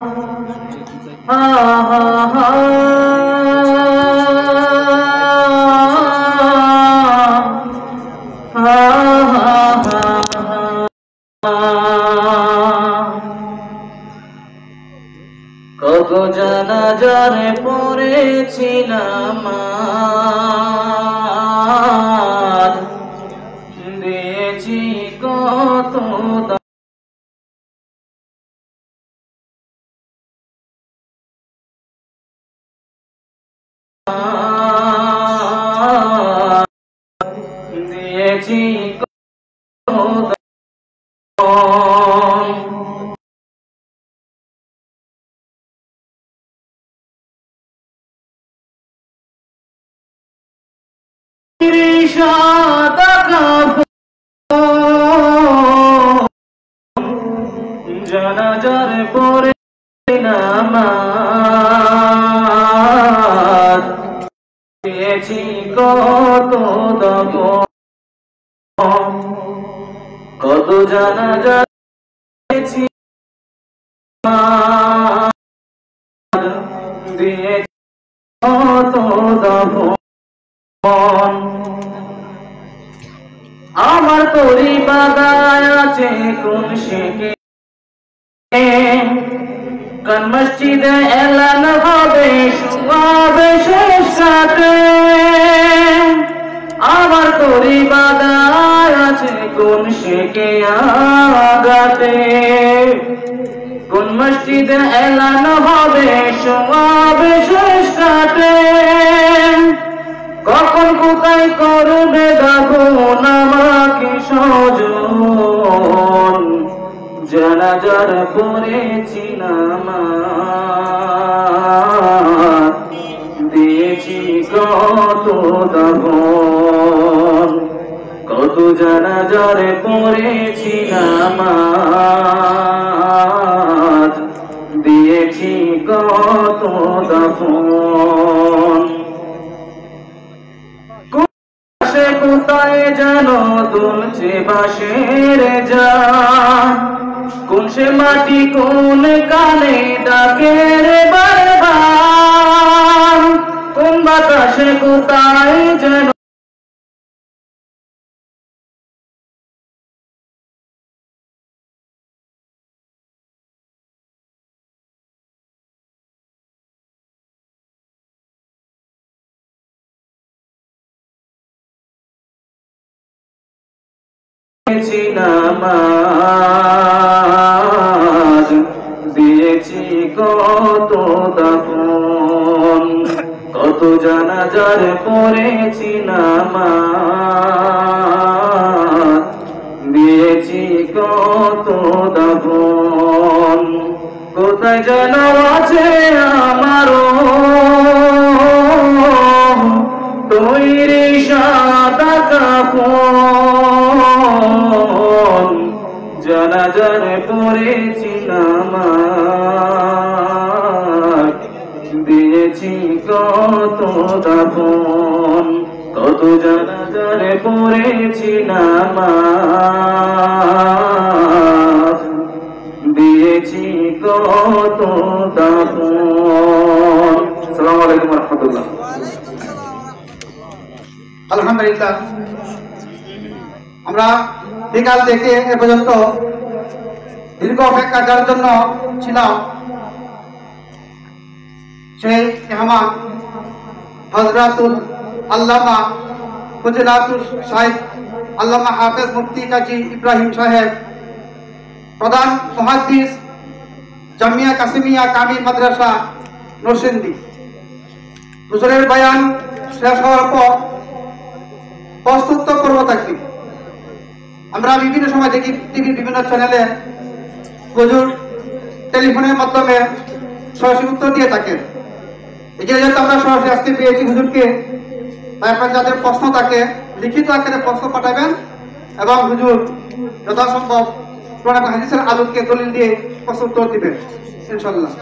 কত জানাজারে পড়েছিলাম দিয়েছি কত দিয়েছি কত জানাজার পরে নামাজ দিয়েছি কত দফন কত জানাজা দিয়েছি দিয়েছি কত দফন আমার তরি বাগায় আছে কোন শেখে কোন মসজিদে এলান হবে শুভাবে শেষ রাতে আমার তরি বাগায় আছে কোন শেখে আগাতে কোন মসজিদে এলান হবে শুভাবে শেষ রাতে কখন কোথায় করবে দাফন আমাকে সজন জানাজার পড়েছি নামাজ দিয়েছি কত দাফন কত জানাজার পড়েছি নামাজ দিয়েছি কত দাফন কোথায় যেন দুলছে বাঁশের জান কোন সে মাটি কোন কানে ডাকে রে বারবার কোন বাতাসে কোথায় যেন নামাজ দিয়েছি কত দাফন কত জানাজার পড়েছি নামাজ দিয়েছি কত দাফন কোথায় যেন আছে আমারও তৈরি সাদা কাফন জানাজার পড়েছি নামাজ দিয়েছি কত দাফন কত জানাজার পড়েছি নামাজ দিয়েছি কত দাফন। আসসালামু আলাইকুম ওয়া রাহমাতুল্লাহ। আলহামদুলিল্লাহ, আমরা বিকাল থেকে এ পর্যন্ত দীর্ঘ অপেক্ষা করার জন্য ছিলাম সেই মেহমান হযরতুল আল্লামা ফজিলাতুল শাইখ আল্লামা হাফেজ মুফতি কাজী ইব্রাহিম সাহেব, প্রধান মুহাদ্দিস জামিয়া কাসিমিয়া কামিল মাদ্রাসা নরসিংদী। হুজুরের বয়ান শেষ হওয়ার পর প্রস্তুত পর্ব থাকবে। আমরা বিভিন্ন সময় দেখি টিভির বিভিন্ন চ্যানেলে হুজুর টেলিফোনের মাধ্যমে সরাসরি উত্তর দিয়ে থাকেন। যেহেতু আমরা সরাসরি আজকে পেয়েছি হুজুরকে, তাই আপনার যাদের প্রশ্ন থাকে লিখিত আকারে প্রশ্ন পাঠাবেন এবং হুজুর যথাসম্ভব কোরআন এবং হাদিসের আলোকে দলিল দিয়ে প্রশ্ন উত্তর দিবেন ইনশাআল্লাহ।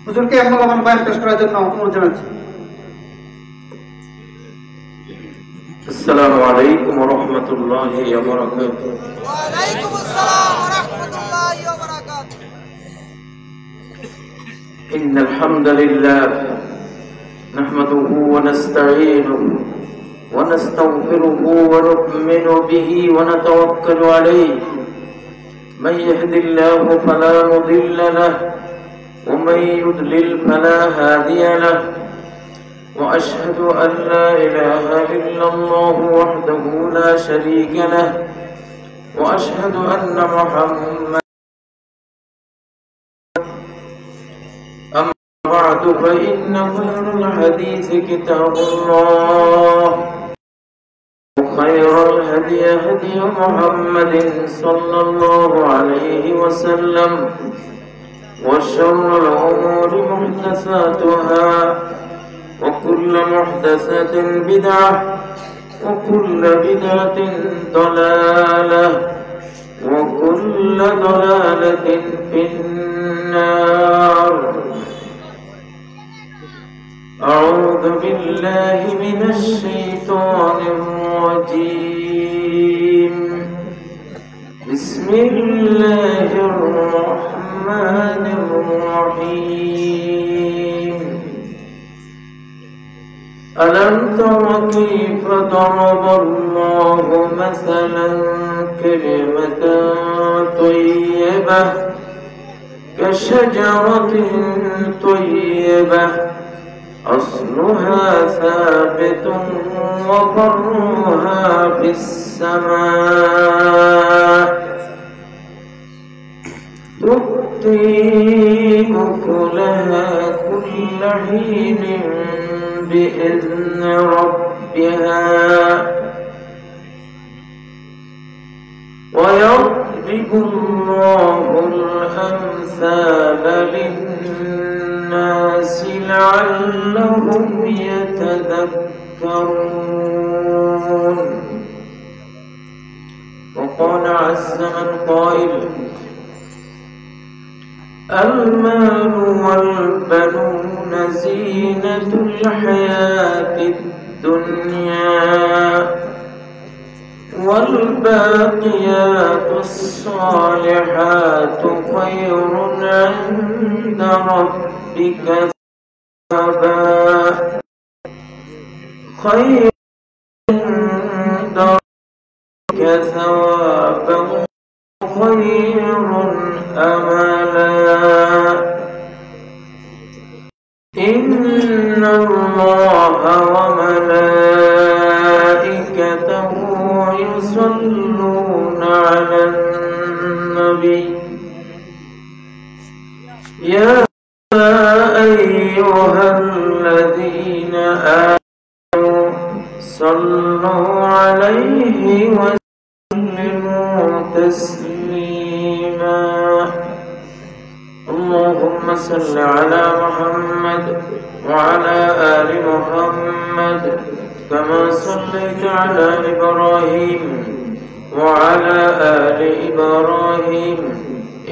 হুজুরকে মূল্যবান বয়ান পেশ করার জন্য অনুরোধ জানাচ্ছি। السلام عليكم ورحمة الله وبركاته. وعليكم السلام ورحمة الله وبركاته. إن الحمد لله نحمده ونستعينه ونستغفره ونؤمن به ونتوكل عليه. من يهد الله فلا مضل له ومن يضلل فلا هادي له. وأشهد أن لا إله إلا الله وحده لا شريك له. وأشهد أن محمدا أما بعد فإن خير الحديث كتاب الله وخير الهدي هدي محمد صلى الله عليه وسلم وشر الأمور محدثاتها وكل محدثة بدعة وكل بدعة ضلالة وكل ضلالة في النار. أعوذ بالله من الشيطان الرجيم. بسم الله الرحمن الرحيم. ألم تر كيف ضرب الله مثلا كلمة طيبة كشجرة طيبة أصلها ثابت وفرعها في السماء تؤتي أكلها كل حين بإذن ربها ويضرب الله الأمثال للناس لعلهم يتذكرون. وقال عز من قائل المال والبنون زينة الحياة الدنيا والباقيات الصالحات خير عند ربك ثوابا خير عند ربك ثوابا خير أملا. إن الله وملائكته يصلون على النبي يا أيها الذين آمنوا صلوا عليه وسلموا تسليما. اللهم صل على محمد وعلى آل محمد كما صليت على إبراهيم وعلى آل إبراهيم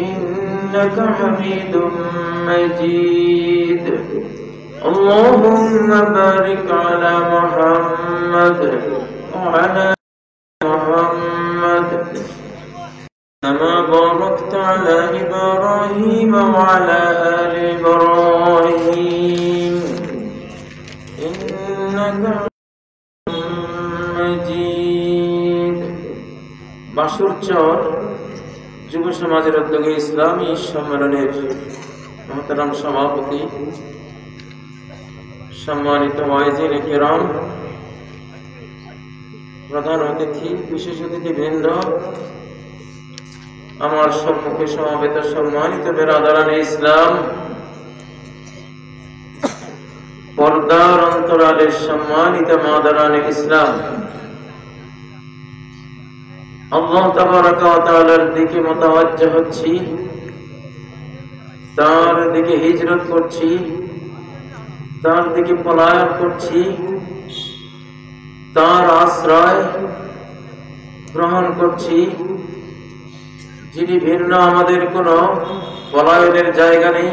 إنك حميد مجيد. اللهم بارك على محمد وعلى محمد كما باركت على إبراهيم وعلى آل إبراهيم إنك مجيد. বাসুরচর যুব সমাজের উদ্যোগে ইসলামী সম্মেলনের মহতারাম সভাপতি, সম্মানিত ওয়াইজিন কিরাম, প্রধান অতিথি, বিশেষ অতিথিবৃন্দ, আমার সম্মুখে সমবেত সম্মানিত বেরাদারানে ইসলাম, পর্দার অন্তরালের সম্মানিত মাদারানে ইসলাম, আল্লাহ তাবারাকা ওয়া তাআলার দিকে মুতাওয়াজ্জিহ হচ্ছি, তার দিকে হিজরত করছি, তার দিকে পলায়ন করছি, তার আশ্রয় গ্রহণ করছি, যিনি ভিন্ন, আমাদের কোনো পলায়নের জায়গা নেই,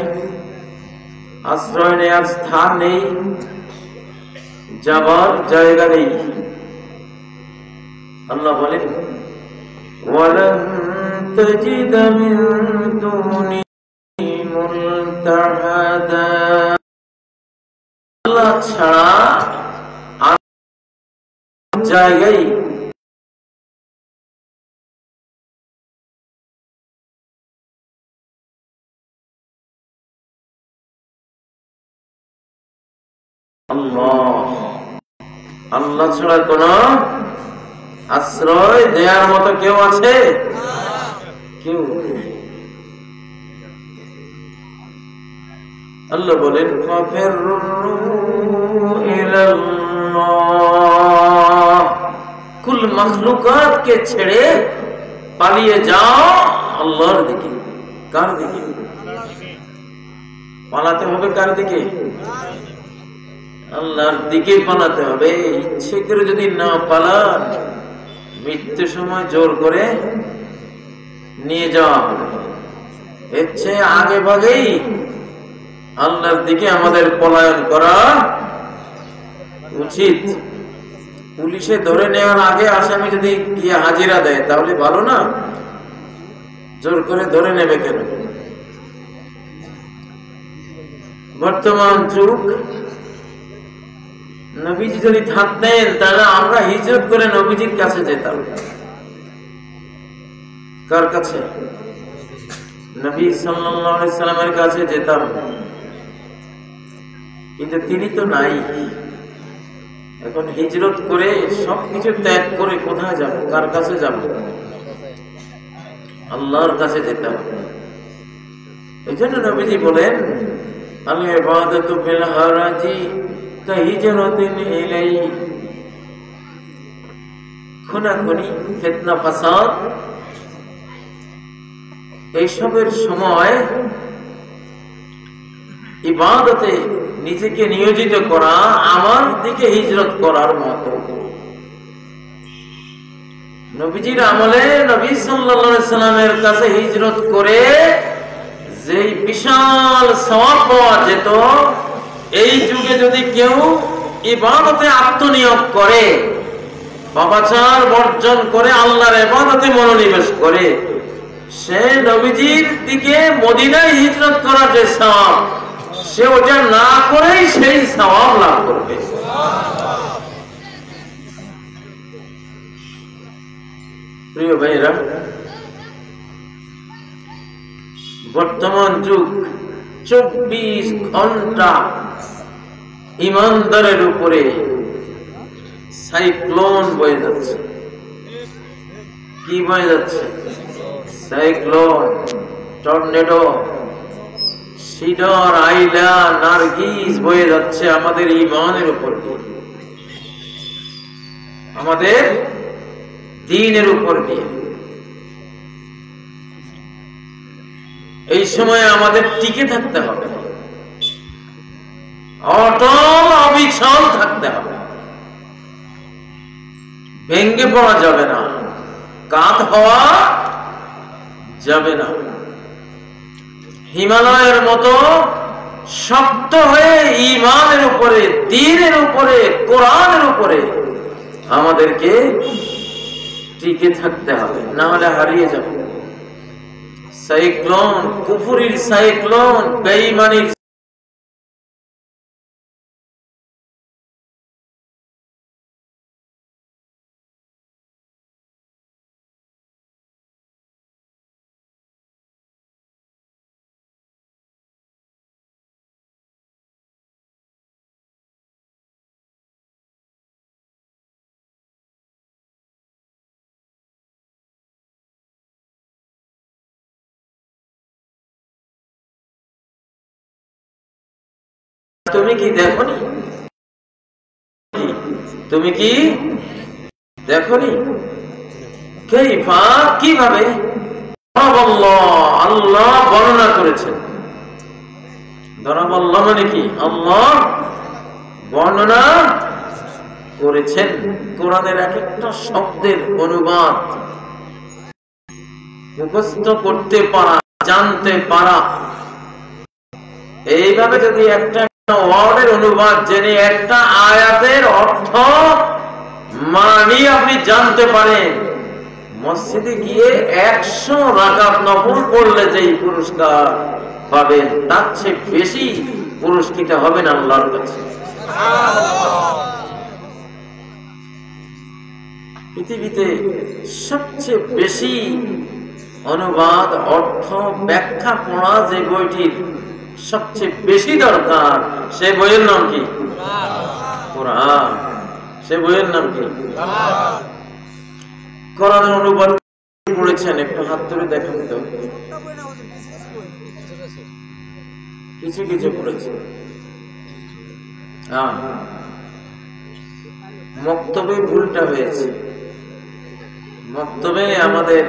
আশ্রয় নেয়ার স্থান নেই, যাবার জায়গা নেই। আল্লাহ বলেন ওয়ালান তাজিদা মিন দুনিহি মুলতাহাদা, আল্লাহ ছাড়া আর জায়গায় আল্লাহ ছাড়া কোন আশ্রয় দেওয়ার মতো কেউ আছে? কেউ। আল্লাহ বলেন ফাফিরু ইলাল্লাহ, কুল মাখলুকাত কে ছেড়ে পালিয়ে যাও আল্লাহর দিকে। কার দিকে পালাতে হবে? কার দিকে? আল্লাহর দিকে পালাতে হবে। ইচ্ছে করে যদি না পালান, মৃত্যু সময় জোর করে নিয়ে যাওয়া হবে। এর চেয়ে আগে ভাগেই আল্লাহর দিকে আমাদের পলায়ন করা উচিত। পুলিশে ধরে নেওয়ার আগে আসামি যদি গিয়ে হাজিরা দেয় তাহলে ভালো না? জোর করে ধরে নেবে কেন? বর্তমান যুগ, নবীজি যদি থাকতেন তাহলে আমরা হিজরত করে নবীজির কাছে যেতাম। কার কাছে? নবী সাল্লাল্লাহু আলাইহি সাল্লামের কাছে যেতাম। কিন্তু তিনি তো নাই। এখন হিজরত করে সবকিছু ত্যাগ করে কোথায় যাব? কার কাছে যাব? আল্লাহর কাছে যেতাম। এই জন্য নবীজি বলেন আল ইবাদাতু ফিল হারাজি কাহিজরাতিন ইলাই, খুনাখুনি, ফিতনা, ফাসাদ এইসবের সময় ইবাদতে নিজেকে নিয়োজিত করা আমার দিকে হিজরত করার মতো। নবীজির আমলে নবী সাল্লাল্লাহু আলাইহি সাল্লামের কাছে হিজরত করে যে বিশাল সওয়াব পাওয়া যেত, এই যুগে যদি কেউ ইবাদতে আত্মনিয়োগ করে, পাপাচার বর্জন করে আল্লাহর ইবাদতে মনোনিবেশ করে, সে নবীজির দিকে মদিনায় হিজরত করার যে সওয়াব, সে ওটা না করেই সেই সওয়াব লাভ করবে। প্রিয় ভাইরা, বর্তমান যুগ 24 ঘন্টা ইমানদারের উপরে সাইক্লোন বয়ে যাচ্ছে। কি বয়ে যাচ্ছে? সাইক্লোন, টর্নেডো, সিডর, আইলা, নার্গিস বয়ে যাচ্ছে আমাদের ইমানের উপর দিয়ে, আমাদের দ্বীনের উপর দিয়ে। এই সময় আমাদের টিকে থাকতে হবে, অটল অবিচল থাকতে হবে। ভেঙ্গে পড়া যাবে না, কাত হওয়া যাবে না। হিমালয়ের মতো শক্ত হয়ে ঈমানের উপরে, দ্বীনের উপরে, কোরআনের উপরে আমাদেরকে টিকে থাকতে হবে, না হলে হারিয়ে যাব। সাইক্লোন, কুফরির সাইক্লোন, বেঈমানির তুমি কি দেখনি? তুমি কি দেখনি? কাইফা, কিভাবে? আল্লাহ বর্ণনা করেছেন। দরাবাল্লাহ মানে কি? আল্লাহ বর্ণনা করেছেন। কোরআনের এক একটা শব্দের অনুবাদ মুখস্থ করতে পারা, জানতে পারা। এইভাবে যদি একটা ওয়ার্ডের অনুবাদ জেনে একটা আয়াতের অর্থ মানি আপনি জানতে পারেন, মসজিদে গিয়ে 100 রাকাত নফল পড়লে যেই পুরস্কার পাবেন তার চেয়ে বেশি পুরস্কৃত হবেন আল্লাহর কাছে। পৃথিবীতে সবচেয়ে বেশি অনুবাদ, অর্থ, ব্যাখ্যা পড়া যে বইটির সবচেয়ে বেশি দরকার, সে বইয়ের নাম কি? কোরআন। সে বইয়ের নাম কি? কোরআনের অনুবাদ পড়েছেন? একটু হাত তুলে দেখেন তো। কিছু কিছু পড়েছে। মক্তবে ভুলটা হয়েছে। মক্তবে আমাদের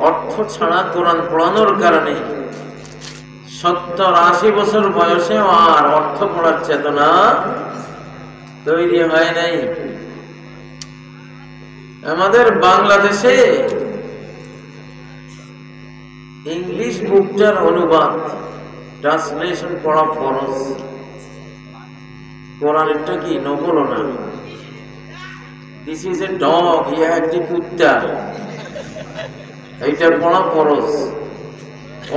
অর্থ ছাড়া কোরআন পড়ানোর কারণে 70-80 বছর বয়সে আর অর্থ পড়ার চেতনা তৈরি হয় নাই। আমাদের বাংলাদেশে ইংলিশ বুকটার অনুবাদ, ট্রান্সলেশন পড়া ফরজ। কোরআনেরটা কি নকল না? দিস ইজ এ ডগ, ইয়া একটি কুত্তা, এইটা পড়া ফরজ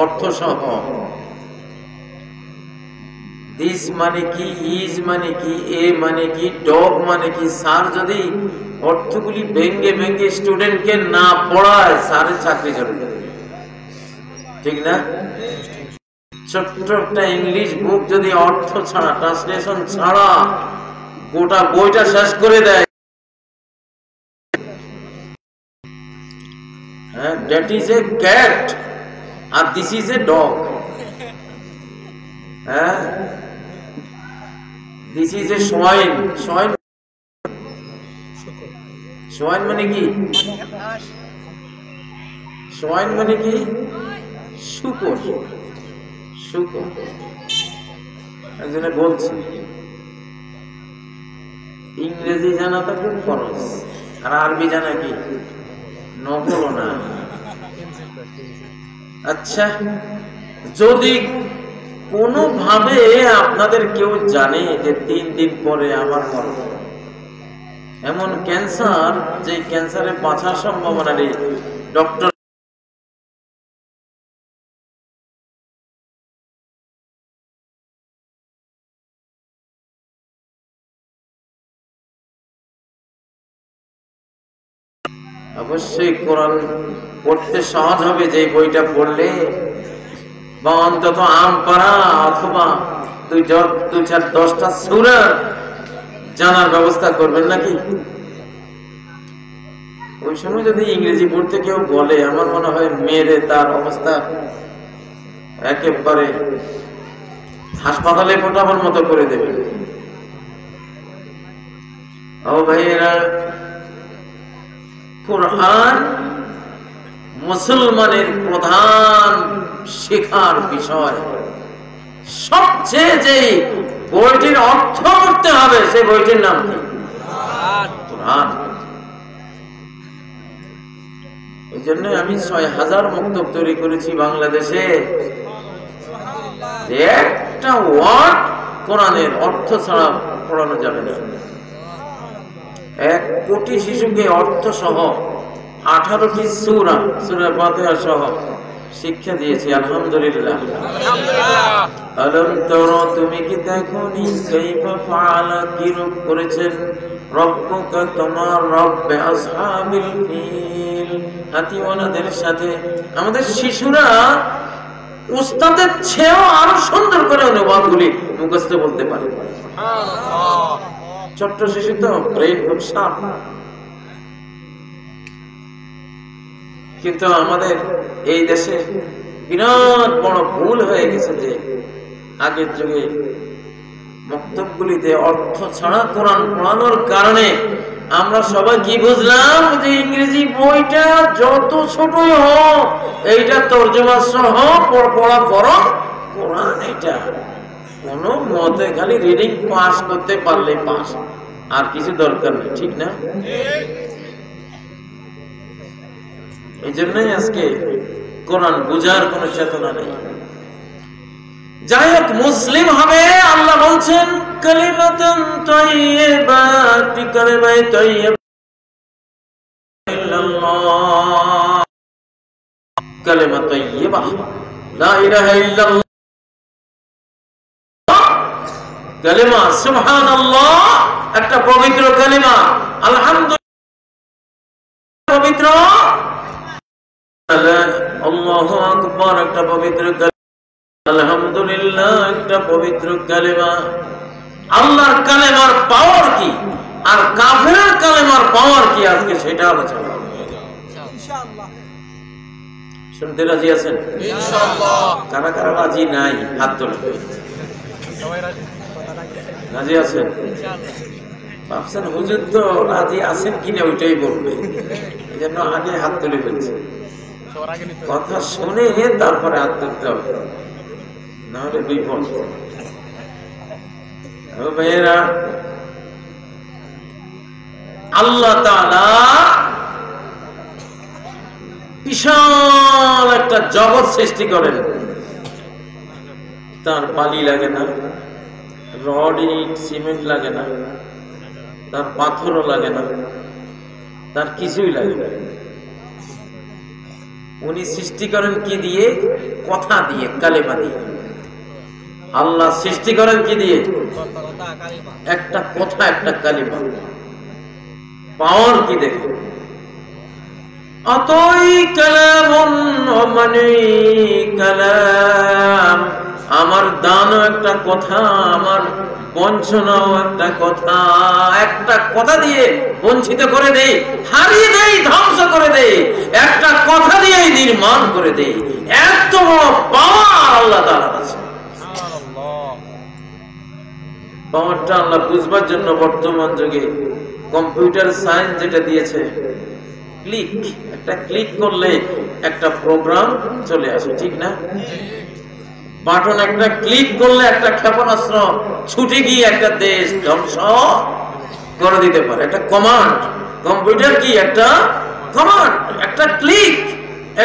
অর্থ সহ। দিস মানে কি, ইজ মানে কি, এ মানে কি, ডগ মানে কি, স্যার যদি অর্থগুলি ভেঙ্গে ভেঙ্গে স্টুডেন্টকে না পড়ায় স্যারের চাকরি চলে যাবে, ঠিক না? ছোট্ট একটা ইংলিশ বুক যদি অর্থ ছাড়া, ট্রান্সলেশন ছাড়া গোটা বইটা শেষ করে দেয়, that is a cat R this is a dog, this is a swine. swine মানে কি? swine মানে কি? শূকর। শূকর একজনে বলছে ইংরেজি জানা তো খুব ফরজ, আর আরবি জানা কি নকল না। আচ্ছা, যদি কোনোভাবে আপনাদের কেউ জানে যে 3 দিন পরে আমার মরণ, এমন ক্যান্সার যে ক্যান্সারে বাঁচার সম্ভাবনা নেই, ডক্টর অবশ্যই কোরআন পড়তে সহজ হবে যে বইটা পড়লে, বা অন্তত আম পারা অথবা 2-4-10টা সূরা জানার ব্যবস্থা করবেন নাকি? ওই সময় যদি ইংরেজি পড়তে কেউ বলে, আমার মনে হয় মেয়েরে তার অবস্থা একেবারে হাসপাতালে পোটাবার মতো করে দেবে। ও ভাইয়েরা, কোরআন মুসলমানের প্রধান শেখার বিষয়। সবচেয়ে যে বইটির অর্থ করতে হবে সেই বইটির নাম কি? কোরআন। এই জন্য আমি 6000 মক্তব তৈরি করেছি বাংলাদেশে। একটা ওয়ার্ড কোরআনের অর্থ ছাড়া পড়ানো যাবে না। 1 কোটি শিশুকে অর্থ সহ 18টি সূরা, সূরা ফাতিহা সহ শিক্ষা দিয়েছি, আলহামদুলিল্লাহ। আলম তারা, তুমি কি দেখোনি কাইফা ফাআলা, কি রূপ করেছেন রব্বুকা, তোমার রব, আসহাবিল ফিল, হাতিওয়ালাদের সাথে। আমাদের শিশুরা উস্তাদের চেয়েও আরো সুন্দর করে অনুবাদগুলি মুখস্থ বলতে পারে। ছোট্ট শিশু তো, ব্রেন খুব শার্প। কিন্তু আমাদের এই দেশে বিরাট বড় ভুল হয়ে গেছে যে আগের যুগে মক্তবগুলিতে অর্থ ছাড়া কোরআন পড়ানোর কারণে আমরা সবাই কি বুঝলাম যে ইংরেজি বইটা যত ছোটই হোক এইটা তর্জমা সহ পড়া করো, কোরআন এটা কোনো মতে খালি রিডিং পাস করতে পারলে পাস, আর কিছু দরকার নেই, ঠিক না? এই জন্যই আজকে কোরআন বুঝার কোন চেতনা নেই। যাই হোক, মুসলিম হবে। আল্লাহ বলছেন কালিমাতুন তাইয়্যিবা, কালিমা তাইয়্যিবা ইল্লাল্লাহ, কালিমা তাইয়্যিবা লা ইলাহা ইল্লাল্লাহ, কালিমা সুবহানাল্লাহ একটা পবিত্র কালিমা, আলহামদুলিল্লাহ পবিত্র, আল্লাহু আকবার একটা পবিত্র কালিমা, আলহামদুলিল্লাহ একটা পবিত্র কালিমা। আল্লাহর কালেমার পাওয়ার কি আর কাফেরের কালেমার পাওয়ার কি, আজকে সেটা আলোচনা হবে ইনশাআল্লাহ। শুনতে রাজি আছেন ইনশাআল্লাহ? কারা কারা রাজি নাই হাত তুলবে। সবাই রাজি আছেন ইনশাআল্লাহ? ভাবছেন হুজুর তো রাজি আছেন কিনা ওইটাই বলবে, এই জন্য আগে হাত তুলে ফেলছে। কথা শুনে তারপরে হাত তুলতে হবে, নাহলে বিপদ। ভাইয়েরা, আল্লাহ তাআলা বিশাল একটা জগৎ সৃষ্টি করেন। তার বালি লাগে না, রড ইট সিমেন্ট লাগে না, তার পাথরও লাগে না, তার কিছুই লাগে না। উনি সৃষ্টি করেন কি দিয়ে? কথা দিয়ে, কালেমা দিয়ে। আল্লাহ সৃষ্টি করেন কি দিয়ে? একটা কথা, একটা কালিমা। পাওয়ার কি দেখে? অতই কালামুন মানে কালাম, আমার দানও একটা কথা, আমার বঞ্চনাও একটা কথা। একটা কথা দিয়ে বঞ্চিত করে দেই, হারিয়ে দেই, ধ্বংস করে দেই, একটা কথা দিয়েই নির্মাণ করে দেই। এত বড় পাওয়ার আল্লাহ তাআলার আছে। পাওয়ারটা আল্লাহ বুঝবার জন্য বর্তমান যুগে কম্পিউটার সায়েন্স যেটা দিয়েছে, ক্লিক, একটা ক্লিক করলে একটা প্রোগ্রাম চলে আসে, ঠিক না? বাটন একটা ক্লিক করলে একটা ক্ষেপণাস্ত্র ছুটে গিয়ে একটা দেশ ধ্বংস করে দিতে পারে। একটা কমান্ড, কম্পিউটার কি একটা কমান্ড, একটা ক্লিক,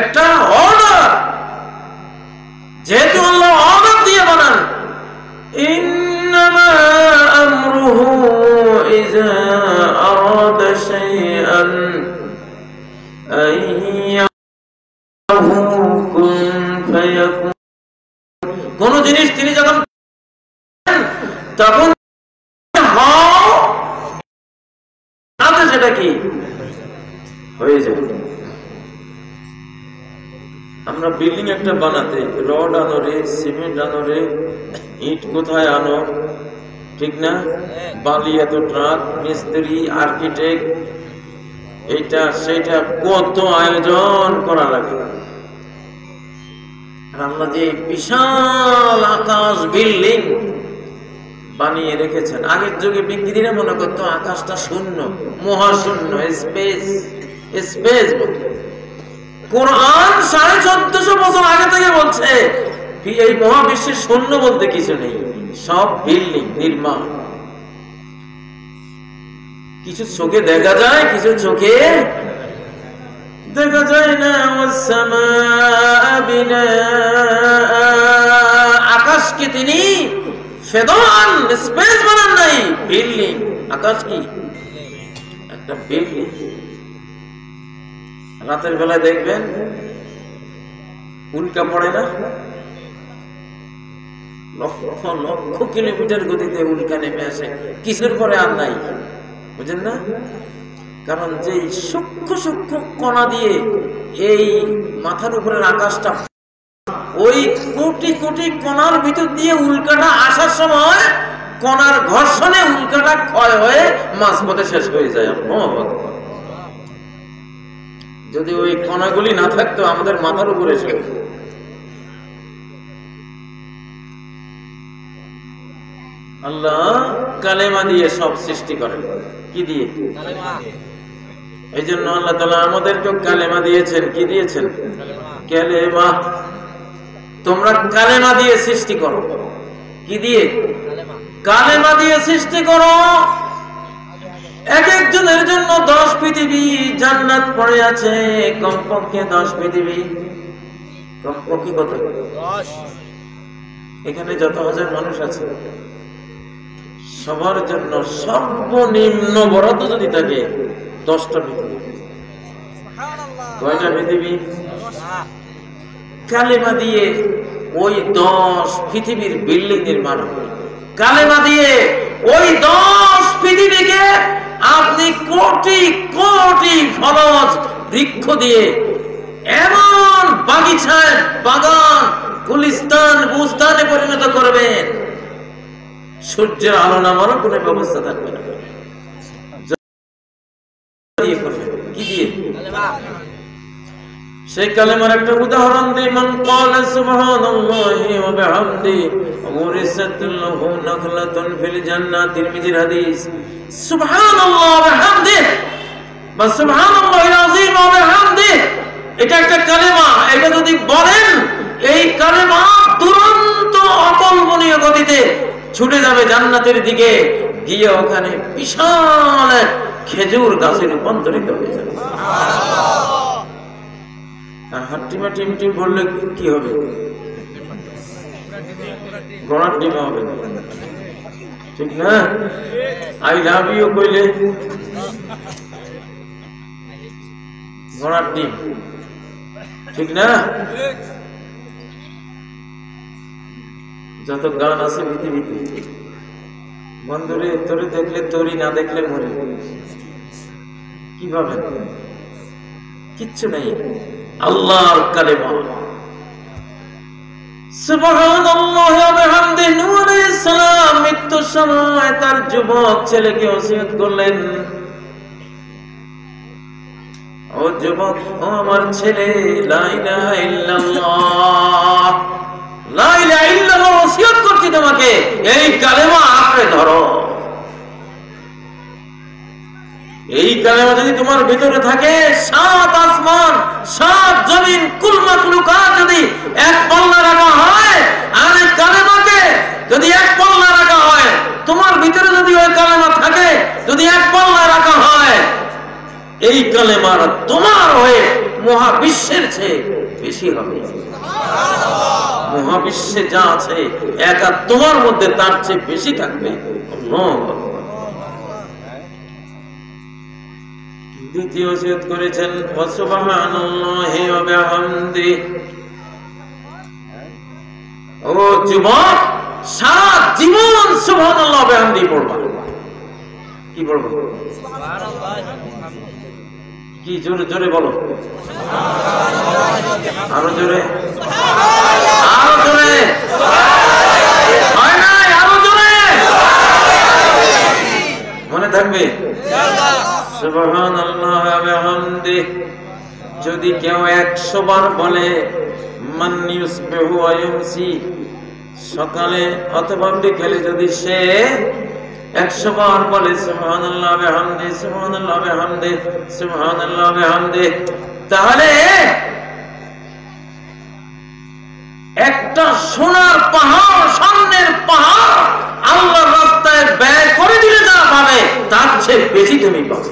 একটা অর্ডার। যেহেতু আল্লাহ অর্ডার দিয়ে বানান, ইন্নামা আমরুহু ইযা আরাদা শাইআন আইয়াহু কুন ফায়াকুন। কোন জিনিস তিনি যখন তখন সেটা কি হয়ে যাবে। আমরা বিল্ডিং একটা বানাতে রড আনো রে, সিমেন্ট আনো রে, ইট কোথায় আনো, ঠিক না? বালি এত ট্রাক, মিস্ত্রি, আর্কিটেক্ট, এইটা সেটা কত আয়োজন করা লাগে। আল্লাহ যে বিশাল আকাশ বিল্ডিং বানিয়ে রেখেছেন। আগের যুগে বিজ্ঞানীরা মনে করতো আকাশটা শূন্য, মহাশূন্য, স্পেস স্পেস। কোরআন 1450 বছর আগে থেকে বলছে এই মহাবিশ্বের শূন্য বলতে কিছু নেই, সব বিল্ডিং নির্মাণ। কিছু চোখে দেখা যায়, কিছু চোখে দেখা যায় না। আকাশকে তিনি ফেদান স্পেস বানান নাই, বিল্ডিং। আকাশ কি একটা বিল্ডিং। রাতের বেলায় দেখবেন উল্কা পড়ে না, লক্ষ লক্ষ কিলোমিটার গতিতে উল্কা নেমে আসে, কিছুর পরে আর নাই, বুঝেন না? কারণ যে সূক্ষ্ম সূক্ষ্ম কণা দিয়ে এই মাথার উপরের আকাশটা, ওই কোটি কোটি কণার ভিতর দিয়ে উল্কাটা আসার সময় কণার ঘর্ষণে উল্কাটা ক্ষয় হয়ে মাঝপথে শেষ হয়ে যায়। যদি ওই কণাগুলি না থাকতো আমাদের মাথার উপরে এসে, আল্লাহ কালেমা দিয়ে সব সৃষ্টি করেন। কি দিয়ে? এই জন্য আল্লাহ তাআলা আমাদেরকেও কালেমা দিয়েছেন। কি দিয়েছেন? কালেমা। তোমরা কালেমা দিয়ে সৃষ্টি করো। কি দিয়ে? কালেমা দিয়ে সৃষ্টি করো। এক একজনের জন্য 10 পৃথিবী জান্নাত পড়ে আছে, কমপক্ষে 10 পৃথিবী। কমপক্ষে কত? এখানে যত হাজার মানুষ আছে সবার জন্য সর্বনিম্ন বরাদ্দ যদি থাকে 10টা পৃথিবী। কয়টা পৃথিবী? কালেমা দিয়ে ওই 10 পৃথিবীর বিল্ডিং নির্মাণ হবে। কালেমা দিয়ে ওই 10 পৃথিবীকে আপনি কোটি কোটি ফলজ বৃক্ষ দিয়ে এমন বাগিচায়, বাগান, গুলিস্তান, বুস্তানে পরিণত করবেন, সূর্যের আলো নামারও কোনো ব্যবস্থা থাকবে না। কি দিয়ে? সেই কালেমার একটা উদাহরণ দিই। মান ক্বালা সুবহানাল্লাহি ওয়া বিহামদিহি উরিসাত লাহু নাখলাতুন ফিল জান্নাহ, তিরমিজির হাদিস। সুবহানাল্লাহ ওয়া বিহামদিহি বা সুবহানাল্লাহিল আযীম ওয়া বিহামদিহি, এটা একটা কালেমা। এটা যদি বলেন, এই কালেমা তুরন্ত অকল্পনীয় গতিতে ছুটে যাবে জান্নাতের দিকে, গিয়ে ওখানে বিশাল এক খেজুর গাছে রূপান্তরিত হয়ে যাবে। আর হাট্টিমা টিমটিম বললে কি হবে? ঘোড়ার ডিম হবে, ঠিক না? আই লাভ ইউ কইলে ঘোড়ার ডিম, ঠিক না? যত গান আছে পৃথিবীতে, বন্ধুরে তোরে দেখলে তোরই, না দেখলে মরে, কিভাবে? কিচ্ছু নেই। আল্লাহর কালেমা। সুবহানাল্লাহি ওয়া বিহামদিহি। নূহ আলাইহিস সালাম মৃত্যুর সময় তার যুবক ছেলেকে ওসিয়ত করলেন, ও যুবক, ও আমার ছেলে, লা ইলাহা ইল্লাল্লাহ, লা ইলাহা ইল্লাল্লাহ ওসিয়ত করছি তোমাকে, এই কালেমা আঁকড়ে ধরো। এই কালেমা যদি তোমার ভিতরে থাকে, 7 আসমান 7 জমিন কুল মাখলুকাত যদি এক পাল্লা রাখা হয়, আর এই কালেমাকে যদি এক পাল্লা রাখা হয়, তোমার ভিতরে যদি ওই কালেমা থাকে, যদি এক পাল্লা রাখা হয়, এই কালেমার তোমার হয়ে মহাবিশ্বের চেয়ে বেশি হবে। মহাবিশ্বে যা আছে একা তোমার মধ্যে তার চেয়ে বেশি থাকবে। দ্বিতীয় ওসিয়ত করেছেন, সুবহানাল্লাহি ওয়া বিহামদিহি। ও যুবক, সারা জীবন সুবহানাল্লাহ ওয়া বিহামদিহি পড়বা। কি পড়বা? কি জোরে জোরে বলো, আরো জোরে, আরো জোরে, হয় নাই, আরো জোরে, মনে থাকবে। সুবহানাল্লাহ ওয়া বিহামদিহি যদি কেউ 100 বার বলে, মান ইউসবিহু ওয়া ইউমসি, সকালে অথবা বিকেলে যদি সে 100 বার বলে সুবহানাল্লাহ ওয়া বিহামদিহি, সুবহানাল্লাহ ওয়া বিহামদিহি, সুবহানাল্লাহ ওয়া বিহামদিহি, তাহলে একটা সোনার পাহাড়, স্বর্ণের পাহাড় আল্লাহর রাস্তায় ব্যয় করে দিলে যা পাবে, তার চেয়ে বেশি তুমি পাবে।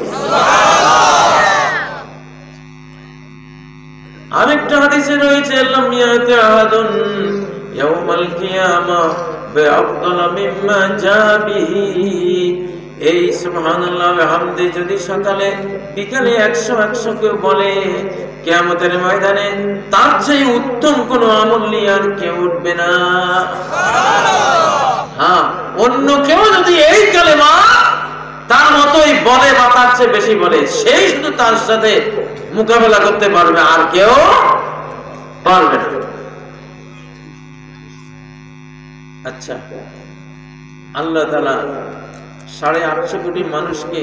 আরেকটা হাদিসে রয়েছে, লাম ইয়াতি আহাদুন ইয়াউমাল কিয়ামা বিআফদাল মিম্মা জাবিহি। এই সুবহানাল্লাহ ওয়া বিহামদিহি যদি সকালে বিকালে 100 কেউ বলে, কিয়ামতের ময়দানে তার চেয়ে উত্তম কোন আমল নিয়ে আর কেউ উঠবে না। হ্যাঁ, অন্য কেউ যদি এই কালেমা তার মতোই বলে বা তার চেয়ে বেশি বলে, সেই শুধু তার সাথে মোকাবেলা করতে পারবে, আর কেউ পারবে না। আচ্ছা, আল্লাহ তাআলা 850 কোটি মানুষকে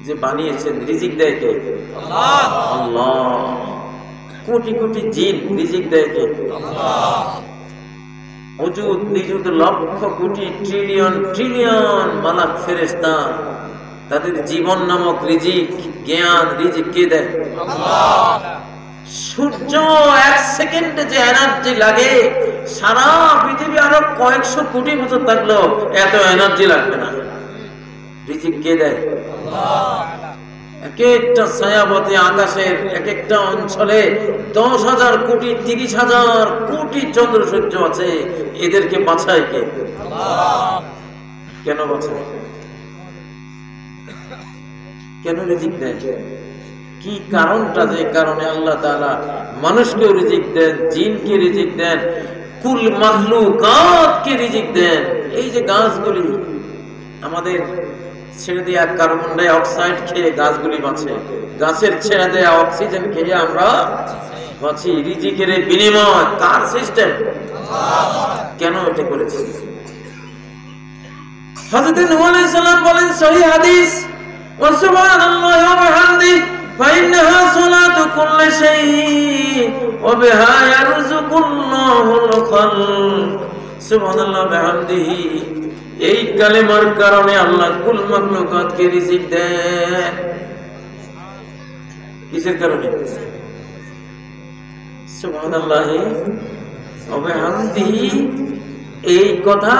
যে বানিয়েছেন, রিজিক দেয় কে? আল্লাহ। কোটি কোটি জিন, রিজিক দেয় কে? আল্লাহ। অযুত নিযুত লক্ষ কোটি ট্রিলিয়ন ট্রিলিয়ন মালাক ফেরেশতা, তাদের জীবন নামক রিজিক, জ্ঞান, রিজিক কে দেয়? আল্লাহ। সূর্য 1 সেকেন্ডে যে এনার্জি লাগে, সারা পৃথিবী আরো কয়েকশো কোটি বছর থাকলেও এত এনার্জি লাগবে না। রিজিক কে দেয়? আল্লাহ। এক একটা ছায়াপথে আকাশের এক একটা অঞ্চলে 10,000 কোটি 30,000 কোটি চন্দ্র সূর্য আছে। এদেরকে বাঁচায় কে? কেন বাঁচায়? কেন রিজিক দেয়? কি কারণটা যে কারণে আল্লাহ তাআলা মানুষকে রিজিক দেন, জিনকে রিজিক দেন, কুল মাখলুকাতকে রিজিক দেন? এই যে গাছগুলি আমাদের ছেড়ে দেয়া কার্বন ডাই অক্সাইড খেয়ে গাছগুলি বাঁচে, গাছের ছেড়ে দেয়া অক্সিজেন খেয়ে আমরা বাঁচি। রিজিকের বিনিময় কার সিস্টেম? কেন এটা করেছে? হযরত নূহ আলাইহিস সালাম বলেন সহিহ হাদিস, ওয়া সুবহানাল্লাহি ওয়া বিহামদিহি ফাইন্নাহা সালাতু কুল্লি শাইইন ওয়া বিহা ইয়ারযুকুল্লাহুল খালক। সুবহানাল্লাহি ওয়া বিহামদিহি, এই কালেমার কারণে আল্লাহ কুল মাখলুকাতকে রিজিক দেন। কিসের কারণে? সুবহানাল্লাহি ওয়া বিহামদিহি। এই কথা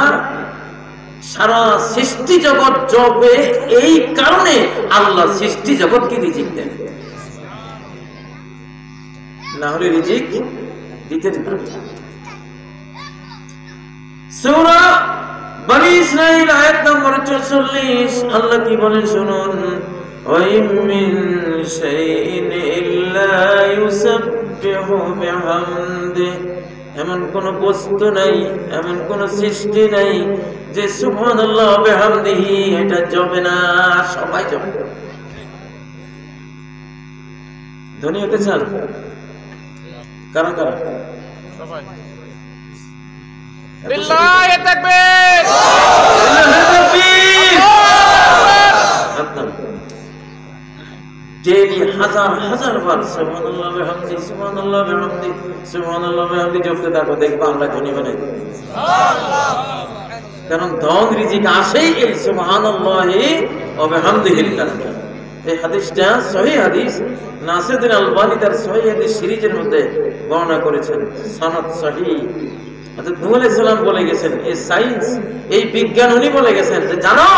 সারা সৃষ্টি জগৎ জপে, এই কারণে আল্লাহ সৃষ্টি জগৎকে রিজিক দেন, না হলে রিজিক দিতেন না। সূরা বনী ইসরাঈল আয়াত নম্বর 44, আল্লাহ কি বলেন শুনুন, ওয়াইম মিন শাইইন ইল্লা ইউসাব্বিহু বিহামদিহি। এমন কোন বস্তু নাই, এমন কোন সৃষ্টি নাই যে সুবহানাল্লাহ ওয়া বিহামদিহি এটা জপে না। সবাই জপে। ধনী হতে চান? কারা কারা? সবাই। লিল্লাহি তাকবীর, লিল্লাহি তাকবীর। ডেইলি হাজার হাজার বার সুবহানাল্লাহ ওয়া বিহামদিহি, সুবহানাল্লাহ ওয়া বিহামদিহি, সুবহানাল্লাহ ওয়া বিহামদিহি জপতে থাকো, দেখবা আল্লাহ ধনী বানাই দেবে। কারণ ধন রিজিক আসেই এই সুবহানাল্লাহি ওয়া বিহামদিহির কারণে। এই হাদিসটা সহিহ হাদিস, নাসিরউদ্দিন আলবানী তার সহিহ হাদিস সিরিজের মধ্যে বর্ণনা করেছেন, সনদ সহিহ। অর্থাৎ নূহ আলাইহিস সালাম বলে গেছেন, এই সায়েন্স, এই বিজ্ঞান উনি বলে গেছেন যে জানো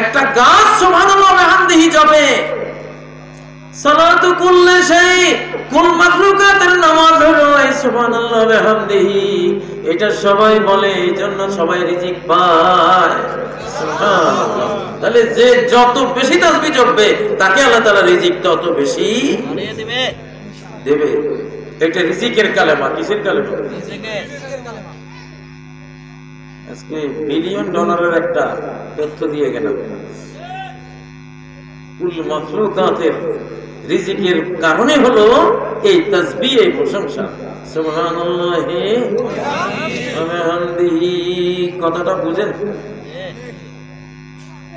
একটা গাছ সুবহানাল্লাহ ওয়া বিহামদিহি জপে। সালাতু কুল্লি শাই, কুল মাখলুকাতের নামাজ হলো এই সুবহানাল্লাহ ওয়া বিহামদিহি। এটা সবাই বলে, এইজন্য সবাই রিজিক পায়। সুবহানাল্লাহ। তাহলে যে যত বেশি তাসবিহ জপবে তাকে আল্লাহ তাআলা রিজিক তত বেশি দেবে। এটা রিজিকের কালেমা। কিসের কালেমা? রিজিকের। আজকে বিলিয়ন ডলারের একটা তথ্য দিয়ে গেলাম। কুল মাখলুকাতের রিজিকের কারণে হলো এই তাসবিহ, এই প্রশংসা। সুবহানাল্লাহি ওয়া বিহামদিহি কথাটা বুঝেন?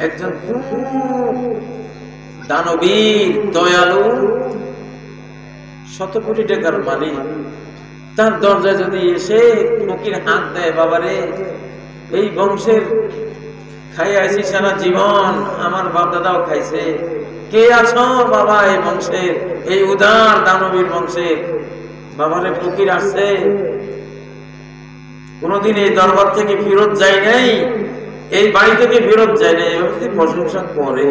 একজন দানবীর, দয়ালু, 100 কোটি টাকার মালিক, তার দরজায় যদি এসে ফকির হাত দেয়, বাবারে এই বংশের খাই আছি সারা জীবন, আমার বাপ দাদাও খাইছে, কে আছো বাবা এই বংশের, এই উদার দানবীর বংশের? বাবারে ফকির আসছে, কোনদিন এই দরবার থেকে ফেরত যায় নাই, এই বাড়ি থেকে ফেরত যায় নাই, প্রশংসা করে।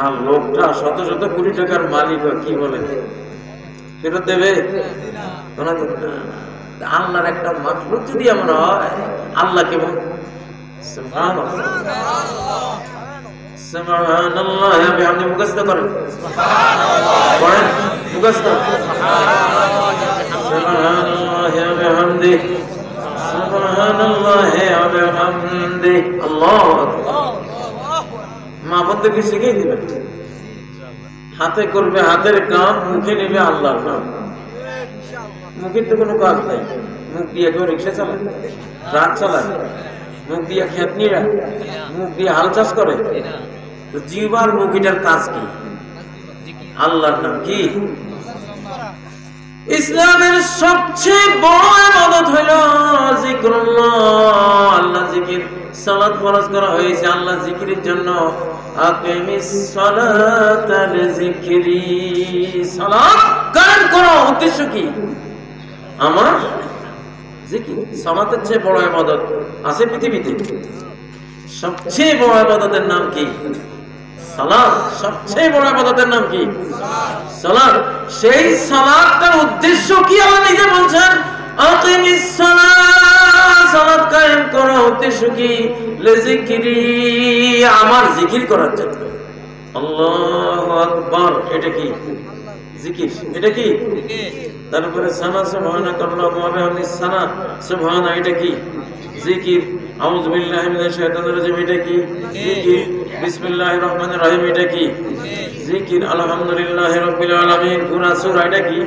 আর লোকটা 100 কোটি টাকার মালিক, কি বলে ফেরত দেবে? আল্লাহর একটা মাখলুক যদি এমন হয়, আল্লাহ কেমন? সুবহানাল্লাহ, সুবহানাল্লাহ ওয়া বিহামদিহি মুখস্থ করেন, পড়েন মুখস্থ। সুবহানাল্লাহ ওয়া বিহামদিহি, সুবহানাল্লাহ ওয়া বিহামদিহি। আল্লাহু আকবার। মা বন্ধুকে শিখিয়ে দিবেন, হাতে করবে হাতের কাম, মুখে নেবে আল্লাহর নাম। মুখের তো কোনো কাজ নেই। মুখ দিয়ে কেউ রিক্সা চালায়, ট্রাক চালায়, মুখ দিয়ে ক্ষেত নিয়ে, মুখ দিয়ে হাল চাষ করে। তো জিহ্বার মুখটার কাজ কি? আল্লাহর নাম কি? ইসলামের সবচেয়ে বড় ইবাদত হলো জিকিরুল্লাহ, আল্লাহ জিকির। সালাত ফরজ করা হয়েছে আল্লাহ জিকিরের জন্য। আকিমিস সালাতা লিযিকরি, সালাত কায়েম করো। উদ্দেশ্য কি? আমার জিকির। সালাতের চেয়ে বড় ইবাদত আছে পৃথিবীতে? সবচেয়ে বড় ইবাদতের নাম কি? সালাত। সবচেয়ে বড় ইবাদতের নাম কি? সালাত। সেই সালাতটার উদ্দেশ্য কি আল্লাহ নিজে বলছেন, আকিমিস সালাত, সালাত কায়েম করো। উদ্দেশ্য কি? লিযিকরি, আমার জিকির করার জন্য। আল্লাহু আকবার, এটা কি? জিকির। এটা কি? তারপরে সানা সুবহানাকাল্লাহু ওয়া বিহামদিহি, সানা সুবহানা, এটা কি? জিকির। আউযু বিল্লাহি মিনাশ শাইতানির রাজিম, এটা কি? জিকির। বিসমিল্লাহির রহমানির রহিম, এটা কি? জিকির। আলহামদুলিল্লাহি রাব্বিল আলামিন, পুরা সূরা, এটা কি?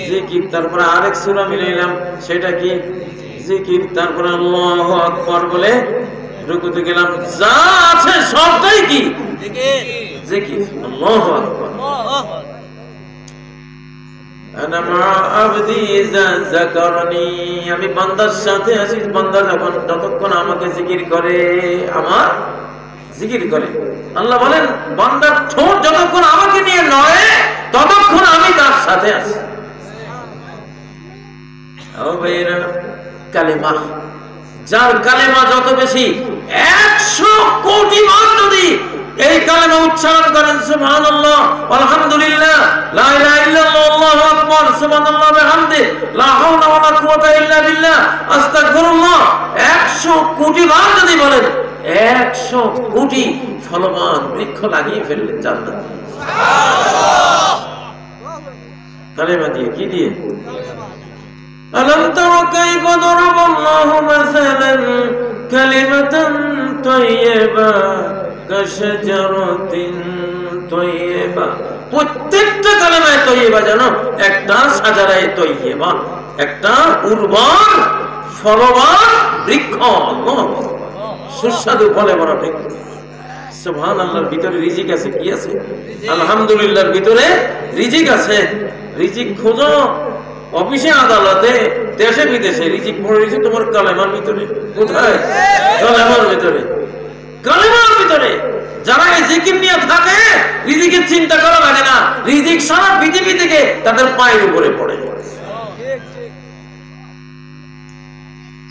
জিকির। তারপরে আরেক সূরা মিলাইলাম, সেটা কি? জিকির। তারপরে আল্লাহু আকবার বলে রুকুতে গেলাম, যা আছে সবটাই কি? জিকির। আল্লাহু আকবার। আনা মা আবদি ইযা যাকারনি, আমি বান্দার সাথে আছি, বান্দা যতক্ষণ আমাকে জিকির করে, আমার জিকির করে। আল্লাহ বলেন, বান্দার ঠোঁট যতক্ষণ আমাকে নিয়ে নয়, ততক্ষণ আমি তার সাথে আছি। ও ভাইরা, কালেমা, যার কালেমা যত বেশি, 100 কোটি বার যদি এই কালেমা উচ্চারণ করেন, সুবহানাল্লাহ, আলহামদুলিল্লাহ, লা ইলাহা ইল্লাল্লাহ, আল্লাহু আকবার, সুবহানাল্লাহ ওয়া বিহামদিহি, লা হাওলা ওয়া লা কুওয়াতা ইল্লা বিল্লাহ, আস্তাগফিরুল্লাহ, 100 কোটি বার যদি বলেন, 100 কোটি ফলবান বৃক্ষ লাগিয়ে ফেললেন জান্নাতে। সুবহানাল্লাহ। কালেমা দিয়ে, কি দিয়ে? আলম তারা কাইফা দারাবাল্লাহু মাসালান কালিমাতান তাইয়্যিবা কাশজারাতিন তাইয়্যিবা। প্রত্যেকটা কালেমায়ে তাইয়্যিবা জানো একটা শাজারায়ে তাইয়্যিবা, একটা উর্বর ফলবান বৃক্ষ। আল্লাহু সুস্বাদু ফলে ভরা বৃক্ষ। সুবহানাল্লাহর ভিতরে রিজিক আছে। কি আছে? আলহামদুলিল্লাহর ভিতরে রিজিক আছে। রিজিক খোঁজো অফিসে, আদালতে, দেশে বিদেশে, রিজিক পড়ে রয়েছে তোমার কালেমার ভিতরে। কোথায়? কালেমার ভিতরে। কালেমার ভিতরে যারা এই জিকির নিয়ে থাকে, রিজিকের চিন্তা করা লাগে না। রিজিক সারা পৃথিবী থেকে তাদের পায়ের উপরে পড়ে।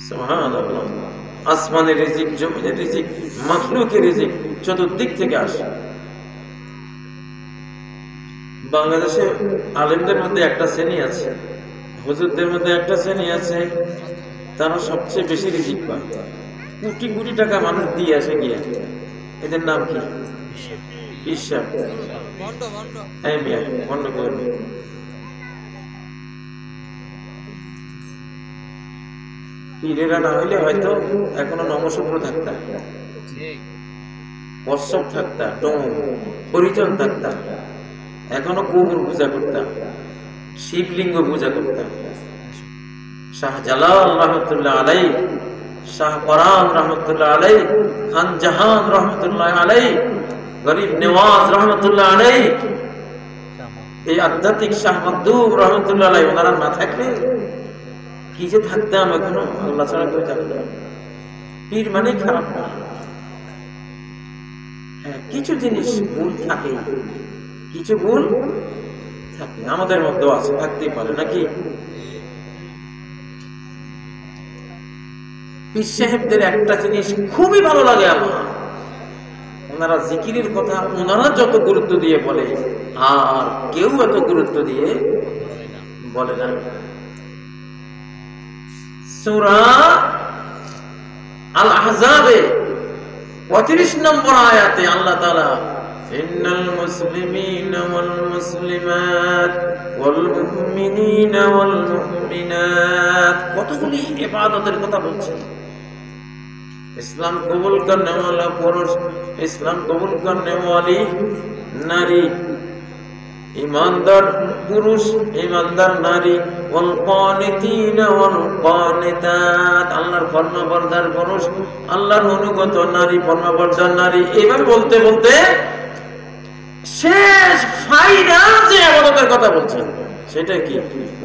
সুবহানাল্লাহ। আসমানের রিজিক, জমিনের রিজিক, মাখলুকের রিজিক চতুর্দিক থেকে আসে। বাংলাদেশে আলেমদের মধ্যে একটা শ্রেণী আছে, হুজুরদের মধ্যে একটা শ্রেণী আছে, তারা সবচেয়ে বেশি রিজিক পায়। কোটি কোটি টাকা মানুষ দিয়ে আসে গিয়া। এদের নাম কি? হিসাব। বন্ধ করবে। পীরেরা না হইলে হয়তো এখনো নমশুভ্র থাকতাম, কশ্যপ থাকতাম, পরিজন থাকতাম, এখনো কুকুর পূজা করতাম, শিবলিঙ্গ পূজা করতাম। শাহজালাল রহমতুল্লাহ আলাই, শাহ পরান রহমতুল্লাহ আলাই, খান জাহান রহমতুল্লাহ আলাই, গরিব নেওয়াজ রহমতুল্লাহ আলাই, এই আধ্যাত্মিক শাহ মকদুম রহমতুল্লাহ আলাই, ওনারা না থাকলে কি যে থাকতাম এখনো আল্লাহ ছাড়া কেউ জানে না। পীর মানে খারাপ না, হ্যাঁ কিছু জিনিস ভুল থাকে, কিছু ভুল থাকে, আমাদের মধ্যেও আছে, থাকতেই পারে নাকি। পীর সাহেবদের একটা জিনিস খুবই ভালো লাগে আমার, ওনারা জিকিরের কথা ওনারা যত গুরুত্ব দিয়ে বলে আর কেউ এত গুরুত্ব দিয়ে বলে না। সূরা আল আহজাবে 35 নম্বর আয়াতে আল্লাহ তাআলা ইন্নাল মুসলিমিনা ওয়াল মুসলিমাত ওয়াল মুমিনিনা ওয়াল মুমিনাত কতগুলি ইবাদতের কথা বলছেন। ইসলাম কবুল করনে ওয়ালা পুরুষ, ইসলাম কবুল করনে ওয়ালি নারী, ईमानदार पुरुष ईमानदार नारी, वल कानितीना वल कानितात আল্লাহর ফরমাবরদার পুরুষ, আল্লাহর অনুগত নারী, ফরমাবরদার নারী। এইভাবে বলতে বলতে শেষ ফাইনাল যে ইবাদতের কথা বলছেন সেটা কি?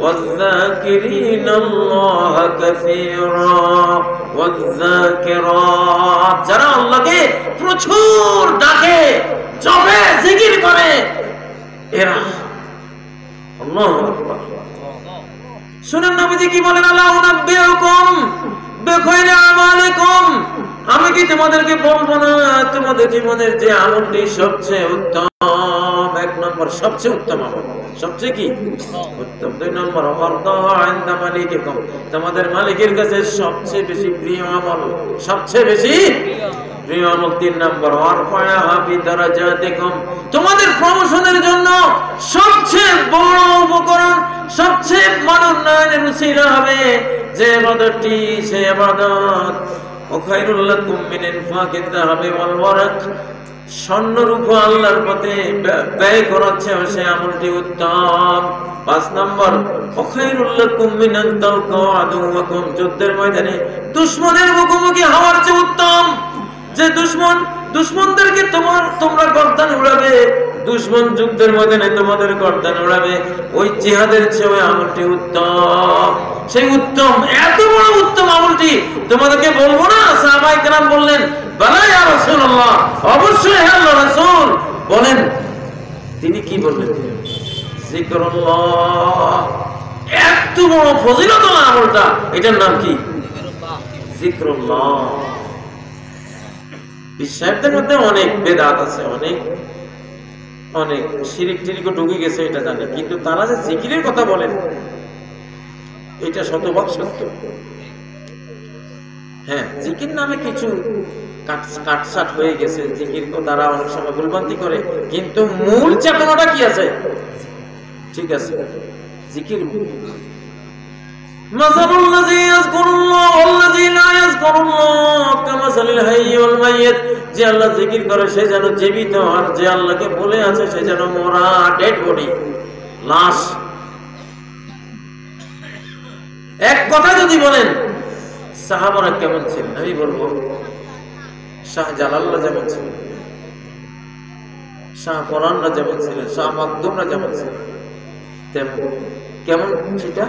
ওয়াযাকিরিনাল্লাহ কাসীরা ওয়াযাকিরাত, যারা আল্লাহকে প্রচুর ডাকে, জপে, জিকির করে এরা। আল্লাহু আকবার। শুনেন নবীজি কি বলেন? আল্লাহু নাব্বিউকুম বিখাইরি আমালিকুম, আমি কি তোমাদেরকে বলবো না তোমাদের জীবনের যে আমলটি সবচেয়ে উত্তম, 1 নম্বর সবচেয়ে উত্তম আমল, সবচেয়ে কি উত্তম। 2 নম্বর তোমাদের মালিকের কাছে সবচেয়ে বেশি প্রিয় আমল, সবচেয়ে বেশি প্রিয় আমল। 3 নম্বর তোমাদের প্রমোশনের জন্য সবচেয়ে বড় উপকরণ, সবচেয়ে মানোন্নয়নের উসিলা হবে যে ইবাদতটি, সে ইবাদত স্বর্ণরূপ আল্লাহর পথে ব্যয় করাচ্ছে, সে আমলটি উত্তম। 5 নম্বর যুদ্ধের ময়দানে দুশমনের মুখোমুখি হওয়ার চেয়ে উত্তম, যে দুশমনদেরকে তোমরা গর্দান উড়াবে, দুশমন যুদ্ধের ময়দানে তোমাদের গর্দান উড়াবে, ওই জিহাদের চেয়ে ওই আমলটি উত্তম। সেই উত্তম, এত বড় উত্তম আমলটি তোমাদেরকে বলবো না? সাহাবায়ে কেরাম বললেন, বালা ইয়া রাসূলুল্লাহ, অবশ্যই হে আল্লাহর রাসূল। বলেন, তিনি কি বললেন? জিকরুল্লাহ। এত বড় ফজিলতওয়ালা আমলটা, এটার নাম কি? জিকরুল্লাহ। বিশ্বাসের মধ্যে অনেক বেদাত আছে, অনেক শিরিক টিরিকও ঢুকে গেছে, এটা জানে, কিন্তু তারা যে জিকিরের কথা বলেন এটা শতভাগ সত্য। হ্যাঁ, জিকির নামে কিছু কাটছাট হয়ে গেছে, জিকির তারা অনেক সময় ভুলভ্রান্তি করে, কিন্তু মূল চেতনাটা কি আছে? ঠিক আছে, জিকির। যে আল্লাহ জিকির করে সে যেন জীবিত, আর যে আল্লাহকে বলে আছে সে যেন মরা, ডেড বডি, লাশ। এক কথা যদি বলেন সাহাবারা কেমন ছিলেন, আমি বলবো শাহজালাল্লাহ যেমন ছিলেন, শাহ পরানরা যেমন ছিলেন, শাহ মাকদুমরা যেমন ছিলেন, তেমন কেমন সেটা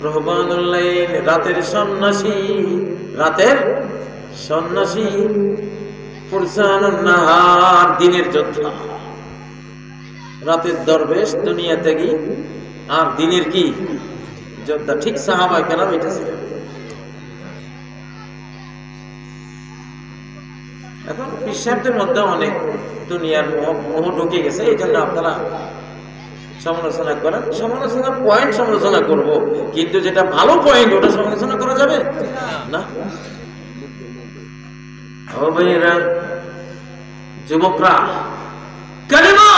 রহমানুল্লাইল, রাতের সন্ন্যাসী, রাতের সন্ন্যাসী, ফুরসানুন নাহার, দিনের যোদ্ধা। রাতের দরবেশ, দুনিয়া ত্যাগী, আর দিনের কি যোদ্ধা। ঠিক সাহাবায়ে কেরাম এটা ছিল। এখন বিশ্বাসের মধ্যে অনেক দুনিয়ার মোহ ঢুকে গেছে, এই জন্য আপনারা সমালোচনা করেন। সমালোচনার পয়েন্ট সমালোচনা করব, কিন্তু যেটা ভালো পয়েন্ট ওটা সমালোচনা করা যাবে না। ও ভাইয়েরা, যুবকরা, কালিমা,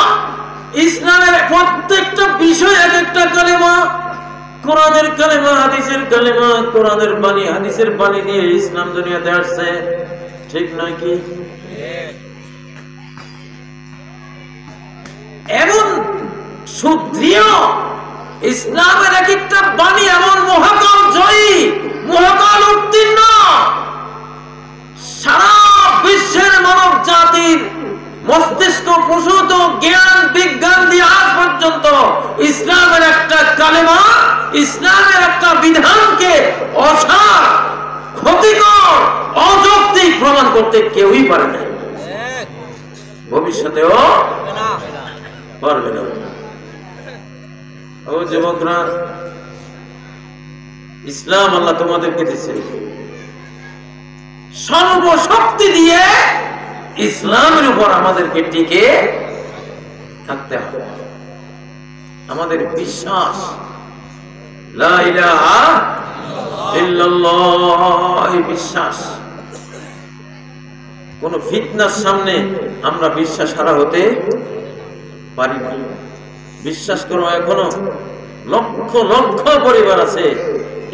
ইসলামের প্রত্যেকটা বিষয় এক একটা কালিমা। কোরআনের কালিমা, হাদিসের কালিমা, কোরআনের বাণী, হাদিসের বাণী দিয়ে ইসলাম দুনিয়াতে আসছে, ঠিক নয় কি? এমন সুদৃঢ় ইসলামের এক একটা বাণী, এমন মহাকাল জয়ী, মহাকাল উত্তীর্ণ, সারা বিশ্বের মানব জাতির মস্তিষ্ক প্রসূত জ্ঞান বিজ্ঞান দিয়ে আজ পর্যন্ত ইসলামের একটা কালেমা, ইসলামের একটা বিধানকে অসার, ক্ষতিকর, অযৌক্তিক প্রমাণ করতে কেউই পারে না, ভবিষ্যতেও পারবে না। ও যুবকরা, ইসলাম আল্লাহ তোমাদেরকে দিয়েছে, সর্বশক্তি দিয়ে ইসলামের উপর আমাদেরকে টিকে থাকতে হবে। আমাদের বিশ্বাস লা ইলাহা ইল্লাল্লাহ, বিশ্বাস। কোন ফিতনার সামনে আমরা বিশ্বাস হারা হতে পারি না। বিশ্বাস করো, এখনো লক্ষ লক্ষ পরিবার আছে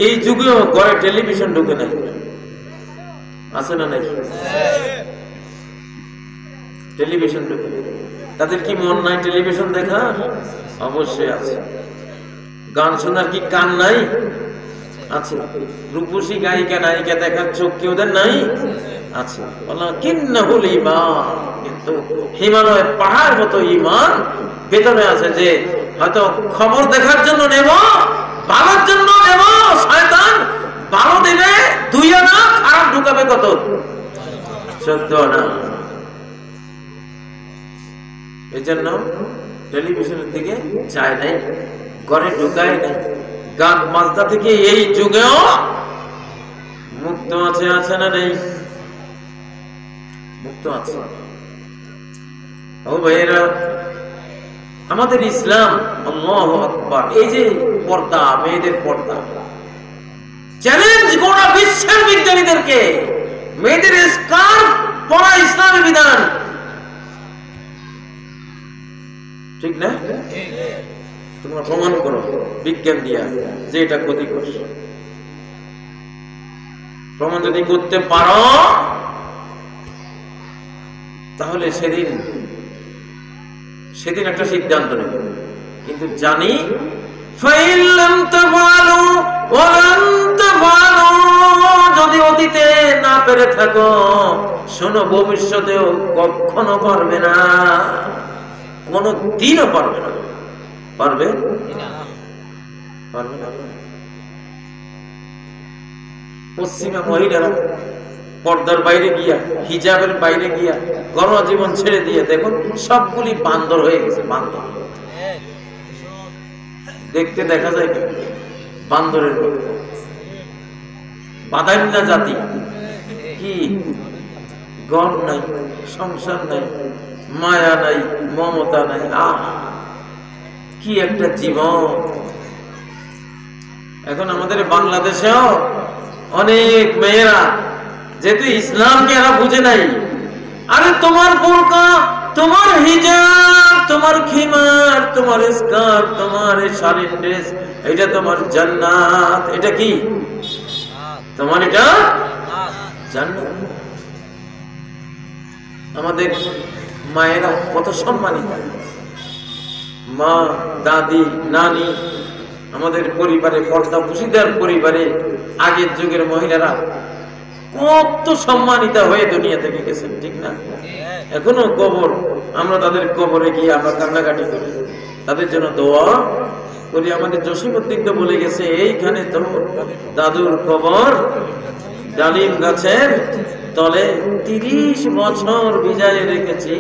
এই যুগেও ঘরে টেলিভিশন ঢুকে নাই, আছে না নাই? টেলিভিশন ঢুকে, তাদের কি মন নাই টেলিভিশন দেখা? অবশ্যই আছে। গান শোনার কি কান নাই? আছে। রূপসী গায়িকা নায়িকা দেখার চোখ কি ওদের নাই? আছে। কিন্নাহুল ঈমান, কিন্তু হিমালয়ের পাহাড় মতো ঈমান ভেতরে আছে, যে হয়তো খবর দেখার জন্য নেব, ভালোর জন্য নেব, শয়তান ভালো দেবে 2 আনা, খারাপ ঢুকাবে কত? 14 আনা। এই জন্য টেলিভিশনের দিকে যায় নাই, ঘরে ঢুকায় নাই। গান বাজনা থেকে এই যুগেও মুক্ত আছে, আছে না নেই? মুক্ত আছে। ও ভাইয়েরা, আমাদের ইসলাম, আল্লাহু আকবার, এই যে পর্দা, মেয়েদের পর্দা, চ্যালেঞ্জ গোটা বিশ্বের বিজ্ঞানীদেরকে, মেয়েদের স্কার্ফ পরা ইসলামী বিধান, ঠিক না? তোমরা প্রমাণ করো বিজ্ঞান দিয়া যে এটা ক্ষতিকর। প্রমাণ যদি করতে পারো তাহলে সেদিন একটা সিদ্ধান্ত নেব। কিন্তু জানি যদি অতীতে না পেরে থাকো, শোনো, ভবিষ্যতেও কখনো পারবে না, কোনো দিনও পারবে না। পারবে পারবে না। পশ্চিমা মহিলারা পর্দার বাইরে গিয়া, হিজাবের বাইরে গিয়া কর্মজীবন ছেড়ে দিয়ে দেখুন সবগুলি বান্দর হয়ে গেছে। বান্দর দেখতে দেখা যায় বান্দরের বাদাইনা জাতি, কি ঘর নাই, সংসার নাই, মায়া নাই, মমতা নাই। কি একটা জীবন! এখন আমাদের বাংলাদেশেও অনেক মেয়েরা, যেহেতু ইসলামকে এরা বুঝে নাই, আরে তোমার বোরকা, তোমার হিজাব, তোমার খিমার, তোমার স্কার্ফ, তোমার শাড়ির ড্রেস, এটা তোমার জান্নাত। এটা কি তোমার? এটা জান্নাত। আমাদের মায়েরা কত সম্মানিত, মা, দাদি, নানি, আমাদের পরিবারে, পর্দা পুশিদার পরিবারে আগের যুগের মহিলারা কত সম্মানিত হয়ে দুনিয়া থেকে গেছেন, ঠিক না? এখনো কবর, আমরা তাদের কবরে গিয়ে আমরা কান্নাকাটি করি, তাদের জন্য দোয়া করি। আমাদের জসিমউদ্দিন তো বলে গেছে, এইখানে তো দাদুর কবর ডালিম গাছের তলে 30 বছর ভিজায় রেখেছি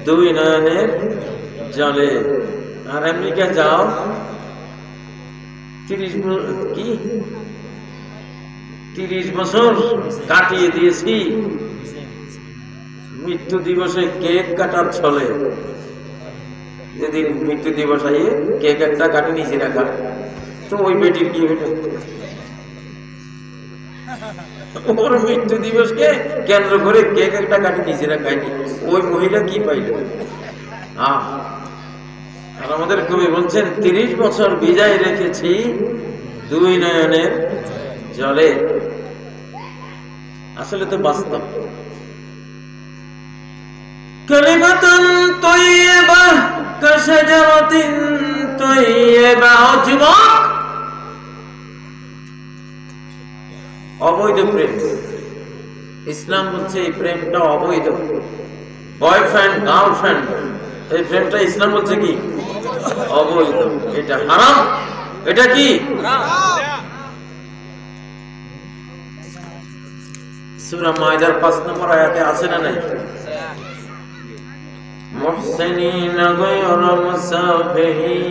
দুই নয়নের জলে। আর আমেরিকা যাও, 30 বছর কাটিয়ে দিয়েছি মৃত্যু দিবসে কেক কাটার ছলে। যেদিন মৃত্যু দিবস আইয়ে কেক একটা কাটি নিচে রাখা, তো ওই বেটির কি হইল? ওর মৃত্যু দিবসকে কেন্দ্র করে কেক একটা কাটি নিচে রাখায়নি, ওই মহিলা কি পাইল? আর আমাদের কবি বলছেন 30 বছর ভিজায় রেখেছি দুই নয়নের জলে। আসলে তো বাস্তব। কালিমাতুন তাইয়্যিবাহ কাশাজারাতিন তাইয়্যিবাহ। যুবক, অবৈধ প্রেম, ইসলাম বলছে এই প্রেমটা অবৈধ। বয়ফ্রেন্ড, গার্লফ্রেন্ড, এই প্রেমটা ইসলাম বলছে কি? অবৈধ। এটা হারাম। এটা কি? সূরা মাইদার 5 নম্বর আয়াতে আছে না নাই? মুহসিনিন গায়রা মুসাফিহিন।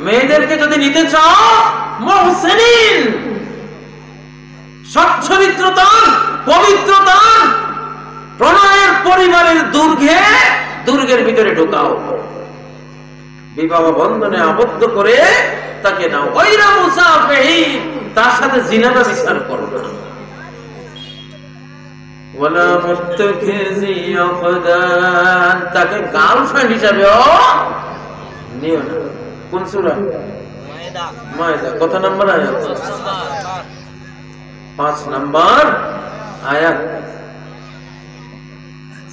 মেয়েদেরকে যদি নিতে চাও, মুহসিনিন, সচ্চরিত্রতার, পবিত্রতার, প্রণয়ের পরিবারের দুর্গের ভিতরে ঢোকাও, বিবাহ বন্ধনে আবদ্ধ করে তাকে নাও। গায়রা মুসাফিহিন, তার সাথে জিনা ব্যভিচার করো না। ওয়ালা মুত্তাখিজি আখদান, তাকে গার্লফ্রেন্ড হিসাবে নিও না। কোন সূরা? মায়দা। কত নম্বর আয়াত? 5 নম্বর আয়াত।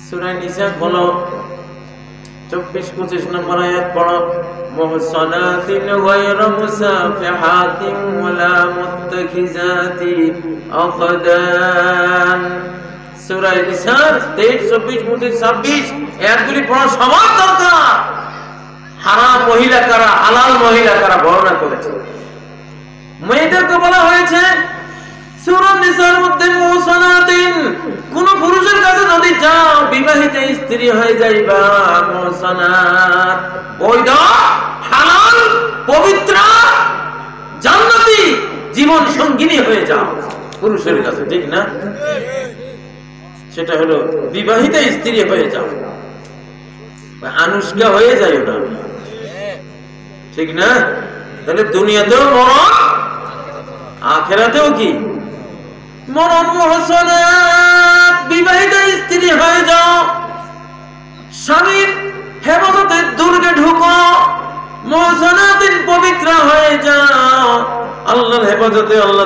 সূরা নিসা বলো 24-25 নম্বর আয়াত পড়ো। মুহসানাতিন গায়রা মুসাফিহাতিন ওয়ালা মুত্তাখিজাতি আখদান। সূরা নিসার 23, 24, 25, 26 আয়াতগুলি পড়া সবার দরকার। হারাম মহিলা কারা, হালাল মহিলা কারা বর্ণনা করেছে। মেয়েদেরকে বলা হয়েছে সূরা নিসার মধ্যে মুহসানাতিন, কোন পুরুষের কাছে যদি যাও বিবাহিত স্ত্রী হয়ে যাইবা, মুহসানাত, বৈধ, হালাল, পবিত্র, জান্নাতি জীবন সঙ্গিনী হয়ে যাও পুরুষের কাছে, ঠিক না? সেটা হলো বিবাহিত স্ত্রী হয়ে যাও, আনুষ্কা হয়ে যায় না, ঠিক না? তাহলে দুনিয়াতেও মরণ, আখেরাতেও কি মরণ। মুহসানাত বিবাহিত স্ত্রী হয়ে যাও, স্বামীর হেফাজতের দুর্গে ঢুকো, মুহসানাতিন পবিত্র হয়ে যাও আল্লাহর হেফাজতে। আল্লাহ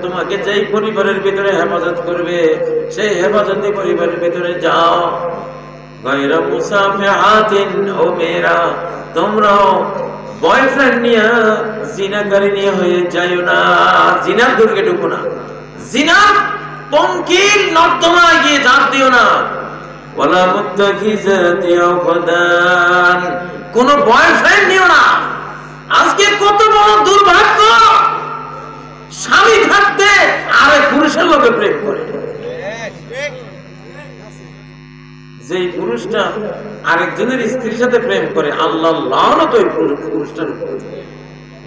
তোমাকে যেই পরিবারের ভিতরে হেফাজত করবে সেই হেফাজতে পরিবারের ভিতরে যাও। গায়রা মুসাফিহাতিন, ও মেয়েরা তোমরাও বয়ফ্রেন্ড নিয়ে জিনাকারী নিয়ে হয়ে যাইও না, জিনার দুর্গে ঢুকো না, জিনার পঙ্কিল নর্দমায় গিয়ে ঝাঁপ দিও না। ওয়ালা মুত্তাখিজাতি আখদান, কোন বয়ফ্রেন্ড নিও না। আজকে কত বড় দুর্ভাগ্য, স্বামী থাকতে আরেক পুরুষের লোকে প্রেম করে। যে পুরুষটা আরেকজনের স্ত্রীর সাথে প্রেম করে, আল্লাহ লানত ওই পুরুষটার উপরে।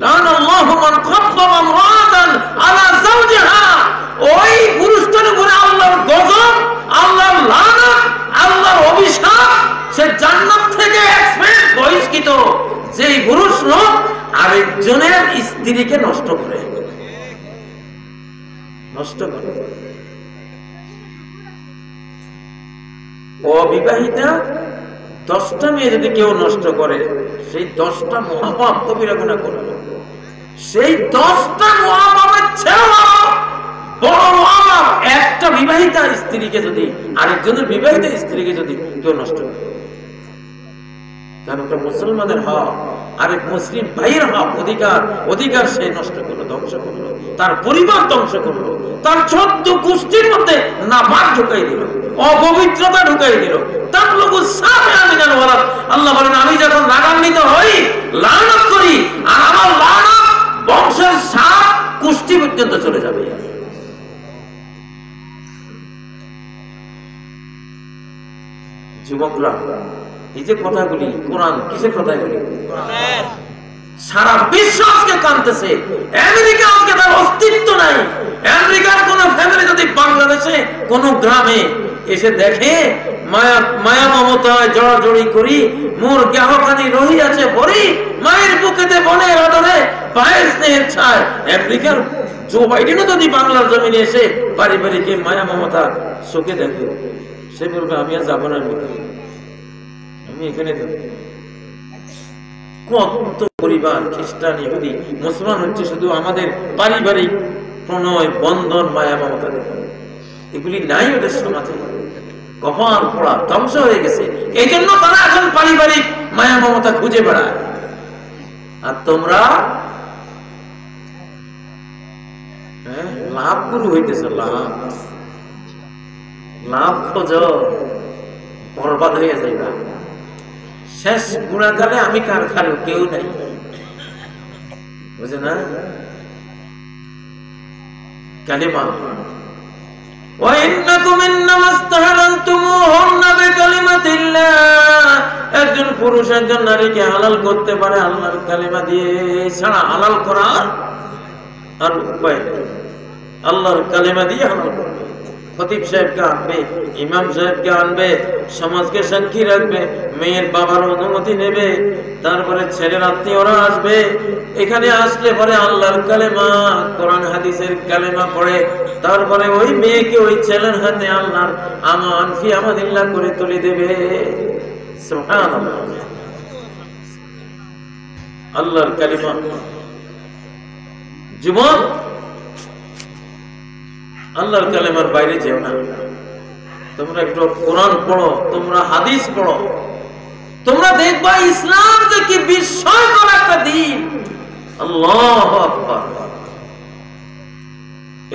লানাল্লাহু মান খাব্বাবা ইমরাতান আলা যাওজিহা, ওই পুরুষটার উপরে আল্লাহর গজব, আল্লাহর লানত, আল্লাহর অভিশাপ। সে জান্নাত থেকে এক্সপেল বহিষ্কৃত যেই পুরুষ লোক আরেকজনের স্ত্রীকে নষ্ট করে। অবিবাহিতা 10টা মেয়ে যদি কেউ নষ্ট করে, সেই 10টা মহাপাপ কবিরা গুনাহ করবে। সেই 10টা মহাপাপের চেয়েও বড় মহাপাপ একটা বিবাহিতা স্ত্রীকে যদি, আরেকজনের বিবাহিত স্ত্রীকে যদি কেউ নষ্ট করে। কারণ ওটা মুসলমানের হক, আরেক মুসলিম ভাইয়ের হক, অধিকার সে নষ্ট করলো, ধ্বংস করলো, তার পরিবার ধ্বংস করলো, তার 14 গোষ্ঠীর মধ্যে নাপাক ঢুকাই দিল, অপবিত্রতা ঢুকাই দিল। তার লোক আল্লাহ বলেন, আমি যখন রাগান্বিত হই লানত করি, আর আমার লানত বংশের 7 গোষ্ঠী পর্যন্ত চলে যাবে। যুবকরা, এই যে কথাগুলি কোরআন, কিসের কথাগুলি? সারা বিশ্ব আজকে কাঁদতেছে। আমেরিকা আজকে তার অস্তিত্ব নাই। আমেরিকার কোন ফ্যামিলি যদি বাংলাদেশে কোন গ্রামে এসে দেখে মায়া মমতায় জড়াজড়ি করি, মোর গাহখানি রহি আছে ভরি, মায়ের বুকেতে বনের আদরে পায়ের স্নেহের ছায়। আমেরিকার জো বাইডেনও যদি বাংলার জমিনে এসে পারিবারিক মায়া মমতা চোখে দেখে, সে বলবে আমি আর যাবো না, আমি এখানে থাকবো। কত পরিবার খ্রিস্টান, ইহুদি, মুসলমান হচ্ছে শুধু আমাদের পারিবারিক প্রণয়, বন্ধন, মায়া মমতা দেখে। এগুলি নাই ওদের সমাজে, কপাল পোড়া, ধ্বংস হয়ে গেছে। এই জন্য তারা এখন পারিবারিক মায়া মমতা খুঁজে বেড়ায়। আর তোমরা লাভ গুরু হইতেছ, লাভ খোঁজ, বরবাদ হয়ে যাইবা। শেষ বুড়াকালে আমি কার খালো কেউ নাই, বুঝে না? কালিমা একজন পুরুষ একজন নারীকে হালাল করতে পারে আল্লাহর কালিমা দিয়ে, ছাড়া হালাল করার আর উপায় নেই। আল্লাহর কালিমা দিয়ে হালাল করবে। খতিব সাহেবকে আনবে, ইমাম সাহেবকে আনবে, সমাজকে সাক্ষী রাখবে, মেয়ের বাবার অনুমতি নেবে, তারপরে ছেলের আত্মীয়রা আসবে। এখানে আসলে পরে আল্লাহর কালেমা, কোরআন হাদিসের কালেমা পড়ে, তারপরে ওই মেয়েকে ওই ছেলের হাতে আল্লাহর আমান ফি আমাদিল্লাহ করে তুলে দেবে। সুবহানাল্লাহ, আল্লাহর কালেমা। যুবক, আল্লাহর কালেমার বাইরে যেও না। তোমরা একটু কোরআন পড়ো, তোমরা হাদিস পড়ো, তোমরা দেখবা ইসলাম যে কি বিস্ময়কর একটা দিন। আল্লাহু আকবার।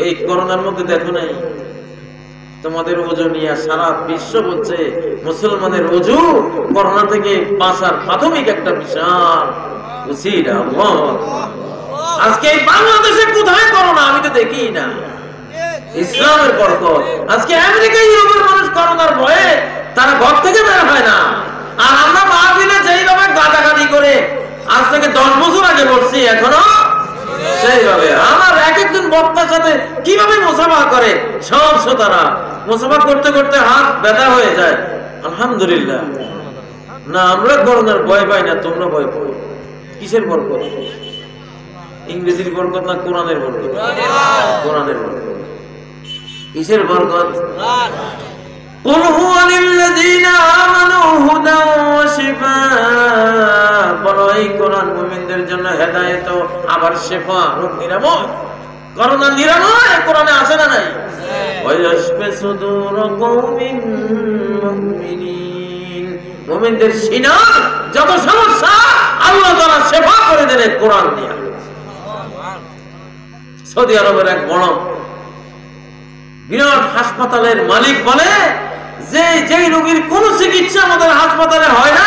এই করোনার মধ্যে দেখো নাই তোমাদের ওযু নিয়ে সারা বিশ্ব বলছে মুসলমানের ওযু করোনা থেকে বাঁচার প্রাথমিক একটা বিশাল ওসিলা। আল্লাহু আকবার। আজকে এই বাংলাদেশে কোথায় করোনা আমি তো দেখি না। ইসলামের বরকত। আজকে আমেরিকা, ইউরোপের মানুষ করোনার ভয়ে তারা ঘর থেকে বের হয় না। আর আমরা মাহফিলে যেইভাবে গাদাগাদি করে আজ থেকে 10 বছর আগে বলছি, এখনো সেইভাবে আমার এক একজন বক্তার সাথে কিভাবে মুসাফা করে সব শ্রোতারা মুসাফা করতে করতে হাত ব্যথা হয়ে যায়। আলহামদুলিল্লাহ। না আমরা করোনার ভয় পাই না, তোমরা ভয় পাও। কিসের বরকত? ইংরেজির বরকত না কোরআনের বরকত? কোরআনের বরকত। কিসের বরকত? কুল হুয়া লিল্লাযীনা আমানু হুদাও ওয়া শিফাআ। বলো এই কোরআন মুমিনদের জন্য হেদায়েত আবার শিফা, রোগ নিরাময়, করোনা নিরাময় কোরআনে আছে না নাই? ওয়া ইয়াশফি সুদুর কওমিন মুমিনিন। মুমিনদের সিনার যত সমস্যা আল্লাহ তাআলা শিফা করে দেন কোরআন দিয়ে। সৌদি আরবের এক বড় বিরাট হাসপাতালের মালিক বলে যে যেই রোগীর কোন চিকিৎসা আমাদের হাসপাতালে হয় না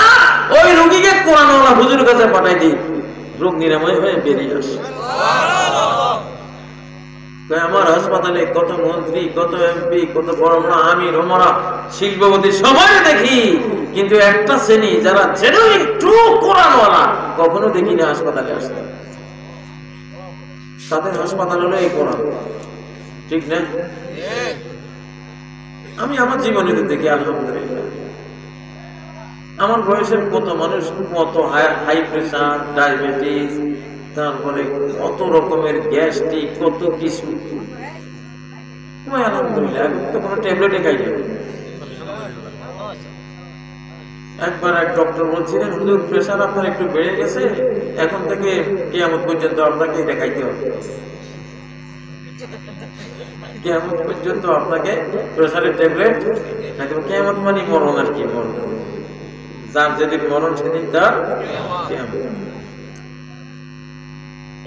ওই রোগীকে কোরআনওয়ালা হুজুর কাছে পাঠাই দিই, রোগ নিরাময় হয়ে বেরিয়ে আসে। আমার হাসপাতালে কত মন্ত্রী, কত এমপি, কত বড় বড় আমির, ওমরা, শিল্পপতি সবাই দেখি, কিন্তু একটা শ্রেণী যারা জেনুইন ট্রু কোরআনওয়ালা কখনো দেখি না হাসপাতালে আসতে। তাদের হাসপাতাল হলো এই কোরআন, ঠিক না? আমি আমার জীবনে দেখি আলহামদুলিল্লাহ আমার বয়সের কত মানুষ কত হাই প্রেশার, ডায়াবেটিস, তারপরে কত রকমের গ্যাস্ট্রিক, কত কিছু। আলহামদুলিল্লাহ এখন তো কোনো ট্যাবলেটে খাই না। একবার এক ডক্টর বলছিলেন হুজুর প্রেশার আপনার একটু বেড়ে গেছে, এখন থেকে কিয়ামত পর্যন্ত আপনাকে এটা খাইতে হবে। কিয়ামত পর্যন্ত আপনাকে প্রেশারের ট্যাবলেট খাইতে হবে। কিয়ামত মানে মরণ আর কি, মরণ। যার যেদিন মরণ সেদিন তার কিয়ামত।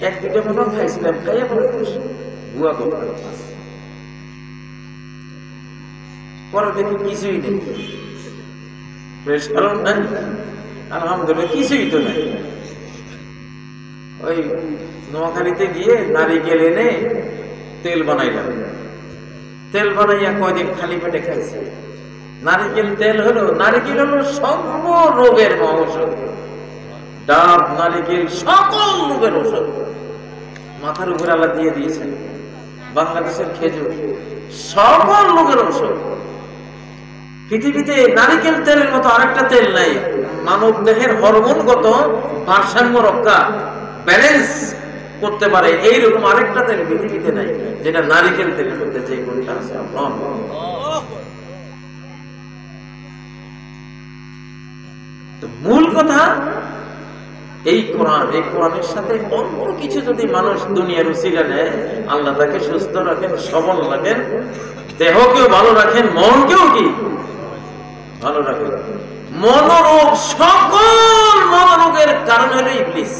এক দুটো মতো খাইছিলাম, খাইয়া পরে ভুয়া কথা। পরে দেখি কিছুই নেই, প্রেশারও নাই, আলহামদুলিল্লাহ কিছুই তো নাই। ওই নোয়াখালীতে গিয়ে নারিকেল এনে তেল বানাইলাম, তেল বানাইয়া কয়দিন খালি পেটে খাইছে। নারিকেল তেল হলো, নারিকেল হলো সর্ব রোগের ঔষধ। ডাব, নারিকেল সকল রোগের ঔষধ মাথার উপরে আল্লাহ দিয়ে দিয়েছেন। বাংলাদেশের খেজুর সকল রোগের ঔষধ। পৃথিবীতে নারিকেল তেলের মতো আরেকটা তেল নাই মানব দেহের হরমোনগত ভারসাম্য রক্ষা, ব্যালেন্স করতে পারে এইরকম আরেকটা তেল পৃথিবীতে নাই, যেটা নারিকেল তেলের মধ্যে যে গুণটা আছে। তো মূল কথা এই কোরআন, এই কোরআনের সাথে অন্য কিছু যদি মানুষ দুনিয়ার উসিলা নেয়, আল্লাহ তাকে সুস্থ রাখেন, সবল রাখেন, দেহকেও ভালো রাখেন, মনকেও কি ভালো রাখেন। মনোরোগ, সকল মনোরোগের কারণ হলো ইবলিস।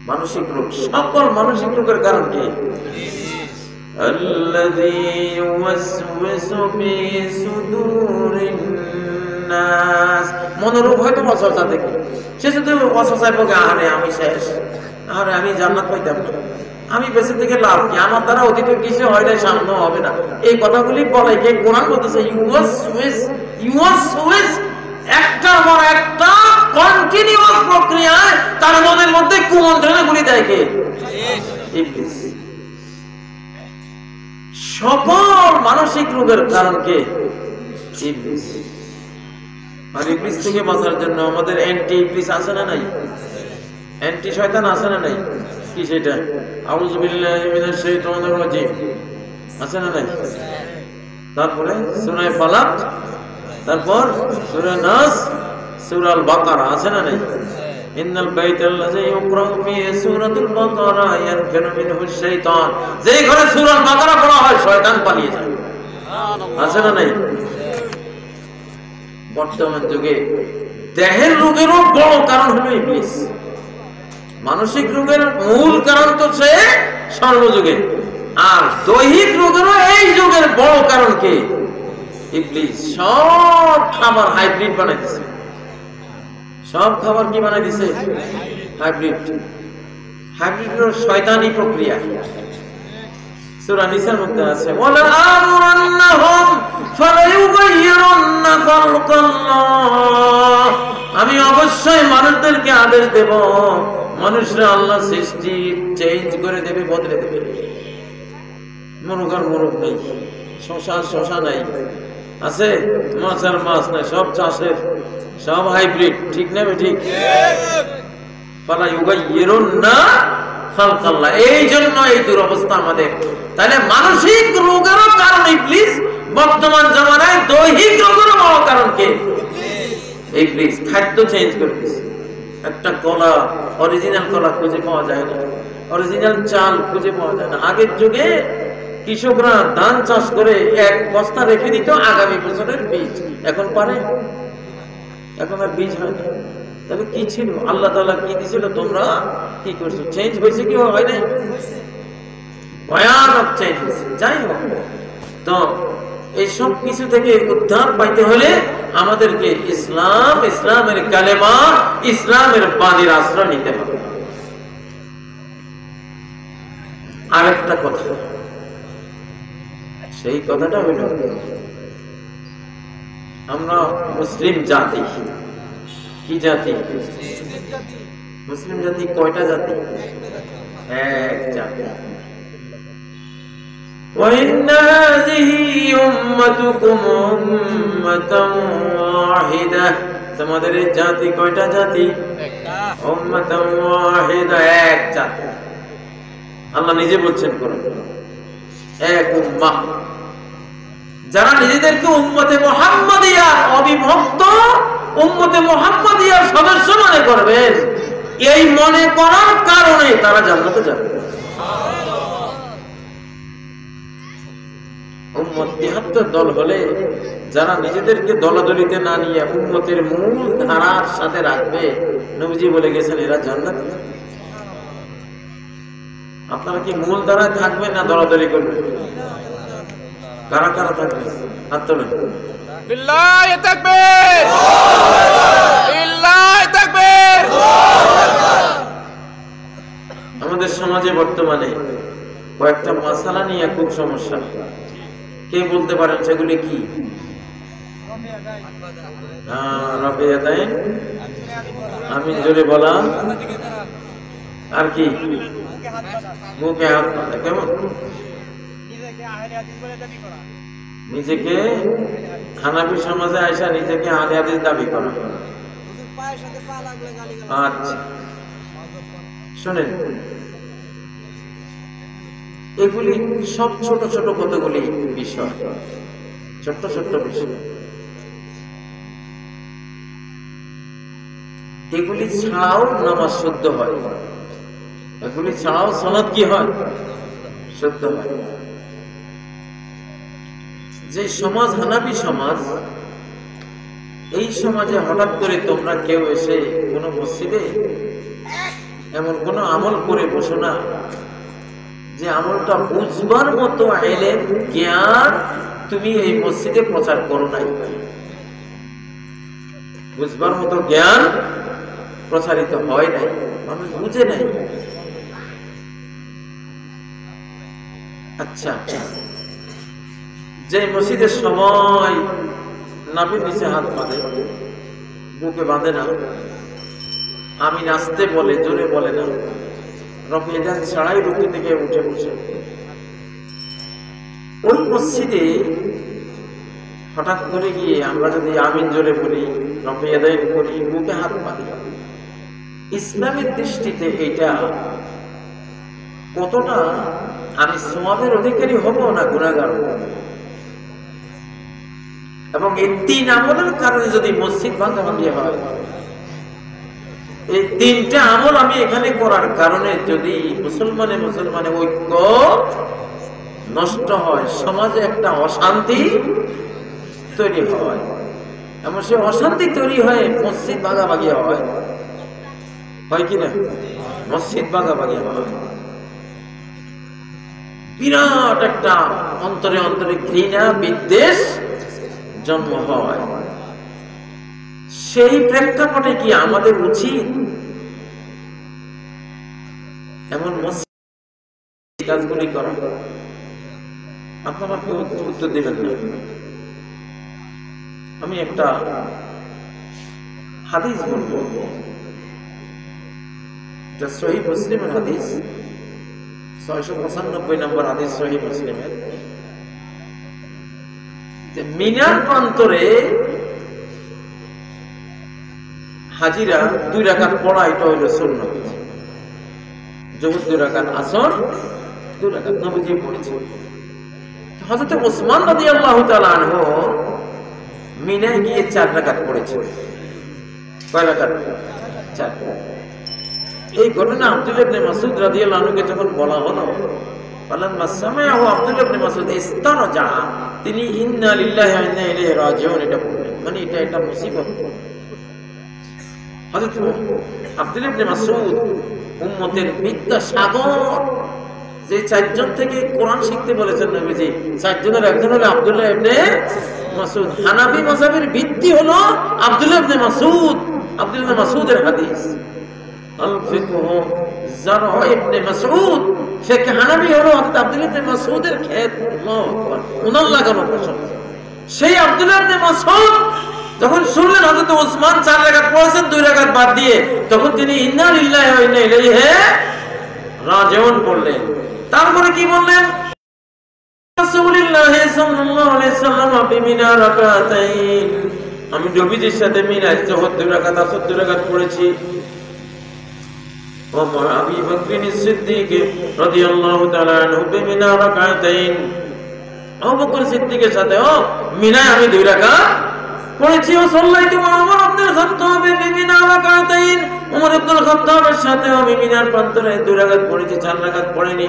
মানসিক রোগ, সকল মানসিক রোগের কারণ কি? আল্লাযী ইউওয়াসওয়িসু ফি সুদুরিন নাস। মনোরোগ হয়তো অসচা থেকে, সে শুধু অসচায় বলে আরে আমি শেষ, আরে আমি জান্নাত পাইতাম না, আমি বেঁচে থেকে লাভ কি, আমার দ্বারা অতীত কিছু হয় না, সামনেও হবে না, এই কথাগুলি বলে কে? কোরআন বলতেছে ইউওয়াসওয়িস, একটার পর একটা কন্টিনিউয়াস প্রক্রিয়ায় তার মনের মধ্যে কুমন্ত্রণা গুলি দেয় কে? ইবলিস। সকল মানসিক রোগের কারণ কে? ইবলিস। আর ইবলিস থেকে বাঁচার জন্য আমাদের অ্যান্টি ইবলিস আছে না নাই? অ্যান্টি শয়তান আছে না নাই? কি সেটা? আউযু বিল্লাহি মিনাশ শাইতানির রাজিম আছে না নাই? তারপরে সূরা ফালাক, তারপর সূরা নাস, সূরা আল বাকারা আছে না নাই? ইন্নাল বাইতাল্লাযী ইউকরাউ ফিহি সূরাতুল বাকারা ইয়ানফিরু মিনহু শাইতান। যেই ঘরে সূরা আল বাকারা পড়া হয় শয়তান পালিয়ে যায়, আছে না নাই? বর্তমান যুগে দেহের রোগেরও বড় কারণ হলো ইবলিস। মানসিক রোগের মূল কারণ তো সে সর্বযুগে, আর দৈহিক রোগেরও এই যুগের বড় কারণ কে? ইবলিস। সব খাবার হাইব্রিড বানাই দিছে, সব খাবার কি বানাই দিছে? হাইব্রিড। হাইব্রিড হলো শয়তানি প্রক্রিয়া। সূরা নিসার মধ্যে আছে, ওয়ালা আমরুন্নাহুম ফালায়ুগাইয়িরুন্না খালকাল্লাহ। আমি অবশ্যই মানুষদেরকে আদেশ দেব, মানুষরা আল্লাহ সৃষ্টি চেঞ্জ করে দেবে, বদলে দেবে। মোরগ আর মোরগ নেই, শশা নাই, আছে মাছ আর মাছ নাই, সব চাষের, সব হাইব্রিড। ঠিক না ঠিক? এই জন্য এই দুরবস্থা আমাদের। তাহলে মানসিক রোগেরও কারণ ইবলিস, বর্তমান জমানায় দৈহিক রোগেরও বড় কারণ কে? ইবলিস। খাদ্য চেঞ্জ করে দিচ্ছে। একটা কলা, অরিজিনাল কলা খুঁজে পাওয়া যায় না, অরিজিনাল চাল খুঁজে পাওয়া যায় না। আগের যুগে কৃষকরা ধান চাষ করে এক বস্তা রেখে দিত আগামী বছরের বীজ। এখন পারে? এখন আর বীজ হয় না। তাহলে কি ছিল? আল্লাহ তাআলা কি দিয়েছিল, তোমরা কি করছো? চেঞ্জ হয়েছে কি হয় নাই? ভয়ানক চেঞ্জ হয়েছে। যাই হোক, তো এই সব কিছু থেকে উদ্ধার পাইতে হলে আমাদেরকে ইসলাম, ইসলামের কালেমা, ইসলামের বাণীর আশ্রয় নিতে হবে। আরেকটা কথা, সেই কথাটা হইল আমরা মুসলিম জাতি। কি জাতি? মুসলিম জাতি কয়টা জাতি? এক জাতি। وَإِنَّ هَذِهِ أُمَّتُكُمْ أُمَّةً وَاحِدَةً। তোমাদের এই জাতি কয়টা জাতি? উম্মাতান ওয়াহিদা, এক জাতি। আল্লাহ নিজে বলছেন কোরআনে, এক উম্মাহ। যারা নিজেদেরকে উম্মতে মুহাম্মাদিয়ার অবিভক্ত উম্মতে মুহাম্মাদিয়ার সদস্য মনে করবেন, এই মনে করার কারণে তারা জান্নাতে যাবে। উম্মত ৭৩ দল হলে যারা নিজেদেরকে দলাদলিতে না নিয়ে উম্মতের মূল ধারার সাথে রাখবে, নবীজি বলে গেছেন এরা জান্নাতি। আপনারা কি মূল ধারায় থাকবেন না দলাদলি করবেন? কারা কারা থাকবে? হাত তোলেন। বিল্লাহি তাকবীর, বিল্লাহি তাকবীর। আমাদের সমাজে বর্তমানে কয়েকটা মাসালা নিয়ে খুব সমস্যা। কে বলতে পারেন সেগুলি কি? রবে আদায়, আমিন জোরে বলা, আর কি? মুখে হাত বাঁধা। কেমন? নিজেকে হানাফি সমাজে আইসা নিজেকে আহলে হাদিস দাবি করা। আচ্ছা শোনেন, এগুলি সব ছোট ছোট কতগুলি বিষয়, ছোট্ট ছোট্ট বিষয়। এগুলি ছাড়াও নামাজ শুদ্ধ হয়, এগুলি ছাড়াও সনদ কি হয়? শুদ্ধ হয়। যে সমাজ হানাফি সমাজ, এই সমাজে হঠাৎ করে তোমরা কেউ এসে কোনো মসজিদে এমন কোনো আমল করে বসো না যে আমলটা বুঝবার মতো ইলম জ্ঞান তুমি এই মসজিদে প্রচার করো নাই। বুঝবার মতো জ্ঞান প্রচারিত হয় নাই, মানুষ বুঝে নাই। আচ্ছা, যে মসজিদের সময় নাভির নিচে হাত বাঁধে, বুকে বাঁধে না, আমি নাচতে বলে, জোরে বলে না, রফে যান ছাড়াই রুকু থেকে উঠে বসে, ওই মসজিদে হঠাৎ করে গিয়ে আমরা যদি আমিন জোরে বলি, রফে আদায় করি, বুকে হাত বাঁধি, ইসলামের দৃষ্টিতে এটা কতটা আমি সওয়াবের অধিকারী হব না গুনাহগার হব? এবং এই তিন আমলের কারণে যদি মসজিদ ভাঙাভাঙি হয়, এই তিনটা আমল আমি এখানে করার কারণে যদি মুসলমানে ঐক্য নষ্ট হয়, সমাজে একটা অশান্তি তৈরি হয়, এমন সে অশান্তি তৈরি হয়, মসজিদ ভাগাভাগি হয়, হয় কিনা? মসজিদ ভাগাভাগি হয়, বিরাট একটা অন্তরে অন্তরে ঘৃণা বিদ্বেষ জন্ম হয়। সেই প্রেক্ষাপটে কি আমাদের উচিত এমন মসজিদ কাজগুলি করা? আপনারা কেউ উত্তর দেবেন না। আমি একটা হাদিস বলবো, এটা সহিহ মুসলিমের হাদিস, 695 নম্বর হাদিস সহিহ মুসলিমের। মিনার প্রান্তরে হাজিরা 2 রাকাত পড়া, এটা হইল সুন্নাত। যোহর 2 রাকাত, আসর 2 রাকাত নবীজি পড়েছেন। হযরত ওসমান রাদিয়াল্লাহু তাআলা আনহু মিনায় গিয়ে 4 রাকাত পড়েছেন। কয় রাকাত? 4। এই ঘটনা আব্দুল্লাহ ইবনে মাসউদ রাদিয়াল্লাহু আনহুকে যখন বলা হলো, ফালাম্মা সামিআহু আব্দুল্লাহ ইবনে মাসউদ ইস্তারজা, তিনি ইন্না লিল্লাহি ওয়া ইন্না ইলাইহি রাজিউন এটা বললেন, মানে এটা মুসিবত। হযরত আব্দুল্লাহ ইবনে মাসউদ উম্মতের বিদ্যা সাগর, যে 4 জন থেকে কোরআন শিখতে বলেছেন নবীজি, 4 জনের একজন হলো আব্দুল্লাহ ইবনে মাসউদ। হানাফি মাযহাবের ভিত্তি হলো আব্দুল্লাহ ইবনে মাসউদ, আব্দুল্লাহ ইবনে মাসউদের হাদিস। আল ফিকহু জারহ ইবনে মাসউদ, ফিকহ হানাফি হলো হযরত আব্দুল্লাহ ইবনে মাসউদের খেত। আল্লাহু আকবার, উনার লাগানো প্রশংসা। সেই আব্দুল্লাহ ইবনে মাসউদ যখন শুনলেন হযরত ওসমান 4 রাকাত পড়েছেন 2 রাকাত বাদ দিয়ে, তখন তিনি ইন্না লিল্লাহি ওয়া ইন্না ইলাইহি রাজিউন পড়লেন। তারপরে কি বললেন? রাসূলুল্লাহ সাল্লাল্লাহু আলাইহি সাল্লাম বিমিনা রাকাতাইন, আমি নবীজির সাথে মিনায় যোহর 2 রাকাত, আসর 2 রাকাত পড়েছি। ওয়া মা আবি বকর সিদ্দিক রাদিয়াল্লাহু তাআলা আনহু বিমিনা রাকাতাইন, আবু বকর সিদ্দিকের সাথে মিনায় আমি 2 রাকাত পড়েছি। ও সাল্লাইতু মা ওমর ইবনে খাত্তাব বিমিনা রাকাতাইন, ওমর ইবনে খাত্তাবের সাথে আমি মিনার প্রান্তরে 2 রাকাত পড়েছি, 4 রাকাত পড়িনি।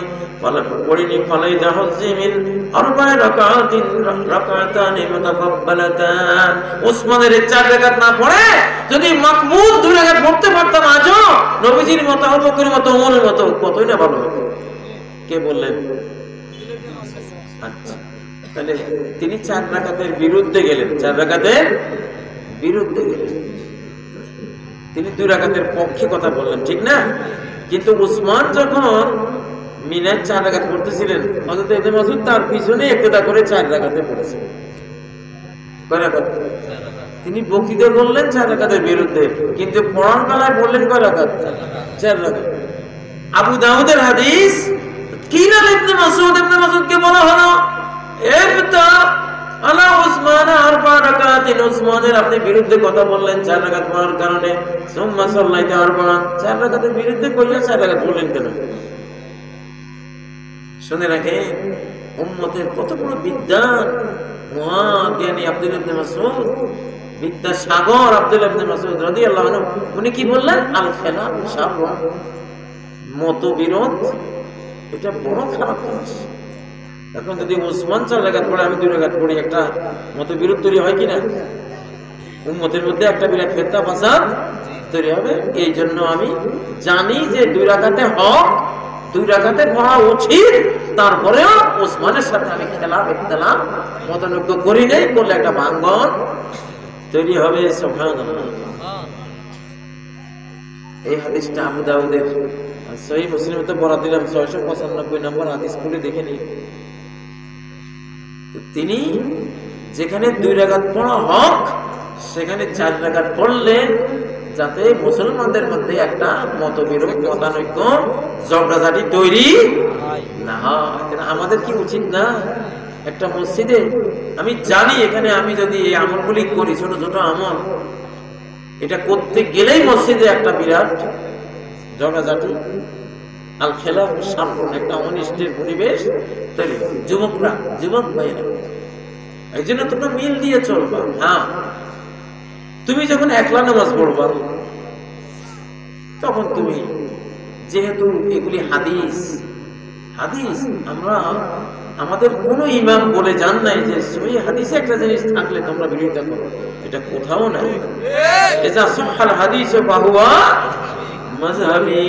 ফালাই জাহজি মিন 4 রাকাতিন রাকাতান মুতাকাব্বালাতান, ওসমানের 4 রাকাত না পড়ে যদি মাকবুল 2 রাকাত পড়তে পারতাম আজও নবীজির মতো, আবু বকরের মতো, ওমরের মতো, কতই না ভালো হতো। কে বললেন? আচ্ছা, তাহলে তিনি 4 রাকাতের বিরুদ্ধে গেলেন, 4 রাকাতের বিরুদ্ধে গেলেন। তিনি 2 রাকাতের পক্ষে কথা বললেন, ঠিক না? কিন্তু উসমান যখন মিনায় 4 রাকাত পড়তেছিলেন, হযরত ইবনে মাসউদ তার পিছনে ইক্তেদা করে 4 রাকাতে পড়েছেন। কয় রাকাত? তিনি বক্তৃতা করলেন 4 রাকাতের বিরুদ্ধে, কিন্তু পড়ার বেলায় বললেন কয় রাকাত? 4 রাকাত। আবু দাউদের হাদিস, কিনা ইবনে মাসউদকে বলা হলো এবতা আলা উসমান 4 রাকাতিন, উসমানের আপনি বিরুদ্ধে কথা বললেন 4 রাকাত পড়ার কারণে। সুম্মা সাল্লাইতা 4, 4 রাকাতের বিরুদ্ধে কইয়া 4 রাকাত পড়লেন কেন? শুনে রাখেন, উম্মতের কত বড় বিদ্বান, মহাজ্ঞানী আব্দুল্লাহ ইবনে মাসউদ, বিদ্যা সাগর আব্দুল্লাহ ইবনে মাসউদ রাদিয়াল্লাহু আনহু। উনি কি বললেন? আল খেলাফ শাররুন, মতবিরোধ এটা বড় খারাপ জিনিস। এখন যদি ওসমান 4 রাকাত পড়ে, আমি 2 রাকাত পড়ি, একটা মতবিরোধ তৈরি হয় কিনা? উম্মতের মধ্যে একটা বিরাট ফিতনা ফাসাদ তৈরি হবে। এই জন্য আমি জানি যে 2 রাকাতে হক, 2 রাকাতে পড়া উচিত, তারপরেও ওসমানের সাথে আমি খেলাফ ইখতিলাফ মতানৈক্য করি নাই, করলে একটা ভাঙ্গন তৈরি হবে। সুবহানাল্লাহ। এই হাদিসটা আবু দাউদের সহিহ মুসলিমে তো পড়া দিলাম, 695 নম্বর হাদিস, খুলে দেখে নিন। তিনি যেখানে 2 রাকাত পড়া হক, সেখানে 4 রাকাত পড়লেন, যাতে মুসলমানদের মধ্যে একটা মতবিরোধ, মতানৈক্য, ঝগড়াঝাটি তৈরি না হয়। আমাদের কি উচিত না? একটা মসজিদে আমি জানি এখানে আমি যদি এই আমলগুলি করি, ছোট ছোট আমল, এটা করতে গেলেই মসজিদে একটা বিরাট ঝগড়াঝাটি, আল খেলাফ শাররুন, একটা অনিষ্টের পরিবেশ তৈরি। যুবক ভাইরা, এই জন্য তোমরা মিল দিয়ে চলবা। হ্যাঁ, তুমি যখন একলা নামাজ পড়বা, তখন তুমি যেহেতু এগুলি হাদিস, আমরা আমাদের কোন ইমাম বলে জান নাই যে সহিহ হাদিসে একটা জিনিস থাকলে তোমরা বিরোধিতা করো, এটা কোথাও নাই। এজা সাহাল হাদিস ফাহুয়া মাযহাবি,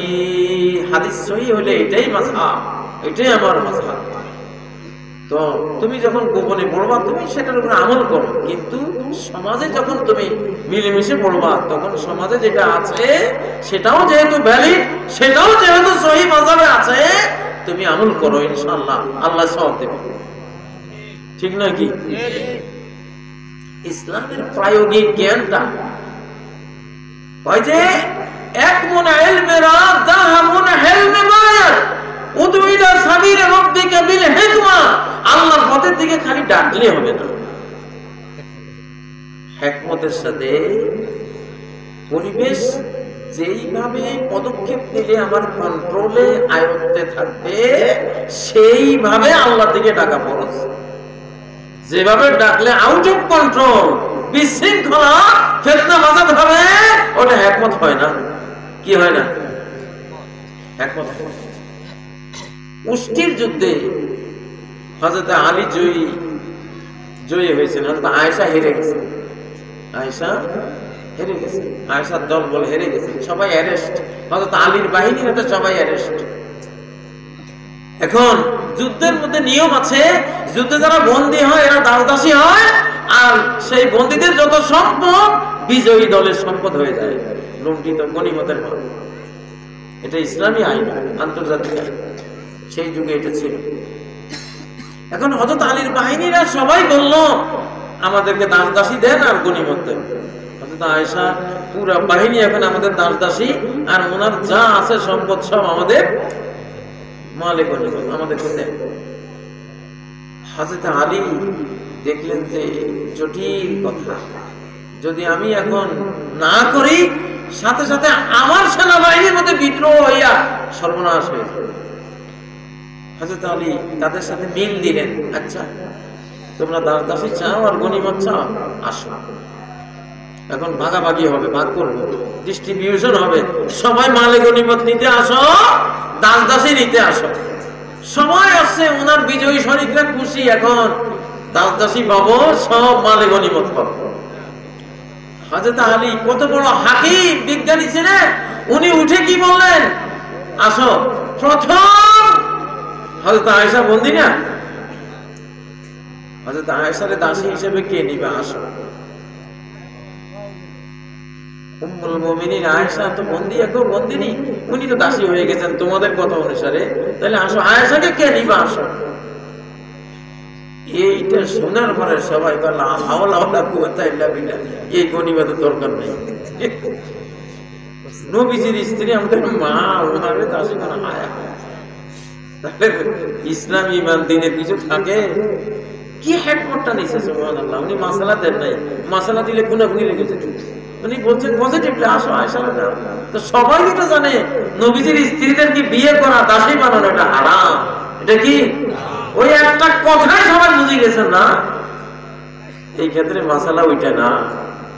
হাদিস সহিহ হলে এটাই মাযহাব, এটাই আমার মাযহাব। তো তুমি যখন গোপনে পড়বা, তুমি সেটার উপরে আমল করো, কিন্তু সমাজে যখন তুমি মিলেমিশে পড়বা, তখন সমাজে যেটা আছে সেটাও যেহেতু ভ্যালিড, সেটাও যেহেতু সহিহ মাযহাবে আছে, তুমি আমল করো, ইনশাআল্লাহ আল্লাহ সওয়াব দেবে। ঠিক নয় কি? ইসলামের প্রায়োগিক জ্ঞানটা হয় যে এক মন ইলমেরা দাহামুন হিলমে মায়াত উদু ইলা সাবিল রাব্বিকা বিল হিকমা। আল্লাহর পথের দিকে খালি ডাকলে হবে না, হিকমতের সাথে পরিবেশ যেইভাবে পদক্ষেপ নিলে আমার কন্ট্রোলে আয়ত্তে থাকবে সেইভাবে আল্লাহ থেকে ডাকা ফরজ। যেভাবে ডাকলে আউট অফ কন্ট্রোল, বিশৃঙ্খলা, ফিতনা ফাসাদ হবে, ওটা হিকমত হয় না। কি হয় না? হিকমত হয় না। উষ্টির যুদ্ধে হযরত আলী জয়ী হয়েছেন, হযরত আয়েশা হেরে গেছেন। আয়েশা হেরে গেছে, আয়েশার দল বলে হেরে গেছে, সবাই অ্যারেস্ট। হযরত আলীর বাহিনীর হাতে সবাই অ্যারেস্ট। এখন যুদ্ধের মধ্যে নিয়ম আছে, যুদ্ধে যারা বন্দী হয় এরা দাসদাসী হয়, আর সেই বন্দীদের যত সম্পদ বিজয়ী দলের সম্পদ হয়ে যায়, লুণ্ঠিত গনিমতের মাল। এটা ইসলামী আইন, আন্তর্জাতিক আইন, সেই যুগে এটা ছিল। এখন হযরত আলীর বাহিনীরা সবাই বলল আমাদেরকে দাসদাসী দেন আর গনিমত দেন। হযরত আয়েশা পুরো বাহিনী এখন আমাদের দাসদাসী, আর ওনার যা আছে সম্পদ সব আমাদের মালিক, আমাদেরকে দেন। হযরত আলী দেখলেন যে জটিল কথা, যদি আমি এখন না করি সাথে সাথে আমার সেনাবাহিনীর মধ্যে বিদ্রোহ হইয়া সর্বনাশ হয়ে যাবে। হযরত আলী তাদের সাথে মিল দিলেন, আচ্ছা তোমরা দাসদাসী চাও আর গনিমত চাও, আসো এখন ভাগাভাগি হবে, ভাগ করবো, ডিস্ট্রিবিউশন হবে, সবাই মালে গনিমত নিতে আসো, দাসদাসী নিতে আসো। সবাই আসছে, ওনার বিজয়ী শরিকরা খুশি, এখন দাসদাসী পাবো, সব মালে গনিমত পাবো। হযরত আলী কত বড় হাকিম, বিজ্ঞানী ছিলেন, উনি উঠে কি বললেন, আসো প্রথম হযরত আয়েশা বন্দী না, হযরত আয়েশারে দাসী হিসেবে কে নিবে, আসো। উম্মুল মুমিনিন আয়েশা তো বন্দী, এখন বন্দিনী, উনি তো দাসী হয়ে গেছেন তোমাদের কথা অনুসারে, তাহলে আসো, আয়েশাকে কে নিবে, আসো। এইটা শোনার পরে সবাই বলল লা হাওলা ওয়ালা কুওয়াতা ইল্লা বিল্লাহ, এই গনিমতের দরকার নেই। নবীজির স্ত্রী আমাদের মা, ওনারে দাসী করা হয়, ইসলাম ইমান দিনের কিছু থাকে। কি হিকমতটা নিছে সুবহানাল্লাহ, উনি মাসালা দেন নাই, মাসালা দিলে গুনাহগুনি লেগে যেত। উনি বলছেন পজিটিভলি আসো, আয়েশা না। তো সবাই তো জানে নবীজির স্ত্রীদেরকে বিয়ে করা, দাসী বানানো এটা হারাম। এটা কি ওই একটা কথাই সবাই বুঝে গেছেন না? এই ক্ষেত্রে মাসালা ওইটা না,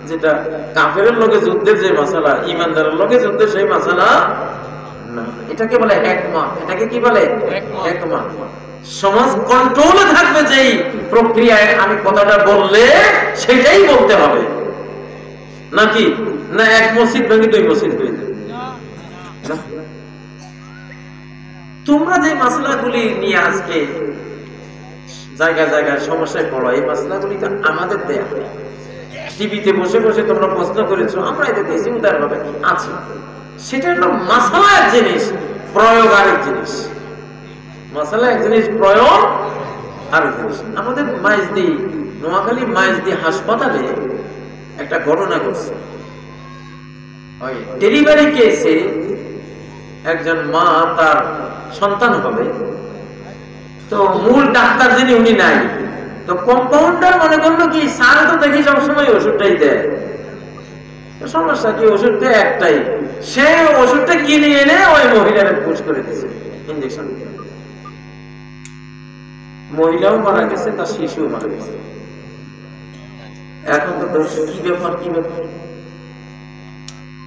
যেটা কাফেরের লোকে যুদ্ধের যে মাসালা, ইমানদারের লোকে যুদ্ধের সেই মাসালা না। এটাকে বলে হিকমত। এটাকে কি বলে? হিকমত। সমাজ কন্ট্রোলে থাকবে যেই প্রক্রিয়ায় আমি কথাটা বললে সেটাই বলতে হবে, নাকি না এক মসজিদ ভেঙে দুই মসজিদ হয়ে যাবে। তোমরা যে মাসলাগুলি নিয়ে আজকে জায়গায় জায়গায় সমস্যায় পড়ো, এই মাসলাগুলি তো আমাদের দেয়া, টিভিতে বসে বসে তোমরা প্রশ্ন করেছো, আমরা এটা দিয়েছি উদারভাবে আছে। সেটা একটা মাসালা এক জিনিস, প্রয়োগ আরেক জিনিস। মাসালা এক জিনিস, প্রয়োগ আরেক জিনিস। আমাদের মাইজদি, নোয়াখালী মাইজদি হাসপাতালে একটা ঘটনা ঘটছে। ওই ডেলিভারি কেসে একজন মা, তার সন্তান হবে, তো মূল ডাক্তার যিনি উনি নাই, তো কম্পাউন্ডার মনে করলো কি স্যার তো দেখি সবসময় ওষুধটাই দেয়, সমস্যা কি ওষুধ দেয় একটাই, সে ওষুধটা কিনে এনে ওই মহিলার পুশ করে দিয়েছে ইঞ্জেকশন। মহিলাও মারা গেছে, তার শিশুও মারা গেছে। এখন তো কি ব্যাপার, কি ব্যাপার,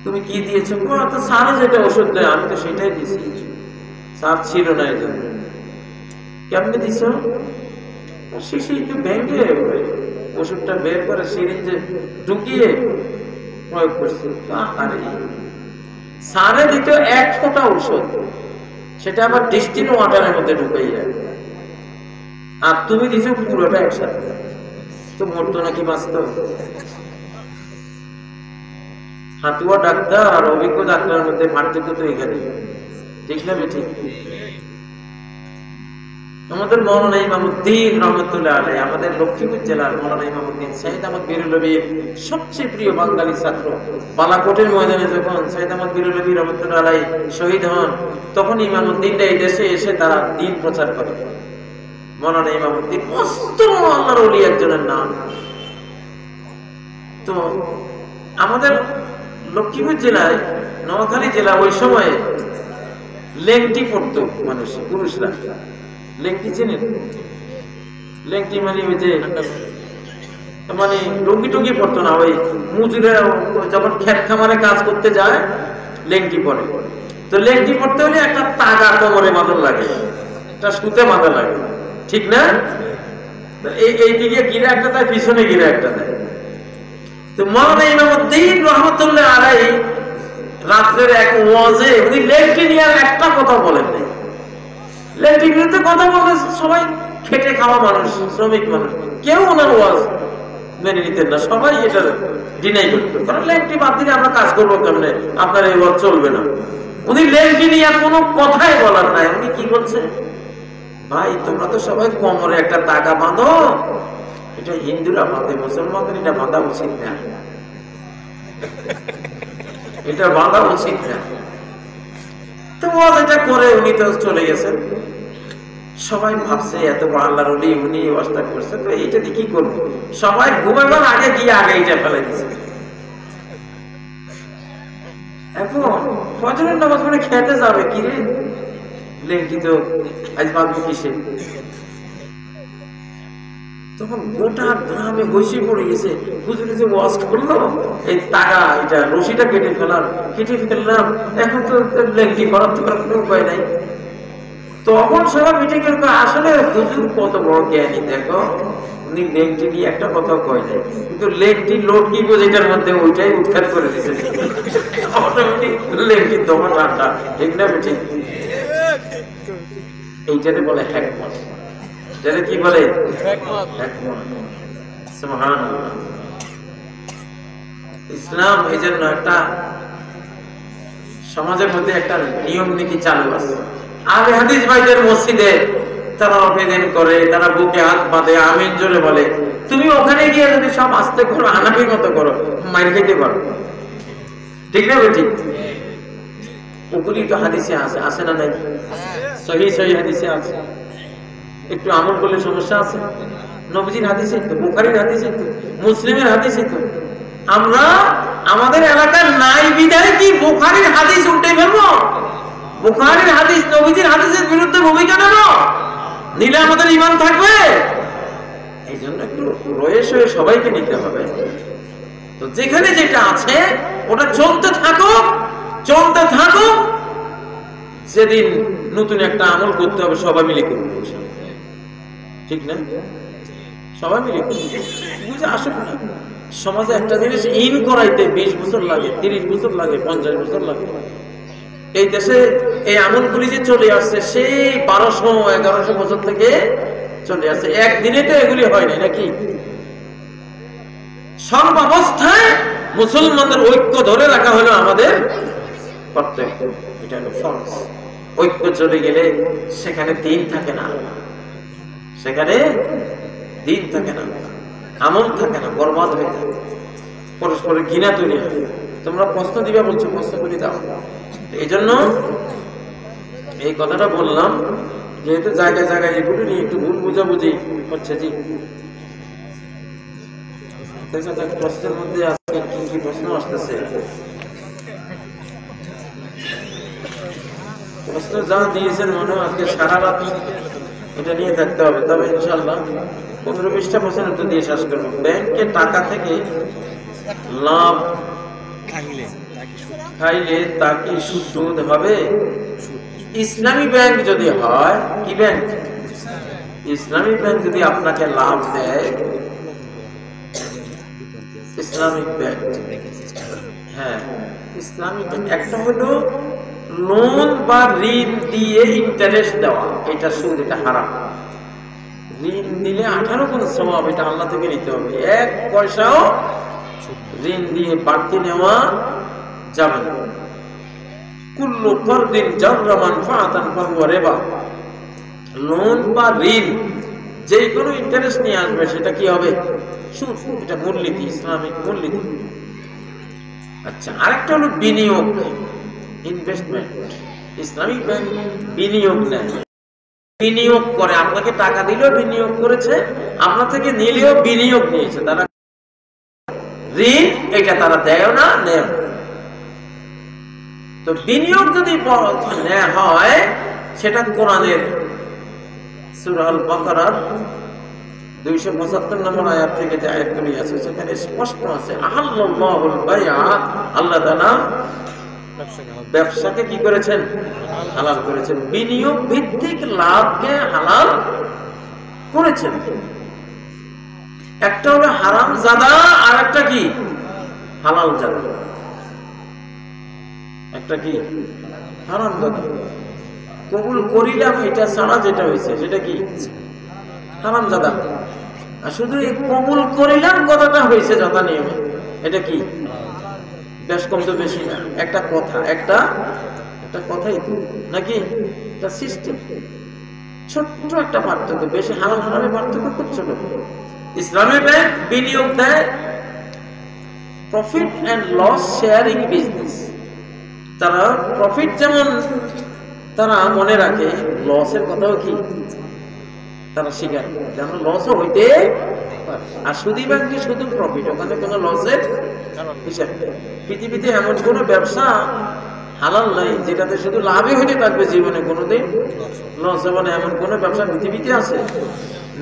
তুমি কি দিয়েছো? স্যার যেটা ওষুধ দেয় আমি তো সেটাই দিছি, স্যার ছিল না এই জন্য। কেমনে দিছ? শিশু একটু ভেঙে ওষুধটা বের করে সিরিঞ্জে ঢুকিয়ে প্রয়োগ করছে। স্যারে দিত এক ফোঁটা ওষুধ, সেটা আবার ডিস্টিল ওয়াটারের মধ্যে ঢুকাই যায়, আর তুমি দিছো পুরোটা একসাথে, তো মরতো নাকি বাঁচত? হাতুয়া ডাক্তার আর অভিজ্ঞ ডাক্তারের মধ্যে পার্থক্য তো এখানে, ঠিক না? ঠিক। আমাদের মৌলানা ইমামউদ্দিন রহমতুল্লাহ আলাইহি, আমাদের লক্ষ্মীপুর জেলার মৌলানা ইমামউদ্দিন সৈয়দ আহমদ বিরুলবীর সবচেয়ে প্রিয় বাঙালি ছাত্র। বালাকোটের ময়দানে যখন সৈয়দ আহমদ বিরুলবী রহমতুল্লাহ আলাইহি শহীদ হন, তখন ইমামউদ্দিনরা এই দেশে এসে তারা দ্বীন প্রচার করে। মৌলানা ইমামউদ্দিন মস্ত আল্লাহর ওলি একজনের নাম। তো আমাদের লক্ষ্মীপুর জেলায়, নোয়াখালী জেলা, ওই সময়ে লেংটি পড়তো মানুষ, পুরুষরা। লেংটি চেনেন? লেংটি মানে ওই যে মানে লুঙ্গি টুঙ্গি পড়তো না, ওই মজুরে যখন ক্ষেত খামারে কাজ করতে যায় লেংটি পরে। তো লেংটি পড়তে হলে একটা তাগা কোমরে বাঁধন লাগে, একটা সুতে বাঁধা লাগে, ঠিক না? এই দিকে গিরে একটা দেয়, পিছনে গিরে একটা দেয়। তো মৌলানা ইমামউদ্দিন রহমতুল্লাহ আলাইহি রাত্রের এক ওয়াজে উনি লেংটি নিয়ে একটা কথা বলেন নাই। লেংটির বিরুদ্ধে কথা বলতে সবাই খেটে খাওয়া মানুষ, শ্রমিক মানুষ, কেউ ওনার ওয়াজ মেনে নিতেন না, সবাই এটা ডিনাই করতো। কারণ লেংটি বাদ দিলে আমরা কাজ করবো কেমনে, আপনার এই ওয়াজ চলবে না। উনি লেংটি নিয়ে কোনো কথাই বলার নাই। উনি কি বলছেন, ভাই তোমরা তো সবাই কোমরে একটা তাগা বাঁধো, এটা হিন্দুরা বাঁধে, মুসলমানদের এটা বাঁধা উচিত না, এটা বাঁধা উচিত না। তো এটা করে উনি তো চলে গেছেন। সবাই ভাবছে এত বড় আল্লাহর ওলি, উনি ওয়াজটা করছে, তো এইটা দিয়ে কি করবো? সবাই ঘুমাবার আগে গিয়ে আগে এইটা ফেলে দিচ্ছে। এখন ফজরের নামাজ পড়ে খেতে যাবে, কি রে লেংটি তো আজ বাঁধবো কিসে? তখন গোটা গ্রামে হইসে পড়ে গেছে, হুজুরে যে ওয়াজ করলো, এই তাগা এটা রশিটা কেটে ফেললাম, এখন তো লেংটি করার তো কোনো উপায় নাই। তখন সবাই মিটিং এর আসলে হুজুর কত বড় জ্ঞানী, দেখো উনি লেংটি নিয়ে একটা কথা কয় নাই, কিন্তু লেংটি লোড কি বোঝে এটার মধ্যে ওইটাই উৎখাত করে দিচ্ছে। অটোমেটিক লেংটির দমা ঠান্ডা, ঠিক না বেঠিক? এইটাতে বলে হিকমত। যেটা কি বলে? সুবহানাল্লাহ। ইসলাম এই জন্য একটা সমাজের মধ্যে একটা নিয়ম নীতি চালু আছে। আহলে হাদিস ভাইদের মসজিদে তারা আবেদন করে, তারা বুকে হাত বাঁধে, আমিন জোরে বলে। তুমি ওখানে গিয়ে যদি সব আস্তে করো, হানাফির মতো করো, মাইর খেতে পারো, ঠিক না বেঠিক? ওগুলি তো হাদিসে আছে, আছে না নাই? সহিহ হাদিসে আছে। একটু আমল করলে সমস্যা আছে? নবীজির হাদিসে তো, বুখারীর হাদিসে তো, মুসলিমের হাদিসে তো। আমরা আমাদের এলাকার নাই বিধায় কি বুখারীর হাদিস উল্টে ফেলবো? বুখারীর হাদিস নবীজির হাদিসের বিরুদ্ধে ভূমিকা নেব? নিলে আমাদের ঈমান থাকবে? এই জন্য একটু রয়ে সয়ে সবাইকে নিতে হবে। তো যেখানে যেটা আছে ওটা চলতে থাকুক, চলতে থাকুক। যেদিন নতুন একটা আমল করতে হবে সবাই মিলে করবো, ঠিক না? সবাই মিলে বুঝে আসুক না। সমাজে একটা জিনিস ইন করাইতে 20 বছর লাগে, 30 বছর লাগে, 50 বছর লাগে। এই দেশে এই আমলগুলি যে চলে আসছে সেই 1200-1100 বছর থেকে চলে আসছে, একদিনে তো এগুলি হয়নি নাকি? সর্বাবস্থায় মুসলমানদের ঐক্য ধরে রাখা হলো আমাদের কর্তব্য, এটা হলো ফরজ। ঐক্য চলে গেলে সেখানে দিন থাকে না, সেখানে দিন থাকে না, আমল থাকে না, বরবাদ হয়ে যায়, পরস্পরের ঘৃণা তৈরি হয়। তোমরা প্রশ্ন দিবে বলছো, প্রশ্ন করে দাও। এই জন্য এই কথাটা বললাম, যেহেতু জায়গায় জায়গায় এগুলো নিয়ে একটু ভুল বুঝাবুঝি হচ্ছে। জি, প্রশ্নের মধ্যে আজকে কি কি প্রশ্ন আসতেছে? প্রশ্ন যা দিয়েছেন মনে হয় আজকে সারা রাত এটা নিয়ে থাকতে হবে। তবে ইনশাল্লাহ 15-20টা প্রশ্ন উত্তর দিয়ে শেষ করবো। ব্যাংকে টাকা থেকে লাভ খাইলে তা কি সুদ হবে? ইসলামী ব্যাংক যদি হয়, কি ব্যাংক? ইসলামী ব্যাংক যদি আপনাকে লাভ দেয়, ইসলামিক ব্যাংক, হ্যাঁ ইসলামিক ব্যাংক। একটা হলো লোন বা ঋণ দিয়ে ইন্টারেস্ট দেওয়া, এটা সুদ, এটা হারাম। ঋণ দিলে 18 গুণ সওয়াব, এটা আল্লাহ থেকে নিতে হবে। 1 পয়সাও ঋণ দিয়ে বাড়তি নেওয়া যাবে না। কুল্লু ফারদিন জাররা মানফাআতান ফাহুয়া রিবা। লোন বা ঋণ যে কোনো ইন্টারেস্ট নিয়ে আসবে সেটা কি হবে? সুদ। এটা মূলনীতি, ইসলামিক মূলনীতি। আচ্ছা, আরেকটা হলো বিনিয়োগ, ইনভেস্টমেন্ট। ইসলামিক ব্যাংক বিনিয়োগ নেয়, বিনিয়োগ করে। আপনাকে টাকা দিলেও বিনিয়োগ করেছে, আপনার থেকে নিলেও বিনিয়োগ নিয়েছে। তারা ঋণ এটা তারা দেয় না, নেয়। তো বিনিয়োগ যদি নেওয়া হয়, সেটা কোরআনের সূরা আল বাকারার 275 নম্বর আয়াত থেকে যে আয়াতগুলি আছে সেখানে স্পষ্ট আছে, আহাল্লাল্লাহুল বাইআ, আল্লাহ তাআলা ব্যবসাকে কি করেছেন? হালাল করেছেন। বিনিয়োগ ভিত্তিক লাভকে হালাল করেছেন। একটা হলো হারাম জাদা, আর একটা কি হালাল জাদা। একটা কি হারাম জাদা, কবুল করিলাম এটা ছাড়া যেটা হয়েছে সেটা কি হারাম জাদা। আর শুধু এই কবুল করিলাম কথাটা হয়েছে যথা নিয়মে, এটা কি বেশ কম তো বেশি না, একটা কথা, একটা কথাই তো নাকি, এটা সিস্টেম। ছোট্ট একটা পার্থক্য, বেশি হালাল হারামের পার্থক্য খুব ছোট। ইসলামী ব্যাংক বিনিয়োগ দেয় profit and loss sharing business. তারা প্রফিট যেমন তারা মনে রাখে, লসের কথাও কি তারা স্বীকার করে, যেন লসও হইতে পারে। আর সুদী ব্যাংকে শুধু প্রফিট, ওখানে কোনো লসের হিসাব নেই। পৃথিবীতে এমন কোনো ব্যবসা হালাল নাই যেটাতে শুধু লাভই হইতে থাকবে, জীবনে কোনোদিন লস হবে না। এমন কোনো ব্যবসা পৃথিবীতে আছে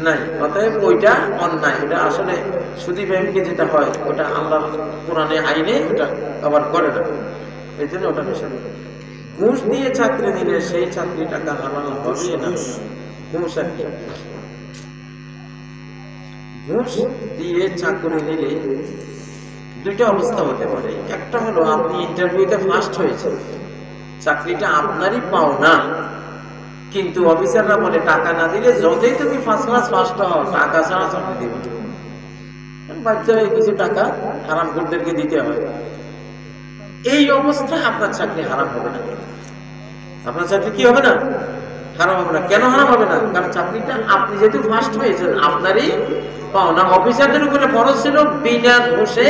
নাই। অতএব ওইটা অন্যায়। ওটা আসলে সুদী ব্যাংকে যেটা হয় ওটা আল্লাহ কোরআনে আইনে ওটা কভার করে না, এই জন্য ওটা নিষেধ। ঘুষ দিয়ে চাকরি নিলে সেই চাকরি টাকা হালাল হবে না। ঘুষ আর কি, ঘুষ দিয়ে চাকরি নিলে দুইটা অবস্থা হতে পারে। একটা হলো আপনি ইন্টারভিউতে ফার্স্ট হয়েছে, চাকরিটা আপনারই পাও না, কিন্তু অফিসাররা বলে টাকা না দিলে যতই তুমি ফার্স্ট ক্লাস ফার্স্ট হও, টাকা ছাড়া চাকরি দেবে। বাধ্য হয়ে কিছু টাকা হারামখোরদেরকে দিতে হয়। এই অবস্থায় আপনার চাকরি হারাম হবে না। আপনার চাকরি কি হবে না? হারাম হবে না। কেন হারাম হবে না? কারণ চাকরিটা আপনি যেহেতু ফার্স্ট হয়েছেন, আপনারই পাওনা। অফিসারদের উপরে ফরজ ছিল বিনা ঘুষে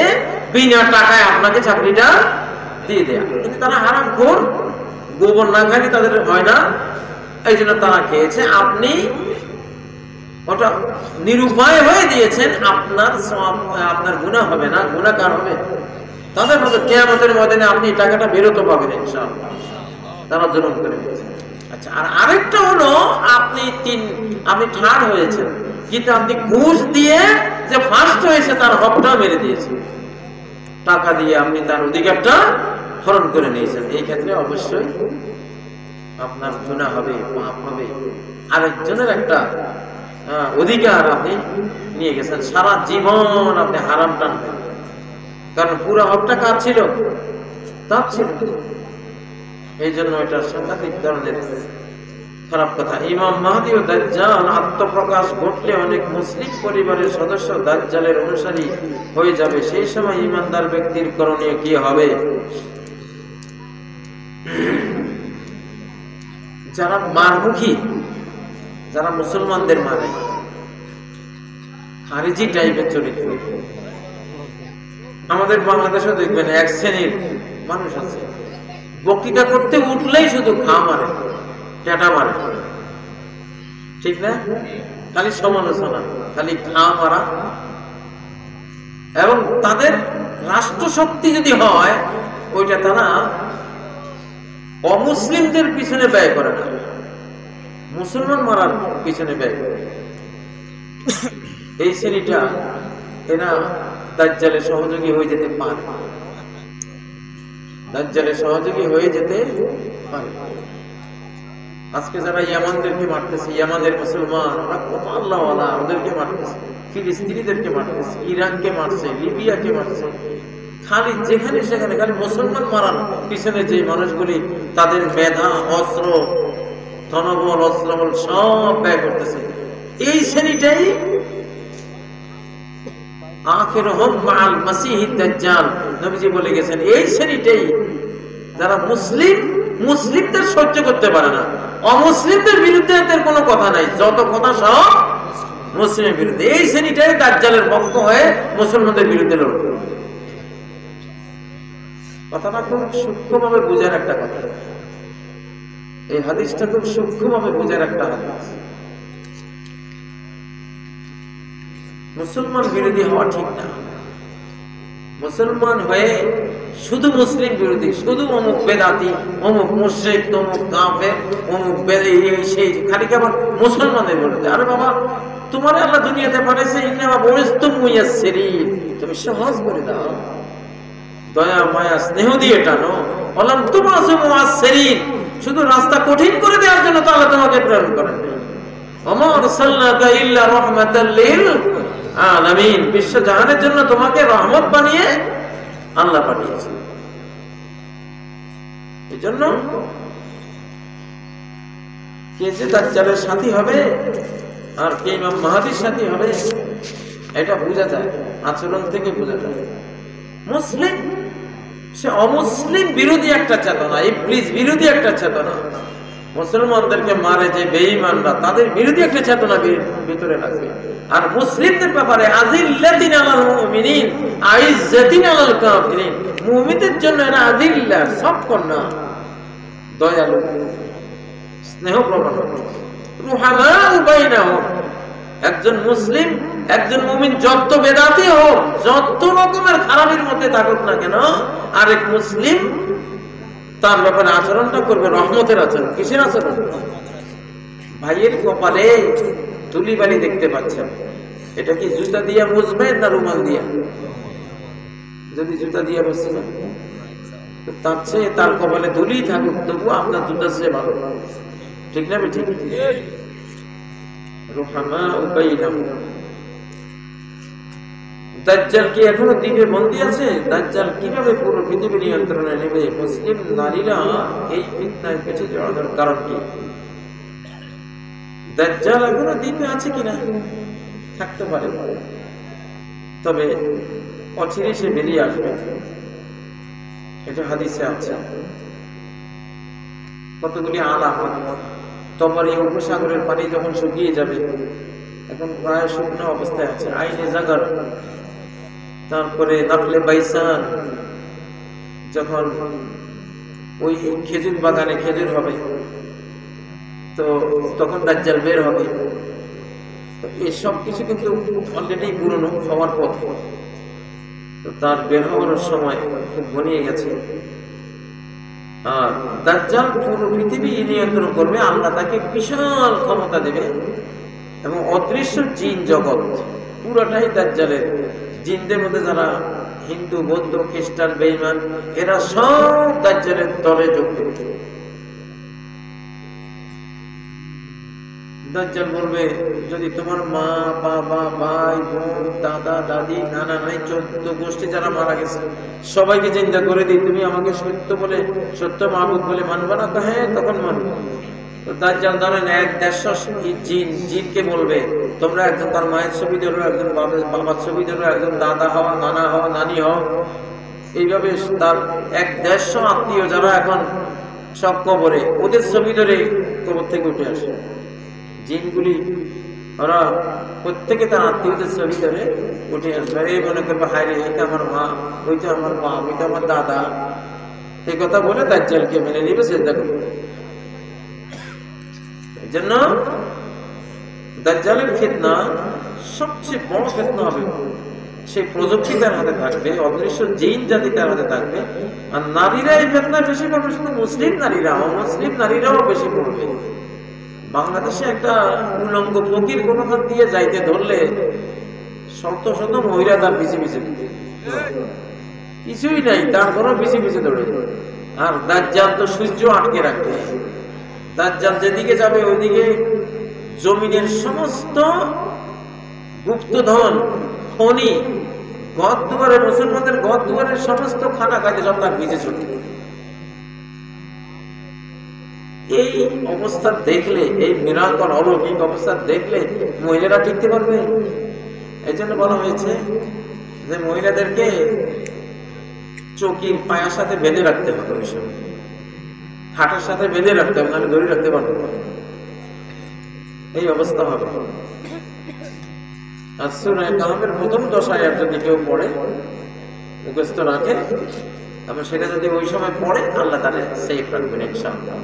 বিনা টাকায় আপনাকে চাকরিটা দিয়ে দেয়া, কিন্তু তারা হারামখোর, গোবর না খালি তাদের হয় না, এই জন্য তারা খেয়েছে। আপনি ওটা নিরুপায় হয়ে দিয়েছেন, আপনার গুনাহ হবে না, গুনাহ কার হবে? তাদের মধ্যে কিয়ামতের ময়দানে আপনি টাকাটা বেরোতে পাবেন ইনশাআল্লাহ। তারা জুলুম করে দিয়েছে। আচ্ছা, আর আরেকটা হলো আপনি থার্ড হয়েছেন, কিন্তু আপনি ঘুষ দিয়ে যে ফার্স্ট হয়েছে তার হকটা মেরে দিয়েছেন, টাকা দিয়ে আপনি তার অধিকারটা হরণ করে নিয়েছেন। এই ক্ষেত্রে অবশ্যই আপনার গুনাহ হবে, পাপ হবে। আরেকজনের একটা অধিকার আপনি নিয়ে গেছেন, সারা জীবন আপনি হারাম টানবেন, কারণ পুরো হকটা কার ছিল? তার ছিল। এই জন্য এটা সাংঘাতিক ধরনের খারাপ কথা। ইমাম মাহদী ও দাজ্জাল আত্মপ্রকাশ ঘটলে অনেক মুসলিম পরিবারের সদস্য দাজ্জালের অনুসারী হয়ে যাবে। সেই সময় ইমানদার ব্যক্তির করণীয় কি হবে? যারা মারমুখী, যারা মুসলমানদের মানে, খারিজি টাইপের চরিত্র, আমাদের বাংলাদেশে দেখবেন এক শ্রেণীর মানুষ আছে, বক্তৃতা করতে উঠলেই শুধু খা মারে, টেটা মারে, ঠিক না? খালি সমালোচনা, খালি খা মারা। এবং তাদের রাষ্ট্রশক্তি যদি হয়, ওইটা তারা অমুসলিমদের পিছনে ব্যয় করে না, মুসলমান মারার পিছনে ব্যয় করে। এই শ্রেণীটা এরা দাজ্জালের সহযোগী হয়ে যেতে পারে, দাজ্জালের সহযোগী হয়ে যেতে পারে। আজকে যারা ইয়ামানদেরকে মারতেছে, ইয়ামানের মুসলমান কত আল্লাহওয়ালা, ওদেরকে মারতেছে, ফিলিস্তিনিদেরকে মারতেছে, ইরাককে মারছে, লিবিয়াকে মারছে, খালি যেখানে সেখানে খালি মুসলমান মারার পিছনে যে মানুষগুলি তাদের মেধা, অস্ত্র, ধনবল, অস্ত্রবল সব ব্যয় করতেছে, এই শ্রেণীটাই আখিরুহুম মাআল মাসিহিদ দাজ্জাল। নবীজি বলে গেছেন এই শ্রেণীটাই যারা মুসলিম মুসলিমদের সহ্য করতে পারে না, অমুসলিমদের বিরুদ্ধে এদের কোনো কথা নাই, যত কথা সব মুসলিমের বিরুদ্ধে। এই শ্রেণীটাই দাজ্জালের পক্ষ হয়ে মুসলমানদের বিরুদ্ধে লড়বে। কথাটা খুব সূক্ষ্মভাবে বোঝার একটা কথা, এই হাদিসটা খুব সূক্ষ্মভাবে বোঝার একটা হাদিস। মুসলমান বিরোধী হওয়া ঠিক না। মুসলমান হয়ে শুধু মুসলিম বিরোধী, শুধু অমুক বেদাতি, অমুক মুশরিক, তমুক কাফের, অমুক এই সেই, খালি কেবল মুসলমানের বিরুদ্ধে। আরে বাবা, তোমার আল্লাহ দুনিয়াতে পাঠাইছে ইন্নামা বুইসতুম মুয়াসসিরিন, তুমি সহজ করে দাও, দয়া মায়া স্নেহ দিয়ে টানো। বললাম তুমাসু মুয়াসসিরিন, শুধু রাস্তা কঠিন করে দেওয়ার জন্য তো আল্লাহ তোমাকে প্রেরণ করেন। ওমা আরসালনাকা ইল্লা রাহমাতাল লিল আলামিন, বিশ্ব জাহানের জন্য তোমাকে রহমত বানিয়ে আল্লাহ পাঠিয়েছে। এজন্য কে যে দাজ্জালের সাথী হবে আর কে ইমাম মাহদীর সাথী হবে এটা বোঝা যায়, আচরণ থেকে বোঝা যায়। মুসলিম সে অমুসলিম বিরোধী একটা চেতনা, ইবলিস বিরোধী একটা চেতনা, মুসলমানদেরকে মারে যে বেঈমানরা তাদের বিরোধী একটা চেতনা ভিতরে রাখবে। আর মুসলিমদের ব্যাপারে আজিল্লাতিন আলাল মুমিনিন আইজ্জাতিন আলাল কাফিরিন, মুমিনদের জন্য এরা আজিল্লা, সবকন্যা, দয়ালু, স্নেহপ্রবণ, রুহামাউ বাইনাহুম। একজন মুসলিম, একজন মুমিন যত বেদাতি হোক, যত রকমের খারাপের মধ্যে থাকুক না কেন, আরেক মুসলিম তার ব্যাপারে আচরণটা করবে রহমতের আচরণ। কিসের আচরণ? ভাইয়ের কপালে তুলি বালি দেখতে পাচ্ছেন, এটা কি জুতা দিয়া মুছবে না রুমাল দিয়া? যদি জুতা দিয়া বসছে না, তার চেয়ে তার কপালে ধুলি থাকুক, তবু আপনার জুতা চেয়ে ভালো, ঠিক না? ঠিক। দাজ্জাল কি এখনো দ্বীপে বন্দী আছে? দাজ্জাল কিভাবে পুরো পৃথিবী নিয়ন্ত্রণে নেবে? মুসলিম নারীরা এই ফিতনায় বেঁচে যাওয়ার কারণ কি? দাজ্জাল এখনো দ্বীপে আছে কিনা? থাকতে পারে, তবে অচিরে সে বেরিয়ে আসবে, এটা হাদিসে আছে। কতগুলি আলামত। তোমার এই উপসাগরের পানি যখন শুকিয়ে যাবে, এখন প্রায় শুকনো অবস্থায় আছে, আইনে জাগার, তারপরে নাফলে বাইসান, যখন ওই খেজুর বাগানে খেজুর হবে, তো তখন দাজ্জাল বের হবে। তো এই সব কিছু কিন্তু অলরেডি পুরনো হওয়ার পথে, তো তার বের হওয়ার সময় খুব ঘনিয়ে গেছে। আর দাজ্জাল পুরো পৃথিবী নিয়ন্ত্রণ করবে, আল্লাহ তাকে বিশাল ক্ষমতা দেবে, এবং অদৃশ্য জিন জগৎ পুরোটাই দাজ্জালের। জিনদের মধ্যে যারা হিন্দু, বৌদ্ধ, খ্রিস্টান, বেঈমান, এরা সব দাজ্জালের দলে যোগ দেবে। দাজ্জাল বলবে, যদি তোমার মা, বাবা, ভাই, বোন, দাদা, দাদি, নানা, নাই 14 গোষ্ঠী যারা মারা গেছে সবাইকে চিন্তা করে দিই, তুমি আমাকে সত্য বলে, সত্য মাহবুব বলে মানবা না? তো হ্যাঁ, তখন মানবো। তো দাজ্জাল ধরেন 1-150 জিনকে বলবে, তোমরা একজন তার মায়ের ছবি ধরো, একজন বাবার ছবি ধরো, একজন দাদা হওয়া, নানা হওয়া, নানি হওয়া, এইভাবে তার 1-150 আত্মীয় যারা এখন সব কবরে, ওদের ছবি ধরে কবর থেকে উঠে আসে। জিনগুলি ওরা প্রত্যেকে তার আত্মীয়দের ছবি ধরে উঠে আসবে। এই মনে করবে, হায় রে, এটা আমার মা, ওইটা আমার মা, ওইটা আমার দাদা, এই কথা বলে দাজ্জালকে মেনে নিবে, চেষ্টা করবে। এই জন্য দাজ্জালের ফিতনা সবচেয়ে বড় ফিতনা হবে, সেই প্রযুক্তি তার হাতে থাকবে, অদৃশ্য জিন জাতি তার হাতে থাকবে। আর নারীরা এই ফিতনা বেশি পাবে, শুধু মুসলিম নারীরা, অমুসলিম নারীরাও বেশি পড়বে। বাংলাদেশে একটা উলঙ্গ ফকির কোনো হাত দিয়ে যাইতে ধরলে শত শত মহিলা তার পিছিয়ে পিছিয়ে, কিছুই নাই, তারপরও পিছিয়ে পিছিয়ে দৌড়ে। আর দাজ্জাল তো সূর্য আটকে রাখবে। দাজ্জাল যেদিকে যাবে ওইদিকে জমিনের সমস্ত গুপ্তধন, খনি, ঘর দুয়ারে, মুসলমানদের ঘর দুয়ারের সমস্ত খানা খাইতে সব তার পিছিয়ে চলবে। এই অবস্থা দেখলে, এই মিরাকল অলৌকিক অবস্থা দেখলে মহিলারা টিকতে পারবে? এই জন্য বলা হয়েছে যে মহিলাদেরকে চৌকির পায়ার সাথে বেঁধে রাখতে হবে, ওই সময় হাটের সাথে বেঁধে রাখতে হবে, নাহলে ধরে রাখতে পারবো না, এই অবস্থা হবে। আর সূরা কাহফের প্রথম 10 আয়াত যদি কেউ পড়ে, মুখস্থ রাখে, তবে সেটা যদি ওই সময় পড়ে আল্লাহ তাআলা সেফ রাখবেন ইনশাআল্লাহ।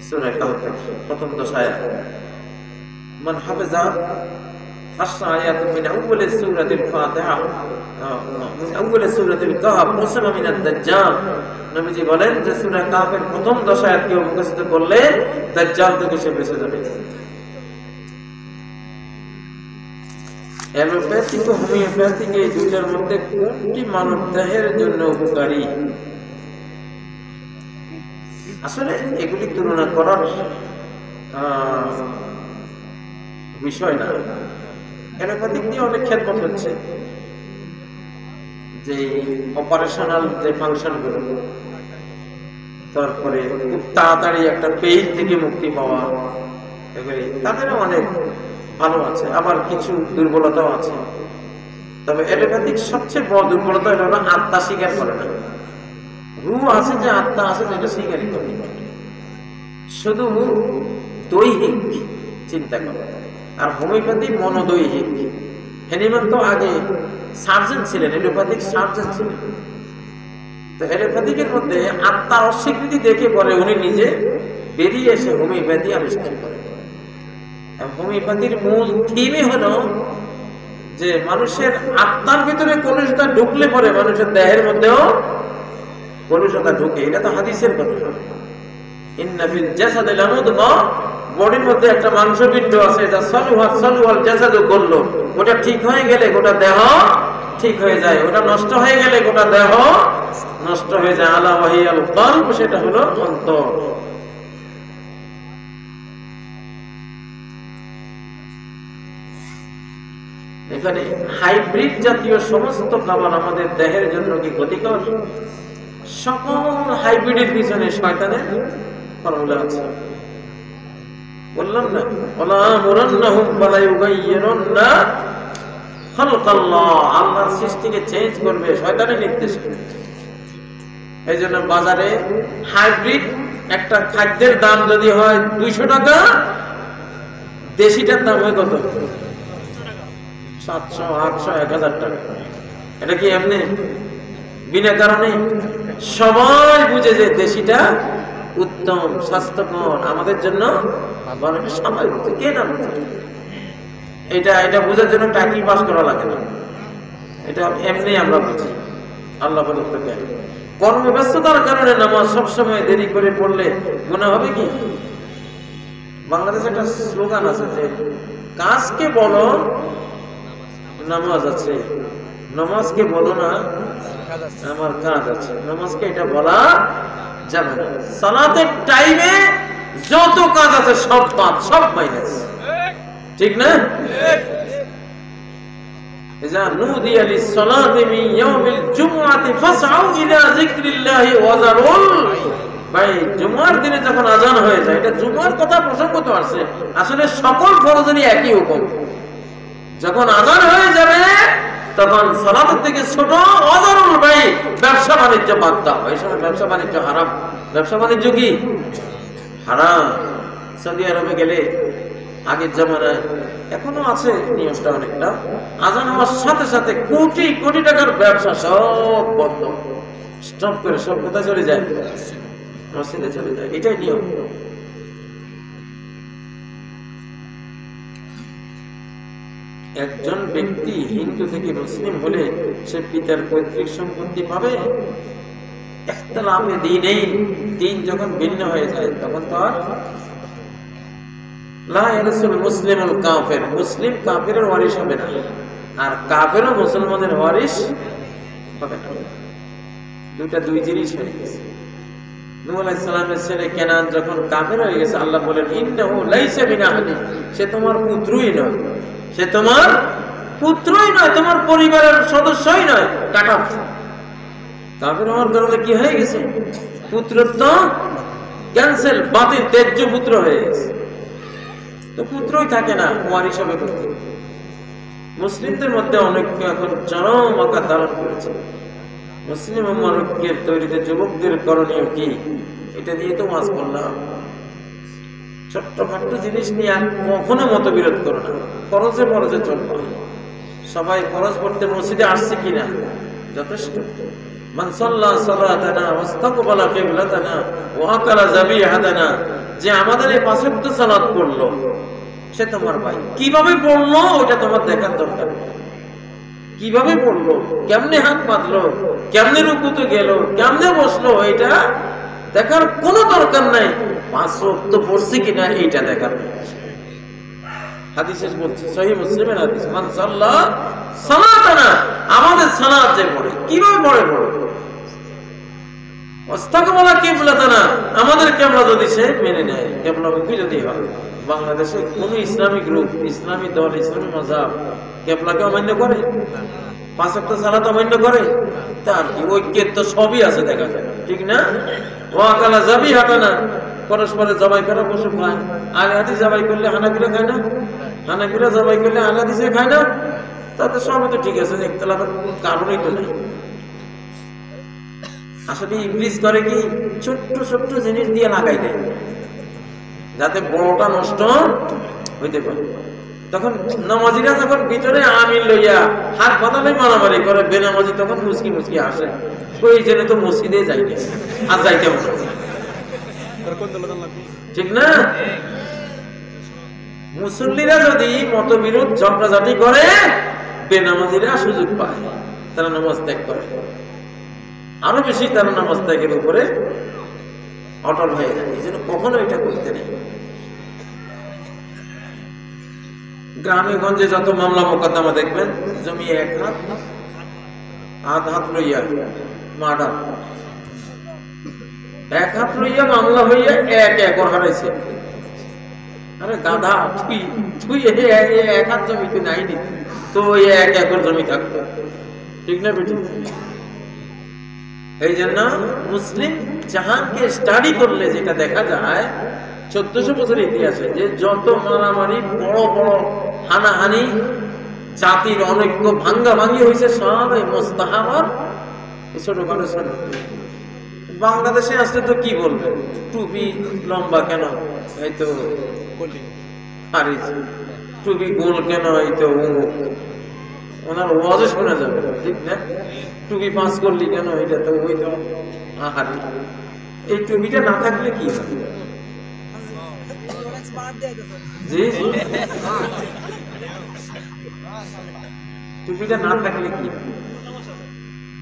সূরা কাহফের প্রথম 10 আয়াত, মান হাফিজা 10 আয়াত মিন আউয়াল সূরাতিল ফাতিহা, মিন আউয়াল সূরাতিল কাহফ মুসলিমা মিনাদ দাজ্জাল। নবীজি বলেন যে সূরা কাহফের প্রথম 10 আয়াত কেউ মুখস্থ করলে দাজ্জাল থেকে সে বেঁচে যাবে। অ্যালোপ্যাথিক ও হোমিওপ্যাথিক এই দুইটার মধ্যে কোনটি মানব দেহের জন্য উপকারী? আসলে এগুলি তুলনা করার বিষয় না। অ্যালোপ্যাথিক দিয়ে অনেক খেদমত হচ্ছে, যে অপারেশনাল যে ফাংশন গুলো, তারপরে খুব তাড়াতাড়ি একটা পেইন থেকে মুক্তি পাওয়া, এগুলি তাদেরও অনেক ভালো আছে, আবার কিছু দুর্বলতাও আছে। তবে অ্যালোপ্যাথিক সবচেয়ে বড় দুর্বলতা হলো আত্মা স্বীকার করে না। রূহ আছে, যে আত্মা আছে যেটা স্বীকারই করে, শুধু দৈহিক চিন্তা করে। আর হোমিওপ্যাথি মনোদৈহিক। হেনিম্যান তো আগে সার্জন ছিলেন, অ্যালোপ্যাথিক সার্জন ছিলেন। তো অ্যালোপ্যাথিকের মধ্যে আত্মার অস্বীকৃতি দেখে পরে উনি নিজে বেরিয়ে এসে হোমিওপ্যাথি আবিষ্কার করেন। হোমিওপ্যাথির মূল থিমই হলো যে মানুষের আত্মার ভিতরে কলুষতা ঢুকলে পরে মানুষের দেহের মধ্যেও কলুষতা ঢুকে। এটা তো হাদিসের কথা। ইন্না ফিল জাসাদি লামুদগা, বডির মধ্যে একটা মাংসপিণ্ড আছে, যা সলুহাল জাসাদু করলো, ওটা ঠিক হয়ে গেলে গোটা দেহ ঠিক হয়ে যায়, ওটা নষ্ট হয়ে গেলে গোটা দেহ নষ্ট হয়ে যায়। আলা ওয়াহিয়াল কলব, সেটা হলো অন্তর। এখানে হাইব্রিড জাতীয় সমস্ত খাবার আমাদের দেহের জন্য কি ক্ষতিকর? সকল হাইব্রিডের পিছনে শয়তানের ফর্মুলা আছে। বললাম না, ওয়ালা মুরান্নাহুম ফালা ইউগাইয়িরুন্না খালকাল্লাহ, আল্লাহর সৃষ্টিকে চেঞ্জ করবে শয়তানের নির্দেশে। এই জন্য বাজারে হাইব্রিড একটা খাদ্যের দাম যদি হয় 200 টাকা, দেশিটার দাম হয় কত? 700, 800, 1000 টাকা। এটা কি এমনি বিনা কারণে? সবাই বুঝে যে দেশিটা উত্তম, স্বাস্থ্যকর, আমাদের জন্য সবাই বুঝে। কে না বুঝে? এটা বোঝার জন্য টাইটেল পাস করা লাগে না, এটা এমনি আমরা বুঝি। আল্লাহ বলতে কর্মব্যস্ততার কারণে নামাজ সবসময় দেরি করে পড়লে মনে হবে কি? বাংলাদেশে একটা স্লোগান আছে যে কাজকে বলো নামাজ আছে, নামাজকে বলো না আমার কাজ আছে। নামাজকে এটা বলা যাবে না। সালাতের টাইমে যত কাজ আছে সব বাদ, সব মাইনাস, ঠিক না? ইজা নুদিয়া লিস-সালাতি মিন ইয়াউমিল জুমআতি ফাসআউ ইলা যিকরিল্লাহি ওয়া যারুল ভাই। জুমার দিনে যখন আজান হয়ে যায়, এটা জুমার কথা প্রসঙ্গ তো আছে, আসলে সকল ফরজেরই একই হুকুম। যখন আজান হয়ে যাবে তখন সালাতের থেকে ছোট অজারুল ভাই ব্যবসা বাণিজ্য বাদ দাও। এই সময় ব্যবসা বাণিজ্য হারাম। ব্যবসা বাণিজ্য কি হারাম? সৌদি আরবে গেলে আগের জামানায়, এখনো আছে নিয়মটা অনেকটা, আজান হওয়ার সাথে সাথে কোটি কোটি টাকার ব্যবসা সব বন্ধ, স্টপ করে সব কোথায় চলে যায়? মসজিদে চলে যায়। এটাই নিয়ম। একজন ব্যক্তি হিন্দু থেকে মুসলিম হলে সে পিতার পৈতৃক সম্পত্তি পাবে? ইখতিলাফে দ্বীনাইন, দিন যখন ভিন্ন হয়ে যায় তখন তো আর লা ইয়ারসুল মুসলিমুল কাফির, মুসলিম কাফিরের ওয়ারিশ হবে না, আর কাফিরও মুসলমানের ওয়ারিশ হবে না। দুই জিনিস হয়ে গেছে। নূহ আলাইহিস সালামের ছেলে কেনান যখন কাফির হয়ে গেছে, আল্লাহ বলেন ইন্নাহু লাইসা মিন আহলি, সে তোমার পুত্রই নয়, সে তোমার পুত্রই নয়, তোমার পরিবারের সদস্যই নয়, কাট অফ। কাফির হওয়ার কারণে কি হয়ে গেছে? পুত্রত্ব ক্যান্সেল, বাতিল, ত্যায্য পুত্র হয়ে গেছে। তো পুত্রই থাকে না, ওয়ারিশ হবে কোথায়? মুসলিমদের মধ্যে অনেক এখন চরম আকার ধারণ করেছে। মুসলিম উম্মাহকে তৈরিতে যুবকদের করণীয় কি? এটা দিয়ে তো ওয়াজ করলাম। ছোট্টখাট্ট জিনিস নিয়ে কখনো মতবিরোধ করো না, ফরজে ফরজে চলবে। সবাই ফরজ পড়তে মসজিদে আসছে কিনা যথেষ্ট। মান সাল্লা সালাতানা ওয়াস্তাকবালা কিবলাতানা ওয়া আকালা যাবিহাতানা, যে আমাদের এই পাঁচ ওয়াক্ত সালাত পড়লো সে তোমার ভাই। কিভাবে পড়লো ওটা তোমার দেখার দরকার। কিভাবে পড়লো, কেমনে হাত বাঁধলো, কেমনে রুকুতে গেল, কেমনে বসলো, এটা দেখার কোনো দরকার নাই। পাঁচ ওয়াক্ত পড়ছে কিনা এইটা দেখার। হাদিসে বলছে, সহিহ মুসলিমের হাদিস, মান সাল্লা সালাতানা, আমাদের সালাত যে পড়ে কিভাবে পড়ে পড়ে, ওয়াস্তাকবালা কিবলাতানা, আমাদের কিবলা যদি সে মেনে নেয়, কিবলামুখী যদি হয়। বাংলাদেশে কোন ইসলামিক গ্রুপ, ইসলামী দল, ইসলামী মাযহাব কিবলাকে অমান্য করে? পাঁচ ওয়াক্ত সালাত অমান্য করে? তার কি ঐক্যের তো সবই আছে দেখা যায়, ঠিক না? ওয়া আকালা যাবিহাতানা, পরস্পরে জবাই করা পশু খায়। আলে হাদিস জবাই করলে হানাফিরা খায় না, হানাফিরা জবাই করলে আলে হাদিসে খায় না। তাতে সবই তো ঠিক আছে, ইখতিলাফের কারণই তো নাই। আসলে ইবলিস করে কি, ছোট্ট ছোট্ট জিনিস দিয়ে লাগাই দেয় যাতে বড়টা নষ্ট হইতে পারে। তখন নামাজিরা যখন ভিতরে আমিন লইয়া হাত বাঁধালে মারামারি করে, বেনামাজি তখন মুসকি মুসকি আসে, ওই জন্য তো মসজিদে যাই না, আর যাইতে হবে, ঠিক না? মুসল্লিরা যদি মতবিরোধ ঝগড়াঝাটি করে, বেনামাজিরা সুযোগ পায়, তারা নামাজ ত্যাগ করে, আরো বেশি তারা নামাজ ত্যাগের উপরে অটল হয়ে যায়। এই জন্য কখনো এটা করতে নেই। গ্রামে গঞ্জে যত মামলা মোকদ্দমা দেখবেন, জমি এক হাত আধ হাত লইয়া মার্ডার, এক হাত লইয়া মামলা হইয়া এক একর হারাইছে। আরে গাধা, তুই এক হাত জমি তুই নাই নিতি, তো ওই এক একর জমি থাকতো, ঠিক না বেটি? এই জন্য মুসলিম জাহানকে স্টাডি করলে যেটা দেখা যায় 1400 বছর ইতিহাসে, যে যত মারামারি, বড় বড় হানাহানি, জাতির অনৈক্য ভাঙ্গা ভাঙ্গি হয়েছে, সব এই মোস্তাহাবার ছোট মানুষ। বাংলাদেশে আসলে তো কি বলবে, টুপি লম্বা কেন, এই তো হারিস, টুপি গোল কেন, এই তো অমুক, ওনার ওয়াজে শোনা যাবে, ঠিক না? টুপি পাঁচ করলি কেন, এটা তো ওই তো আহারি। এই টুপিটা না থাকলে কি হবে? জি, টুপিটা না থাকলে কি হবে?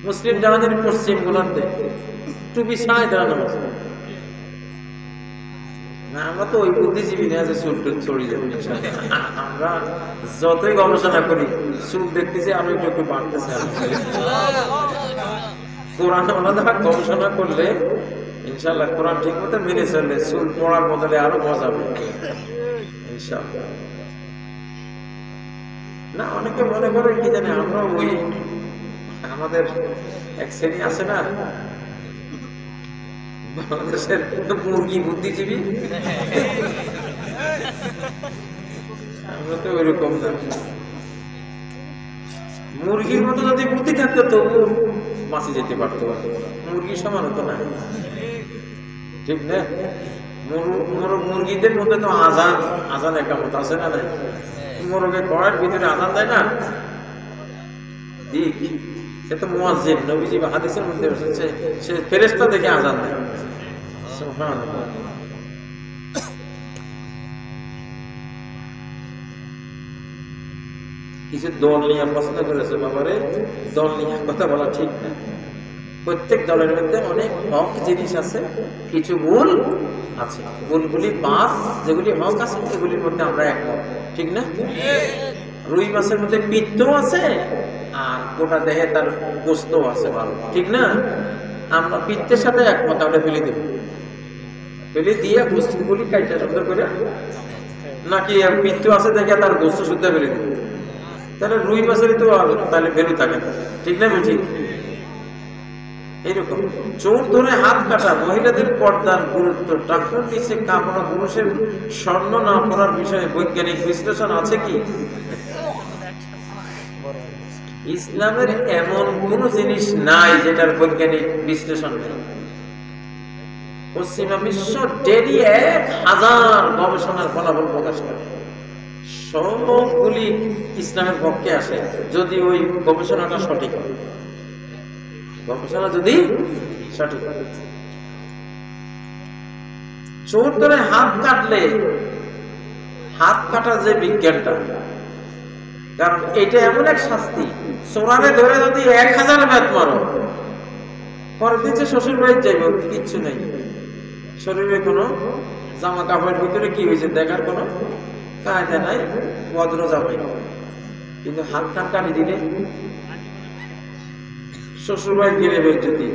মুসলিম জামাতের পশ্চিম গোলাতে টুপি ছাড়াই তারা নামাজ না। আমরা তো ওই বুদ্ধিজীবী না যে চুল টুল ছড়িয়ে যাবে। আমরা যতই গবেষণা করি, চুল দেখতেছি আমি একটু একটু বাড়তেছে। কোরআন আলাদা গবেষণা করলে ইনশাল্লাহ, কোরআন ঠিক মতো মেনে চললে চুল পড়ার বদলে আরো মজা হবে ইনশাল্লাহ। না, অনেকে মনে করে কি জানে, আমরা ওই আমাদের এক শ্রেণী আছে না বাংলাদেশের মুরগি বুদ্ধিজীবী, আমরা তো ওইরকম না। মুরগির মতো যদি বুদ্ধি থাকতো তবু বাঁচে যেতে পারতো, মুরগির সমান হতো না, ঠিক না? মুরগিদের মধ্যে তো আজান একটা মতো আছে না, নাই? মোরগে ঘরের ভিতরে আজান দেয় না, ঠিক? সে তো মুয়াজ্জিন, নবীজি বা হাদিসের মধ্যে এসেছে, সে ফেরেশতা দেখে আজান দেয়। সুবহানাল্লাহ। কিছু দল নিয়ে প্রশ্ন করেছে, বাবারে দল নিয়ে কথা বলা ঠিক না। প্রত্যেক দলের মধ্যে অনেক হক জিনিস আছে, কিছু ভুল আছে। ভুলগুলি 5, যেগুলি হক আছে সেগুলির মধ্যে আমরা একমত, ঠিক না? রুই মাছের মধ্যে পিত্ত আছে, আর গোটা দেহে তার গোস্ত আছে ভালো, ঠিক না? আমরা পিত্তের সাথে একমত, আমরা ফেলে দেব, ফেলে দিয়ে গোস্তগুলি কাইটা সুন্দর করে, নাকি পিত্ত আছে দেখে তার গোস্ত শুদ্ধ ফেলে দেব, তাহলে রুই মাছেরই তো তাহলে ভ্যালু থাকে না, ঠিক না? ঠিক এইরকম চোর ধরে হাত কাটা, মহিলাদের পর্দার গুরুত্ব, টাকার নিচে কাপড়, পুরুষের স্বর্ণ না পড়ার বিষয়ে বৈজ্ঞানিক বিশ্লেষণ আছে কি? ইসলামের এমন কোন জিনিস নাই যেটার বৈজ্ঞানিক বিশ্লেষণ নেই। পশ্চিমা বিশ্ব ডেলি 1000 গবেষণার ফলাফল প্রকাশ করে, সবগুলি ইসলামের পক্ষে আসে যদি ওই গবেষণাটা সঠিক হয়। গবেষণা যদি সঠিক হয়, চোর ধরে হাত কাটলে হাত কাটার যে বিজ্ঞানটা, কারণ এটা এমন এক শাস্তি, চোরারে ধরে যদি 1000 ব্যাট মারো, পরের দিন যে শ্বশুর বাড়ি যাইব কিচ্ছু নেই, শরীরে কোনো জামা কাপড়ের ভিতরে কি হয়েছে দেখার কোনো কায়দা নাই, ভদ্র জামাই। কিন্তু হাত কান কাটি দিলে শ্বশুর বাড়ি গেলে যদি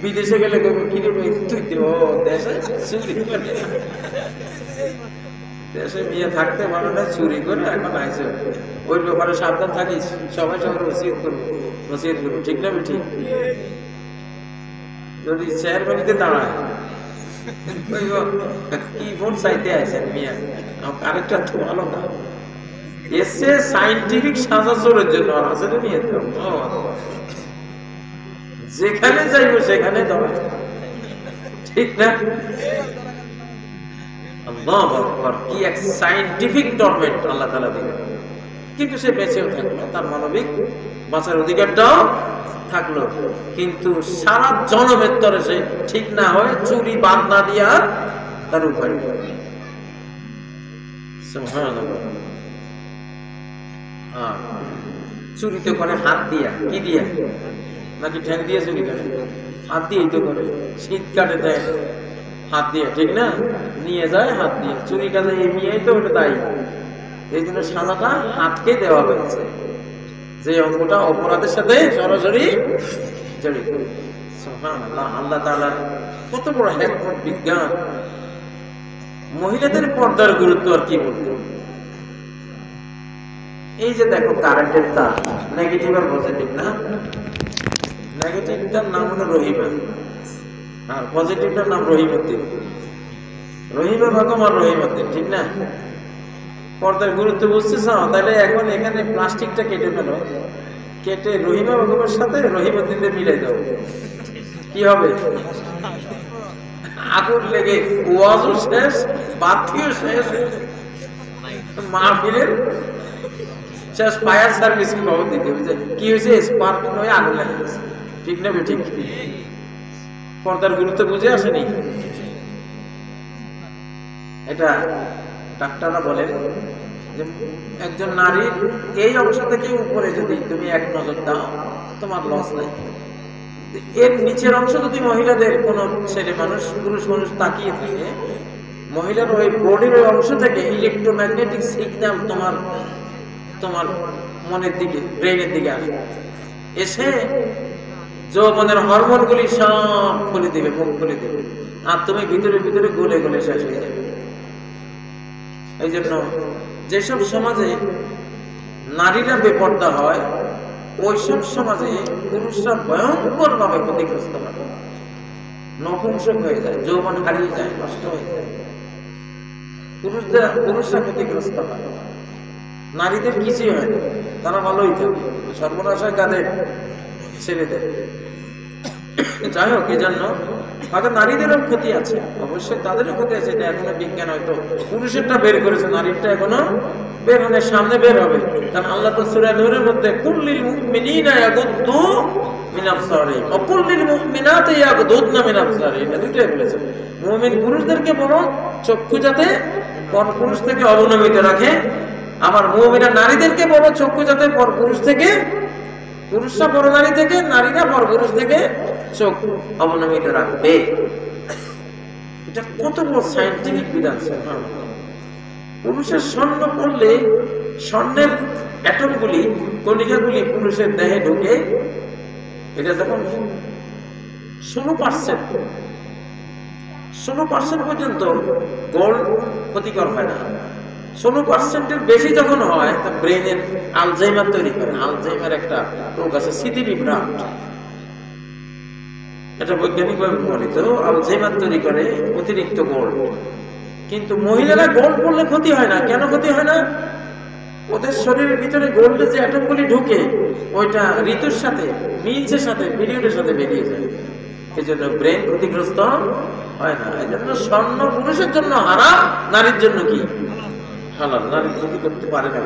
বিদেশে গেলে কিনে তুই দেশে চুরি করে, দেশে বিয়ে থাকতে পারো না, চুরি করে এখন আইসে। ওই ব্যাপারে সাবধান থাকিস, সবাই সবার নসিহত করবো, ঠিক না? ঠিক। যদি চেয়ারম্যানিতে দাঁড়ায় কি ভোট চাইতে আইসেন মিয়া, আরেকটা তো ভালো না, এসে সাইন্টিফিক সাজা চোরের জন্য আর আসলে নিয়ে যেখানে যাইব সেখানে দাঁড়ায়, ঠিক না? কি এক সাইন্টিফিক টর্মেন্ট আল্লাহ তাআলা দিলেন, কিন্তু সে বেঁচেও থাকলো, তার মানবিক বাঁচার অধিকারটাও থাকলো। কিন্তু সারা জনমের তরে সে ঠিক না হয় চুরি বাদ না দিয়া তার উপায় নেই। চুরি তো করে হাত দিয়া, কি দিয়া নাকি ঠ্যাং দিয়ে চুরি করে? হাত দিয়েই তো করে, শীত কাটে দেয় হাত দিয়ে, ঠিক না? নিয়ে যায় হাত দিয়ে, চুরি কাজে এমনিই তো ওটা তাই। এই জন্য সাজাটা হাতকে দেওয়া হয়েছে, যে অঙ্গটা অপরাধের সাথে সরাসরি জড়িত। সুবহানাল্লাহ, আল্লাহ তাআলার কত বড় হিকমত, বিজ্ঞান। মহিলাদের পর্দার গুরুত্ব আর কি বলতো। এই যে দেখো কারেন্টের তার, নেগেটিভ আর পজিটিভ না? নেগেটিভটার নাম হলো রহিমা, আর পজিটিভটার নাম রহিমউদ্দিন। রহিমা বেগম আর রহিমউদ্দিন, ঠিক না? পর্দার গুরুত্ব বুঝতে চাও তাহলে এখন এখানে প্লাস্টিকটা কেটে ফেলো, কেটে রহিমা বেগমের সাথে রহিমউদ্দিনদের মিলাই দাও, কি হবে? আগুন লেগে ওয়াজও শেষ, বাতিও শেষ, মাহফিলের শেষ, ফায়ার সার্ভিস কি খবর দিতে হবে কি হয়েছে, স্পার্কিং হয়ে আগুন লেগে গেছে, ঠিক না? ঠিক। পর্দার গুরুত্ব বুঝে আসেনি। এটা ডাক্তাররা বলেন যে একজন নারীর এই অংশ থেকে উপরে যদি তুমি এক নজর দাও তোমার লস নাই, এর নিচের অংশ যদি মহিলাদের কোনো ছেলে মানুষ পুরুষ মানুষ তাকিয়ে থাকে, মহিলার ওই বডির ওই অংশ থেকে ইলেকট্রোম্যাগনেটিক সিগন্যাল তোমার তোমার মনের দিকে, ব্রেনের দিকে আসে, এসে যৌবনের হরমোনগুলি সব খুলে দেবে, মুখ খুলে দেবে, আর তুমি ভিতরে ভিতরে গলে গলে শেষ হয়ে যাবে। এই জন্য যেসব সমাজে নারীরা বেপর্দা হয়, ওইসব সমাজে পুরুষরা ভয়ঙ্কর ভাবে ক্ষতিগ্রস্ত হয়, নপুংসক হয়ে যায়, যৌবন হারিয়ে যায়, নষ্ট হয়ে যায়। পুরুষরা ক্ষতিগ্রস্ত হয়, নারীদের কিছুই হয় না, তারা ভালোই থাকে, সর্বনাশ হয় কাদের? ছেলেদের। যাই হোক, এই জন্য হয়তো নারীদেরও ক্ষতি আছে, অবশ্যই তাদেরও ক্ষতি আছে, এটা এখনো বিজ্ঞান হয়তো পুরুষেরটা বের করেছে, নারীরটা এখনো বের হলে সামনে বের হবে। কারণ আল্লাহ তো সূরা নূরের মধ্যে কুল্লিল মুমিনিনা ইয়াগুদ্দু মিন আবসারিহিম ওয়া কুল্লিল মুমিনাতি ইয়াগুদ্দুনা মিন আবসারিহিম, এটা দুটোই বলেছে। মুমিন পুরুষদেরকে বলো চক্ষু যাতে পরপুরুষ থেকে অবনমিত রাখে, আবার মুমিনা নারীদেরকে বলো চক্ষু যাতে পরপুরুষ থেকে, পুরুষরা বড় নারী থেকে, নারীরা বড় পুরুষ থেকে চোখ অবনমিত রাখবে। এটা কত বড় সায়েন্টিফিক বিধান। পুরুষের স্বর্ণ পড়লে স্বর্ণের অ্যাটমগুলি, কণিকাগুলি পুরুষের দেহে ঢুকে, এটা যখন 16% পর্যন্ত গোল্ড ক্ষতিকর হয় না, 16%-এর বেশি যখন হয় তা ব্রেনের আলজাইমার তৈরি করে। আলজাইমার একটা রোগ আছে, স্মৃতি বিভ্রাট, এটা বৈজ্ঞানিকভাবে প্রমাণিত। আলজাইমার তৈরি করে অতিরিক্ত গোল্ড। কিন্তু মহিলারা গোল্ড পড়লে ক্ষতি হয় না। কেন ক্ষতি হয় না? ওদের শরীরের ভিতরে গোল্ডের যে অ্যাটমগুলি ঢুকে, ওইটা ঋতুর সাথে, মিলসের সাথে, পিরিয়ডের সাথে বেরিয়ে যায়। এই জন্য ব্রেন ক্ষতিগ্রস্ত হয় না। এই জন্য স্বর্ণ পুরুষের জন্য হারাম, নারীর জন্য কি হালাল। নারী ক্ষতি করতে পারে না।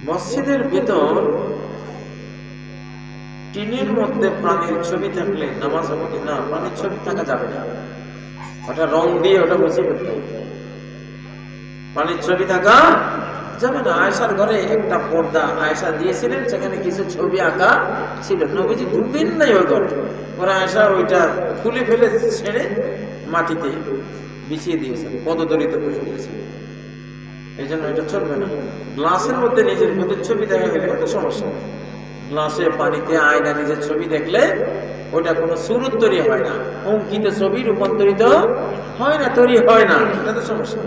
মসজিদের ভেতর টিনের মধ্যে প্রাণীর ছবি থাকলে নামাজ হবে কি না? প্রাণীর ছবি থাকা যাবে না, ওটা রং দিয়ে ওটা মুছে ফেলতে হবে। প্রাণীর ছবি থাকা যাবে না। আয়েশার ঘরে একটা পর্দা আয়েশা দিয়েছিলেন, সেখানে কিছু ছবি আঁকা ছিল। নবীজি ঢুকেন নাই ওই ঘরে, ওরা আয়েশা ওইটা খুলে ফেলে ছেড়ে মাটিতে বিছিয়ে দিয়েছেন, পদদলিত করে দিয়েছেন। এই জন্য এটা চলবে না। গ্লাসের মধ্যে নিজের প্রতিচ্ছবি দেখা গেলে ওটা সমস্যা। গ্লাসে, পানিতে, আয়না নিজের ছবি দেখলে ওটা কোনো সুরত তৈরি হয় না, অঙ্কিত ছবি রূপান্তরিত হয় না, তৈরি হয় না, এটা তো সমস্যা।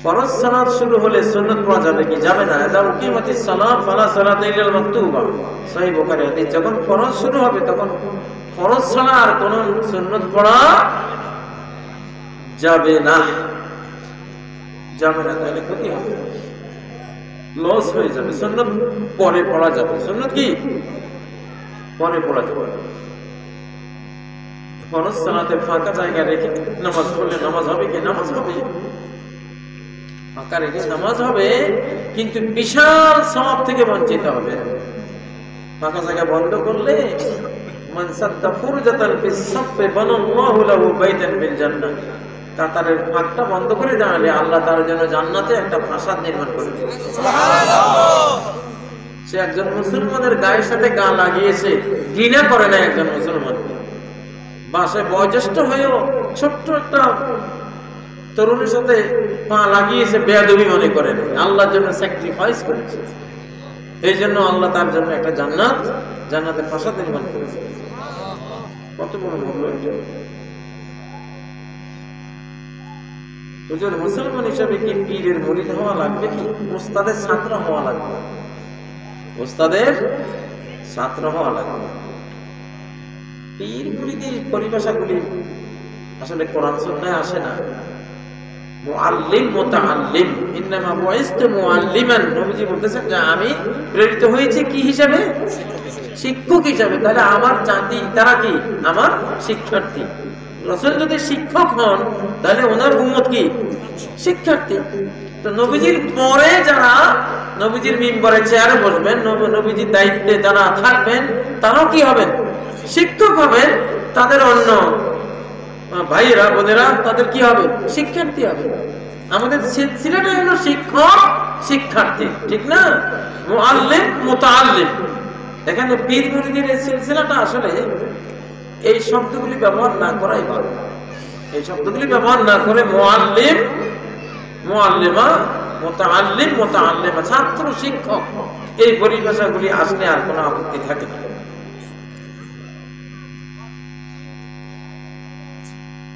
ফরজ সালাত শুরু হলে সুন্নাত পড়া যাবে কি? যাবে না। যা উকিমাতিস সালাত ফালা সালাতা ইল্লাল মাকতুবা, সহিহ বুখারী হাদিস। যখন ফরজ শুরু হবে তখন ফরজ ছাড়া আর কোন সুন্নাত পড়া যাবে না, যাবে না। তাহলে ক্ষতি হবে, লস হয়ে যাবে। সুন্নাত পরে পড়া যাবে। সুন্নাত কি পরে পড়া যাবে। ফরজ সালাতে ফাঁকা জায়গা রেখে নামাজ পড়লে নামাজ হবে কি? নামাজ হবে। ফাঁকা রেখে নামাজ হবে, কিন্তু বিশাল সওয়াব থেকে বঞ্চিত হবে। ফাঁকা জায়গা বন্ধ করলে মান সাদ্দা ফুরজাতান ফিস সাফফি বানাল্লাহু লাহু বাইতান ফিল জান্নাহ, কাতারের ফাঁকটা বন্ধ করে দাঁড়ালে আল্লাহ তার জন্য জান্নাতে একটা প্রাসাদ নির্মাণ করে দেবে। সুবহানাল্লাহ। সে একজন মুসলমানের গায়ের সাথে গা লাগিয়েছে, ঘৃণা করে না একজন মুসলমান। বাসে বয়োজ্যেষ্ঠ হয়েও ছোট্ট একটা তরুণের সাথে পা লাগিয়েছে, বেয়াদবি মনে করে না, আল্লাহর জন্য স্যাক্রিফাইস করেছে। এই জন্য আল্লাহ তার জন্য একটা জান্নাতের প্রাসাদ নির্মাণ করেছে। কত বড় মূল্য এটা! মুসলমান হিসাবে কি পীরের মুরিদ হওয়া লাগবে কি ওস্তাদের ছাত্র হওয়া লাগবে? ওস্তাদের ছাত্র হওয়া লাগবে। পীর মুরিদের পরিভাষাগুলি আসলে কোরআন সুন্নাহয় আসে না। মুআল্লিম মুতাআল্লিম, ইন্নামা বুইসতু মুআল্লিমান, নবীজি বলতেছেন যে আমি প্রেরিত হয়েছি কি হিসাবে? শিক্ষক হিসাবে। তাহলে আমার জাতি তারা কি? আমার শিক্ষার্থী। রাসূল যদি শিক্ষক হন তাহলে ওনার উম্মত কি? শিক্ষার্থী। তো নবীজির পরে যারা নবীজির মিম্বরে চেয়ারে বসবেন, নবীজির দায়িত্বে যারা থাকবেন, তারাও কি হবেন? শিক্ষক হবেন। তাদের অন্য ভাইয়েরা বোনেরা তাদের কি হবে? শিক্ষার্থী হবে। আমাদের সিলসিলাটা হলো শিক্ষক শিক্ষার্থী, ঠিক না? মুআল্লিম মুতাআল্লিম। এখানে পীর মুরিদের এই সিলসিলাটা আসলে এই শব্দগুলি ব্যবহার না করাই ভালো। এই শব্দগুলি ব্যবহার না করে মুআল্লিম মুআল্লিমা, মুতাআল্লিম মুতাআল্লিমা, ছাত্র শিক্ষক, এই পরিভাষাগুলি আসলে আর কোনো আপত্তি থাকে না।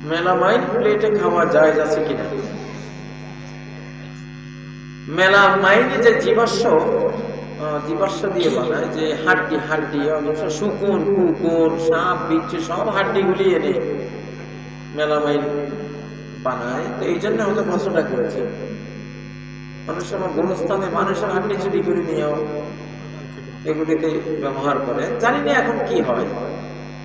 মেলামাইন প্লেটে খাওয়া জায়েজ আছে কিনা? মেলামাইনে যে জীবাশ্ম দিয়ে বানায়, যে হাড্ডি শুকুন, কুকুর, সাপ, বিচ্ছু সব হাড্ডিগুলি এনে মেলামাইন বানায়। তো এই জন্য হয়তো প্রশ্নটা করেছে। অনেক সময় গোরস্থানে মানুষের হাড্ডি চুরি করে নিয়েও এগুলিতে ব্যবহার করে। জানি না এখন কি হয়,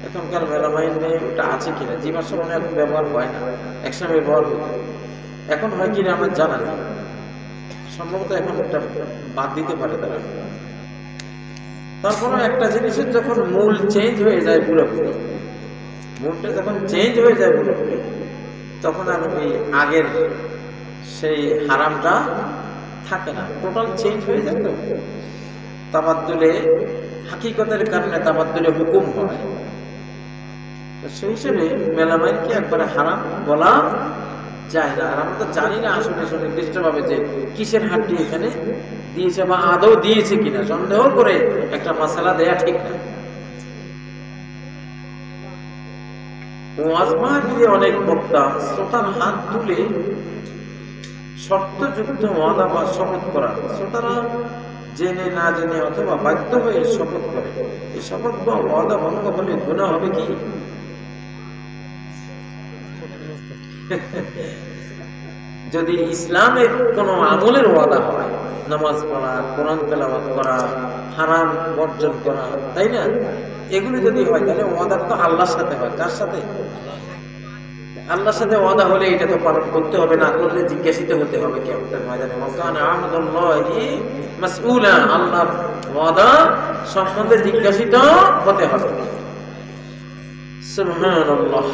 এখনকার মেলামাইনে ওটা আছে কিনা। জীবাশ্ম মনে এখন ব্যবহার হয় না, একসময় ব্যবহার হতো, এখন হয় কিনা আমার জানা নেই। সম্ভবত এখন একটা বাদ দিতে পারে তারা। তারপরে একটা জিনিসের যখন মূল চেঞ্জ হয়ে যায় পুরোপুরি, মূলটা যখন চেঞ্জ হয়ে যায় পুরোপুরি, তখন আর ওই আগের সেই হারামটা থাকে না, টোটাল চেঞ্জ হয়ে যায়। তো তাবাদ্দুলে হাকিকতের কারণে তাবাদ্দুলে হুকুম হয়। সেই হিসেবে মেলামাইনকে একবারে হারাম বলা যায় না। আর আমরা তো জানি না আসলে সুনির্দিষ্টভাবে যে কিসের হাড্ডি এখানে দিয়েছে বা আদৌ দিয়েছে কিনা, সন্দেহ করে একটা মাসালা দেয়া ঠিক না। ওয়াজ মাহফিলে অনেক বক্তা শ্রোতার হাত তুলে শর্তযুক্ত ওয়াদা বা শপথ করা, শ্রোতারা জেনে না জেনে অথবা বাধ্য হয়ে শপথ করে। এই শপথ বা ওয়াদা ভঙ্গ হলে গুনাহ হবে কি? যদি ইসলামের কোনো আমলের ওয়াদা হয়, নামাজ পড়া, কোরআন তেলাওয়াত করা, হারাম বর্জন করা, তাই না, এগুলি যদি হয় তাহলে ওয়াদা তো আল্লাহর সাথে হয়। কার সাথে? আল্লাহর সাথে ওয়াদা হলে এটা তো পালন করতে হবে, না করলে জিজ্ঞাসিত হতে হবে কিয়ামতের ময়দানে। ওয়াকানা আহদুল্লাহি মাসউলা, আল্লাহর ওয়াদা সম্বন্ধে জিজ্ঞাসিত হতে হবে। সুবহানাল্লাহ।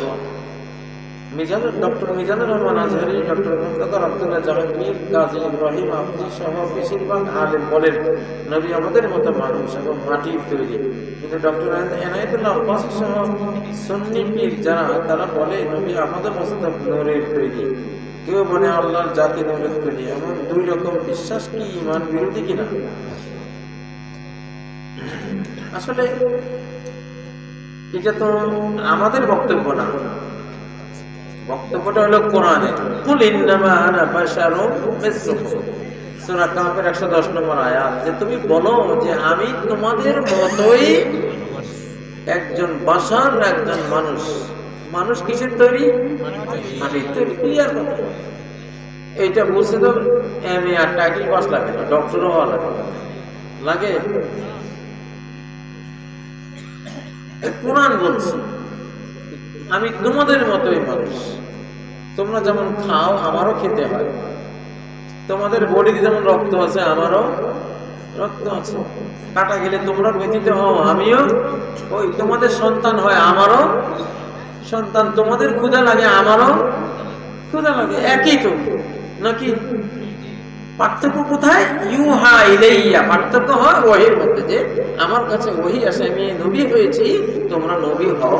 ডক্টর মিজানুর রহমান আজহারি, ডক্টর খন্দকার আব্দুল্লাহ জাহাঙ্গীর, কাজী ইব্রাহিম আব্দি সহ বেশিরভাগ আলেম বলেন নবী আমাদের মতো মানুষ এবং মাটির তৈরি। কিন্তু ডক্টর এনায়েতুল্লাহ আব্বাস সহ সুন্নি পীর যারা, তারা বলে নবী আমাদের মস্তক নূরের তৈরি, কেউ বলে আল্লাহর জাতি নূরের তৈরি। এমন দুই রকম বিশ্বাস কি ঈমান বিরোধী কিনা? আসলে এটা তো আমাদের বক্তব্য না, বক্তব্যটা হলো কোরআনের। কুল ইন্নামা আনা বাশারুম মিসলুকুম, সূরা কাহফের 110 নম্বর আয়াত, যে তুমি বলো যে আমি তোমাদের মতোই একজন বাশার, একজন মানুষ। মানুষ কিসের তৈরি? মাটির তৈরি। ক্লিয়ার কথা। এইটা বুঝতে তো এমএ আর টাইটেল পাস লাগে না, ডক্টরও হওয়া লাগে। কোরআন বলছে আমি তোমাদের মতোই মানুষ, তোমরা যেমন খাও আমারও খেতে হয়, তোমাদের বডিতে যেমন রক্ত আছে আমারও রক্ত আছে, কাটা গেলে তোমরা ব্যথিত হও আমিও ওই, তোমাদের সন্তান হয় আমারও সন্তান, তোমাদের ক্ষুধা লাগে আমারও ক্ষুধা লাগে, একই তো নাকি? পার্থক্য কোথায়? ইউহা ইলাইয়া, পার্থক্য হয় ওহীর মধ্যে, যে আমার কাছে ওহী আসে, আমি নবী হয়েছি, তোমরা নবী হও।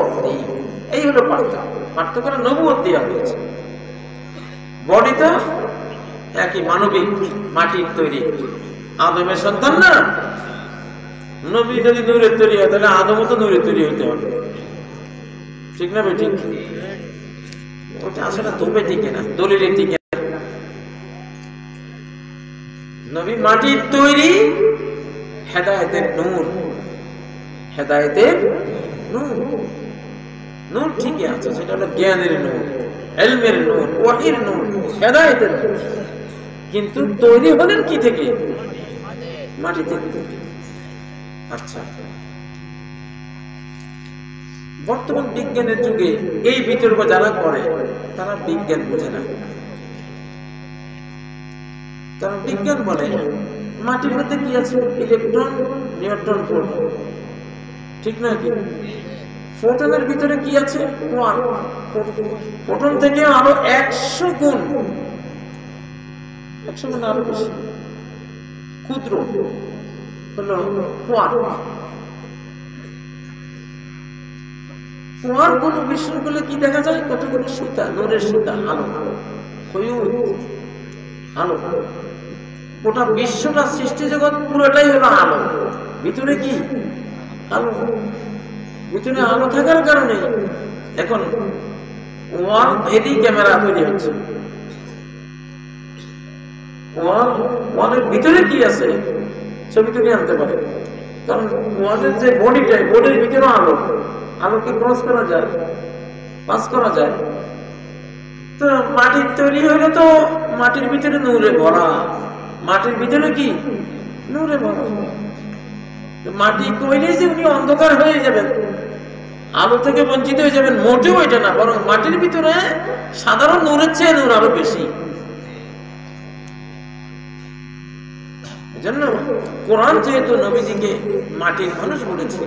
এই হলো পার্থক্য। পার্থক্যটা নবুয়ত দেওয়া হয়েছে। বডি তো একই, মানবিক, মাটির তৈরি, আদমের সন্তান না। নবী যদি নূরের তৈরি হয় তাহলে আদমও তো নূরের তৈরি হইতে হবে, ঠিক না? ঠিক, ওটা আসলে তবে টিকে না, দলিলের টিকে। নবী মাটির তৈরি, হেদায়েতের নূর, হেদায়েতের নূর। নূর ঠিকই আছে, সেটা হলো জ্ঞানের নূর, ইলমের নূর, ওহীর নূর, হেদায়েতের নূর। কিন্তু তৈরি হলেন কি থেকে? মাটি থেকে। আচ্ছা, বর্তমান বিজ্ঞানের যুগে এই বিতর্ক যারা করে তারা বিজ্ঞান বোঝে না। কারণ বিজ্ঞান বলে মাটির মধ্যে কি আছে? ইলেকট্রন, নিউট্রন, প্রোটন, ঠিক না? কি ফোটনের ভিতরে কি আছে? কোয়ার্ক। ফোটন থেকে আরো 100 গুণ আরো বেশি ক্ষুদ্র হলো কোয়ার্ক। কোয়ার্ক গুলো বিশ্লেষণ করলে কি দেখা যায়? কতগুলো সুতা, নূরের সুতা, আলো, আলো। গোটা বিশ্বটা, সৃষ্টি জগৎ পুরোটাই হলো আলো। ভিতরে কি? আলো। ভিতরে আলো থাকার কারণে এখন ওয়াল ভেদি ক্যামেরা তৈরি হচ্ছে। ওয়ালের ভিতরে কি আছে ছবি তুলে আনতে পারে, কারণ ওয়ালের যে বডিটা, বডির ভিতরে আলো, আলোকে ক্রস করা যায়, পাস করা যায়। তো মাটির তৈরি হলে তো মাটির ভিতরে নূরে ভরা, মাটির ভিতরে কি? নূরে ভরা। মাটি কইলে যে উনি অন্ধকার হয়ে যাবেন, আলো থেকে বঞ্চিত হয়ে যাবেন, মোটেও এটা না, বরং মাটির ভিতরে সাধারণ নূরের চেয়ে নূর আরো বেশি। এজন্য কোরআন যেহেতু নবীজিকে মাটির মানুষ বলেছে,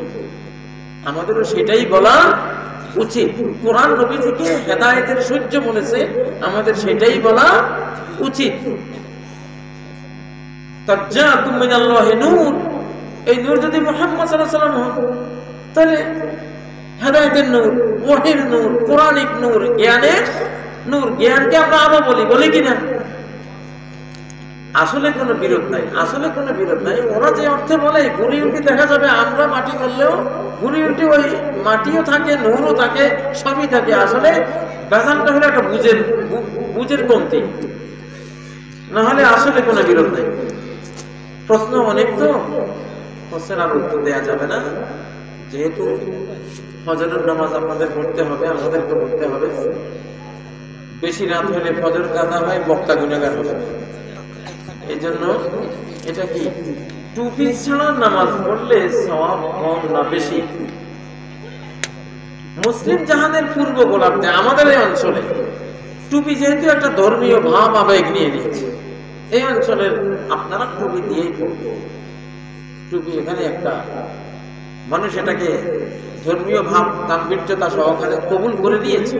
আমাদেরও সেটাই বলা উচিত। কোরআন নবীজিকে হেদায়েতের সূর্য বলেছে, আমাদের সেটাই বলা উচিত। তাজ্জাকুম মিনাল্লাহি নূর, এই নূর যদি মুহাম্মদ সাল্লাল্লাহু আলাইহি ওয়াসাল্লাম হন, তাহলে হেদায়েতের নূর, ওহীর নূর, কোরআনিক নূর, জ্ঞানের নূর। জ্ঞানকে আমরা আলো বলি কিনা? আসলে কোনো বিরোধ নাই, আসলে কোনো বিরোধ নাই। ওরা যে অর্থে বলে ঘুরি উল্টি দেখা যাবে, আমরা মাটি করলেও ঘুরি উল্টি ওই মাটিও থাকে, নূরও থাকে, সবই থাকে। আসলে বেজালটা হলে একটা বুঝের কমতি, না হলে আসলে কোনো বিরোধ নাই। প্রশ্ন অনেক, তো প্রশ্নের আর উত্তর দেওয়া যাবে না। যেহেতু ফজরের নামাজ আপনাদের পড়তে হবে, আমাদেরকে পড়তে হবে, বেশি রাত হলে ফজর কাজা হয়, বক্তা গুনাহগার হবে। এই জন্য এটা কি টুপি ছাড়া নামাজ পড়লে সওয়াব কম না বেশি? মুসলিম জাহানের পূর্ব গোলার্ধে আমাদের এই অঞ্চলে টুপি যেহেতু একটা ধর্মীয় ভাব আবেগ নিয়ে নিচ্ছে, এই অঞ্চলের আপনারা টুপি দিয়েই পড়বে। টুপি এখানে একটা মানুষ এটাকে ধর্মীয় ভাব গাম্ভীর্যতা সহকারে কবুল করে দিয়েছে।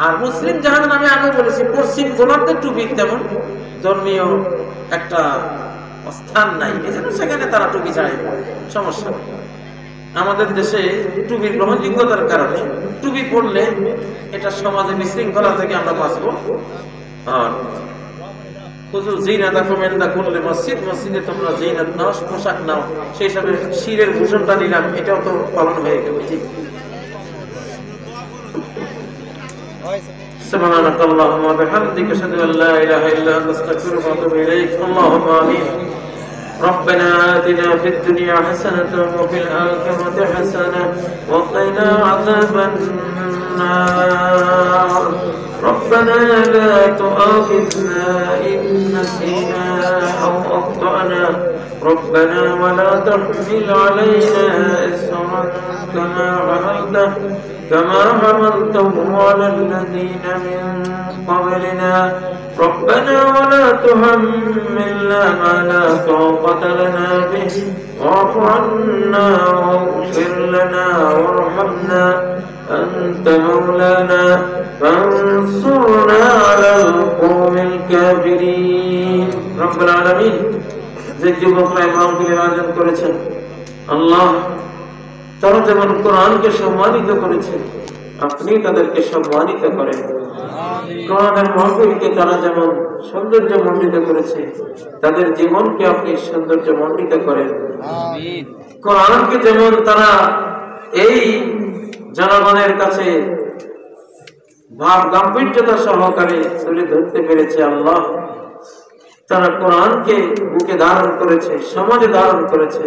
আর মুসলিম জাহান আমি আগে বলেছি পশ্চিম গোলার্ধের টুপি তেমন ধর্মীয় একটা স্থান নাই, এজন্য সেখানে তারা টুপি ছাড়াই পড়ে, সমস্যা। আমাদের দেশে টুপির গ্রহণযোগ্যতার কারণে টুপি পড়লে এটা সমাজে বিশৃঙ্খলা থেকে আমরা বাঁচবো। আর মসজিদে তোমরা জিনাত নাও, পোশাক নাও, সেই হিসাবে শিরের ভূষণটা নিলাম, এটাও তো পালন হয়ে গেল। ঠিক سبحانك اللهم وبحمدك اشهد ان لا اله الا انت استغفرك واتوب اليك اللهم امين ربنا آتنا في الدنيا حسنة وفي الآخرة حسنة وقنا عذاب النار ربنا لا تؤاخذنا إن نسينا أو أخطأنا ربنا ولا تحمل علينا إصرا كما حملته على الذين من قبلنا ربنا ولا تحملنا ما لا طاقة لنا به واعف عنا واغفر لنا وارحمنا أنت مولانا فانصرنا على القوم الكافرين رب العالمين যে যুবকরা ইমামকে আয়োজন করেছেন, আল্লাহ তারা যেমন কোরআনকে সম্মানিত করেছে, আপনি তাদেরকে সম্মানিত করেন। কোরআনের মাহফিলকে তারা যেমন সৌন্দর্য মণ্ডিত করেছে, তাদের জীবনকে আপনি সৌন্দর্য মণ্ডিত করেন। কোরআনকে যেমন তারা এই জনগণের কাছে ভাব গাম্ভীর্যতা সহকারে তুলে ধরতে পেরেছে, আল্লাহ তারা কোরআনকে বুকে ধারণ করেছে, সমাজে ধারণ করেছে,